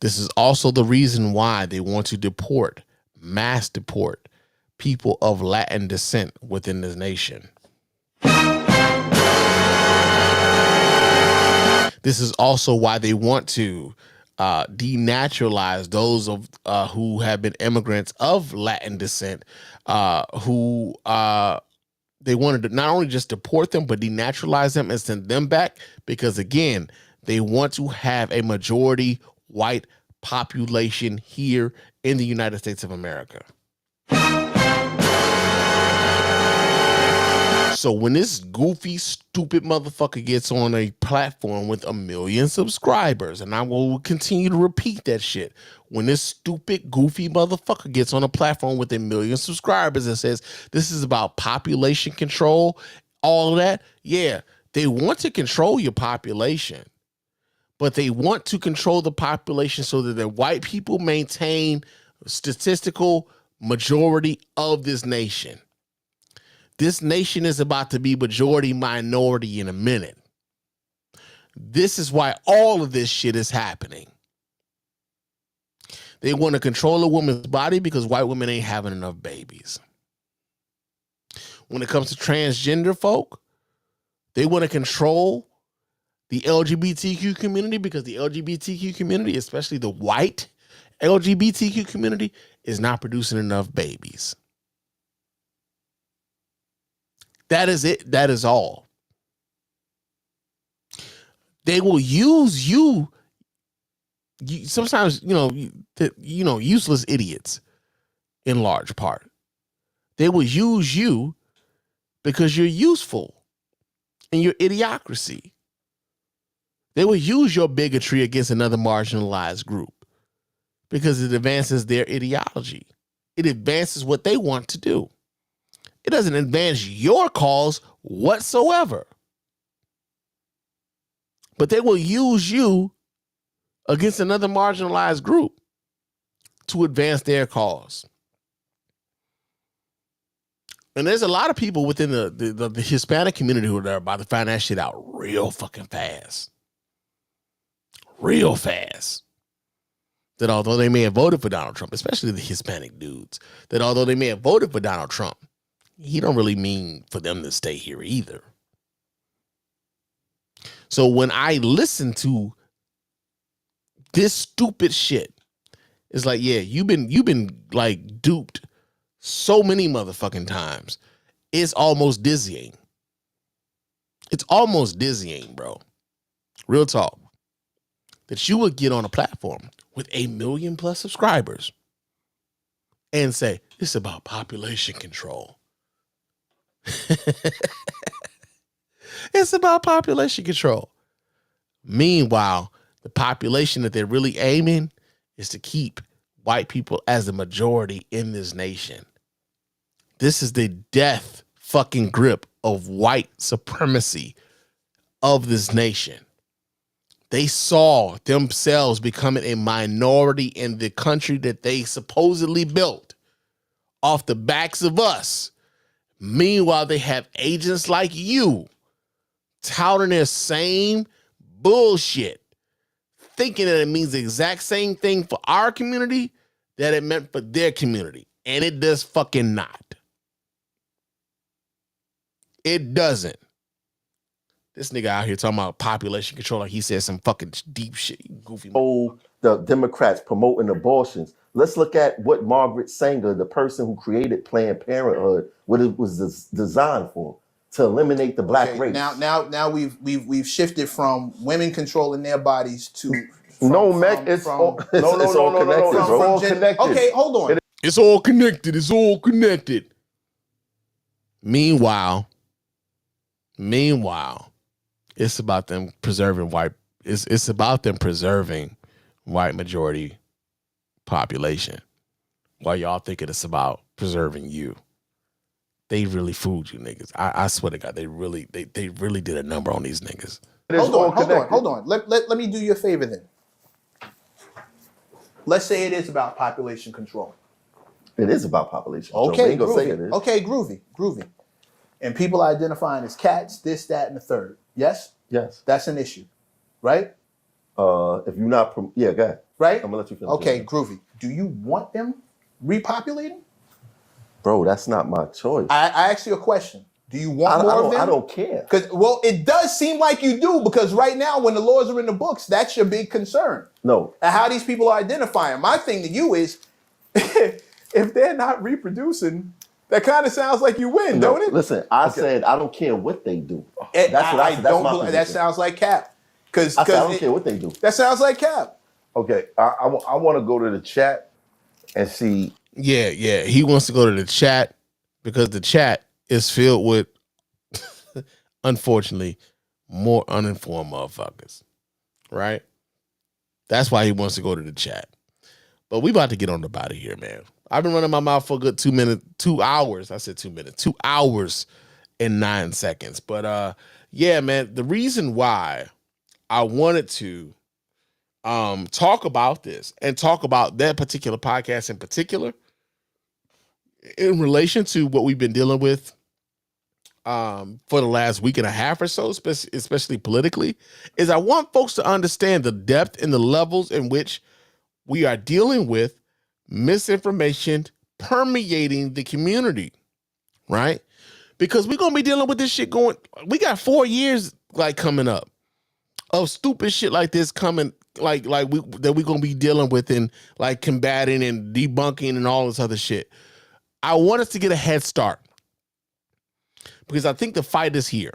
This is also the reason why they want to mass deport people of Latin descent within this nation. This is also why they want to denaturalize those of who have been immigrants of Latin descent, who they wanted to not only just deport them, but denaturalize them and send them back, because again, they want to have a majority white population here in the United States of America. So when this goofy, stupid motherfucker gets on a platform with 1 million subscribers, and I will continue to repeat that shit, when this stupid, goofy motherfucker gets on a platform with 1 million subscribers and says this is about population control, all of that, yeah, they want to control your population, but they want to control the population so that the white people maintain statistical majority of this nation. This nation is about to be majority minority in a minute. This is why all of this shit is happening. They want to control a woman's body because white women ain't having enough babies. When it comes to transgender folk, they want to control the LGBTQ community because the LGBTQ community, especially the white LGBTQ community, is not producing enough babies. That is it. That is all. They will use you sometimes, useless idiots in large part. They will use you because you're useful in your idiocracy. They will use your bigotry against another marginalized group because it advances their ideology. It advances what they want to do. It doesn't advance your cause whatsoever. But they will use you against another marginalized group to advance their cause. And there's a lot of people within the Hispanic community who are about to find that shit out real fucking fast. Real fast. That although they may have voted for Donald Trump, especially the Hispanic dudes, that although they may have voted for Donald Trump, he don't really mean for them to stay here either. So when I listen to this stupid shit, it's like, yeah, you've been like duped so many motherfucking times. It's almost dizzying. It's almost dizzying, bro. Real talk. That you would get on a platform with 1 million plus subscribers and say, it's about population control. It's about population control. Meanwhile, the population that they're really aiming is to keep white people as the majority in this nation. This is the death fucking grip of white supremacy of this nation. They saw themselves becoming a minority in the country that they supposedly built off the backs of us. Meanwhile, they have agents like you touting their same bullshit, thinking that it means the exact same thing for our community that it meant for their community. And it does fucking not. It doesn't. This nigga out here talking about population control like he said some fucking deep shit, you goofy. Oh, the Democrats promoting abortions. Let's look at what Margaret Sanger, the person who created Planned Parenthood, what it was designed for, to eliminate the black race. Now we've shifted from women controlling their bodies to it's all connected. Okay, hold on. It's all connected. It's all connected. Meanwhile, it's about them preserving white. It's about them preserving white majority population. While y'all thinking it's about preserving you. They really fooled you niggas. I swear to God, they really did a number on these niggas. Hold on. Let me do you a favor then. Let's say it is about population control. It is about population control. Okay, We ain't gonna say it groovy. is. Okay, groovy. And people identifying as cats, this, that, and the third. Yes? Yes. That's an issue, right? If you're not, go ahead. Right? I'm gonna let you finish. Okay, groovy. Do you want them repopulating? Bro, that's not my choice. I asked you a question. Do you want more of them? I don't care. Well, it does seem like you do, because right now, when the laws are in the books, that's your big concern. No. And how these people are identifying. My thing to you is, if they're not reproducing, that kind of sounds like you win, don't it? Listen, I said I don't care what they do. That's what I don't my believe, that position. sounds like cap. I said I don't care what they do. That sounds like cap. Okay, I want to go to the chat and see. Yeah, he wants to go to the chat because the chat is filled with, unfortunately, more uninformed motherfuckers, right? That's why he wants to go to the chat. But we about to get on the body here, man. I've been running my mouth for a good 2 hours. I said 2 minutes, 2 hours and 9 seconds. But yeah, man, the reason why I wanted to talk about this and talk about that particular podcast in particular, in relation to what we've been dealing with for the last week and a half or so, especially politically, is I want folks to understand the depth and the levels in which we are dealing with misinformation permeating the community, right? Because we're going to be dealing with this shit we got 4 years coming up of stupid shit like this coming, that we're going to be dealing with and combating and debunking and all this other shit. I want us to get a head start because I think the fight is here.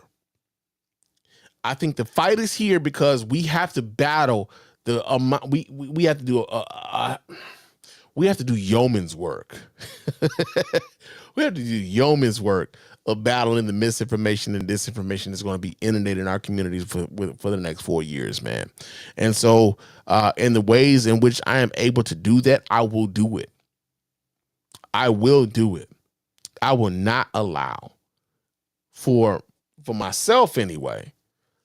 I think the fight is here because we have to battle the amount. We have to do we have to do yeoman's work. We have to do yeoman's work of battling the misinformation and disinformation that's going to be inundating our communities for the next 4 years, man. And so, in the ways in which I am able to do that, I will do it. I will do it. I will not allow for myself anyway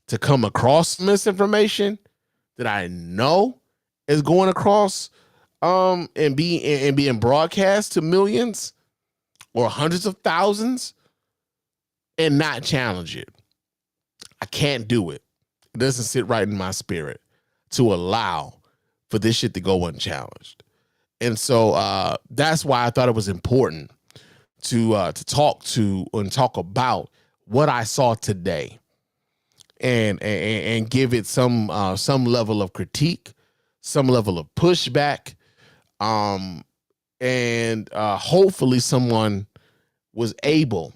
to come across misinformation that I know is going across and being broadcast to millions or hundreds of thousands and not challenge it. I can't do it. It doesn't sit right in my spirit to allow for this shit to go unchallenged. And so that's why I thought it was important to talk about what I saw today and give it some level of critique, some level of pushback, and hopefully someone was able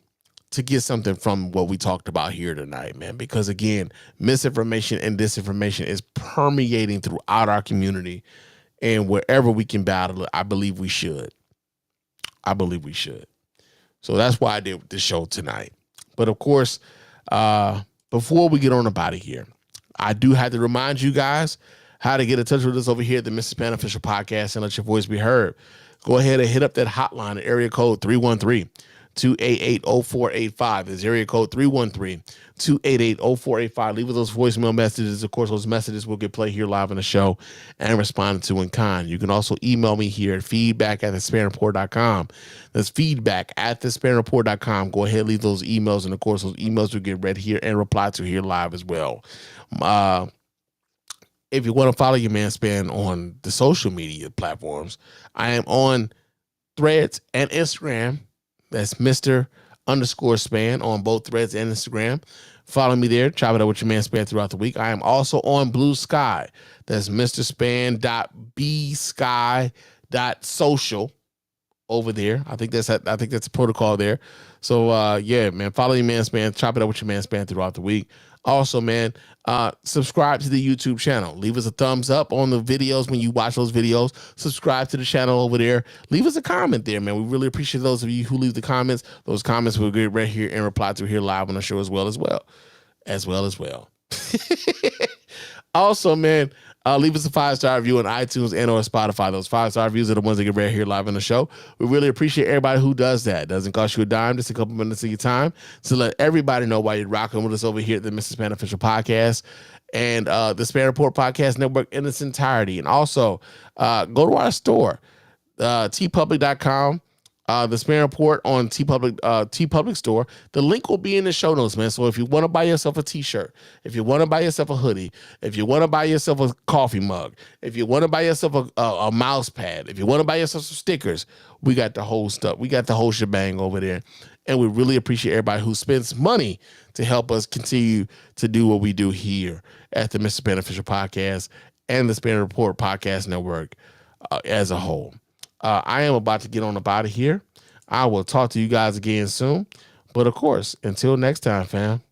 to get something from what we talked about here tonight, man. Because again, misinformation and disinformation is permeating throughout our community, and wherever we can battle it, I believe we should. I believe we should. So that's why I did this show tonight. But of course, before we get on about it here, I do have to remind you guys how to get in touch with us over here at the Mr. Spann Official Podcast and let your voice be heard. Go ahead and hit up that hotline at area code 313-288-0485. It's area code 313-288-0485. Leave us those voicemail messages. Of course, those messages will get played here live on the show and responded to in kind. You can also email me here at feedback@thespannreport.com. That's feedback@thespannreport.com. Go ahead, leave those emails, and of course, those emails will get read here and replied to here live as well. If you want to follow your man Spann on the social media platforms, I am on Threads and Instagram. That's Mr._Spann on both Threads and Instagram. Follow me there. Chop it up with your man Spann throughout the week. I am also on Blue Sky. That's mrspann.bsky.social over there. I think that's a protocol there. So yeah, man, follow your man Spann. Chop it up with your man Spann throughout the week. Also, man, subscribe to the YouTube channel. Leave us a thumbs up on the videos when you watch those videos. Subscribe to the channel over there. Leave us a comment there, man. We really appreciate those of you who leave the comments. Those comments will get right here and reply to here live on the show as well. Also, man, leave us a 5-star review on iTunes and or Spotify. Those 5-star reviews are the ones that get right here live on the show. We really appreciate everybody who does that. It doesn't cost you a dime, just a couple minutes of your time to let everybody know why you're rocking with us over here at the Mr. Spann Official Podcast and the Spann Report Podcast Network in its entirety. And also, go to our store, tpublic.com. The Spann Report on TeePublic store. The link will be in the show notes, man. So if you want to buy yourself a t-shirt, if you want to buy yourself a hoodie, if you want to buy yourself a coffee mug, if you want to buy yourself a mouse pad, if you want to buy yourself some stickers, we got the whole stuff. We got the whole shebang over there. And we really appreciate everybody who spends money to help us continue to do what we do here at the Mr. Beneficial Podcast and the Spann Report Podcast Network as a whole. I am about to get on about it here. I will talk to you guys again soon. But of course, until next time, fam.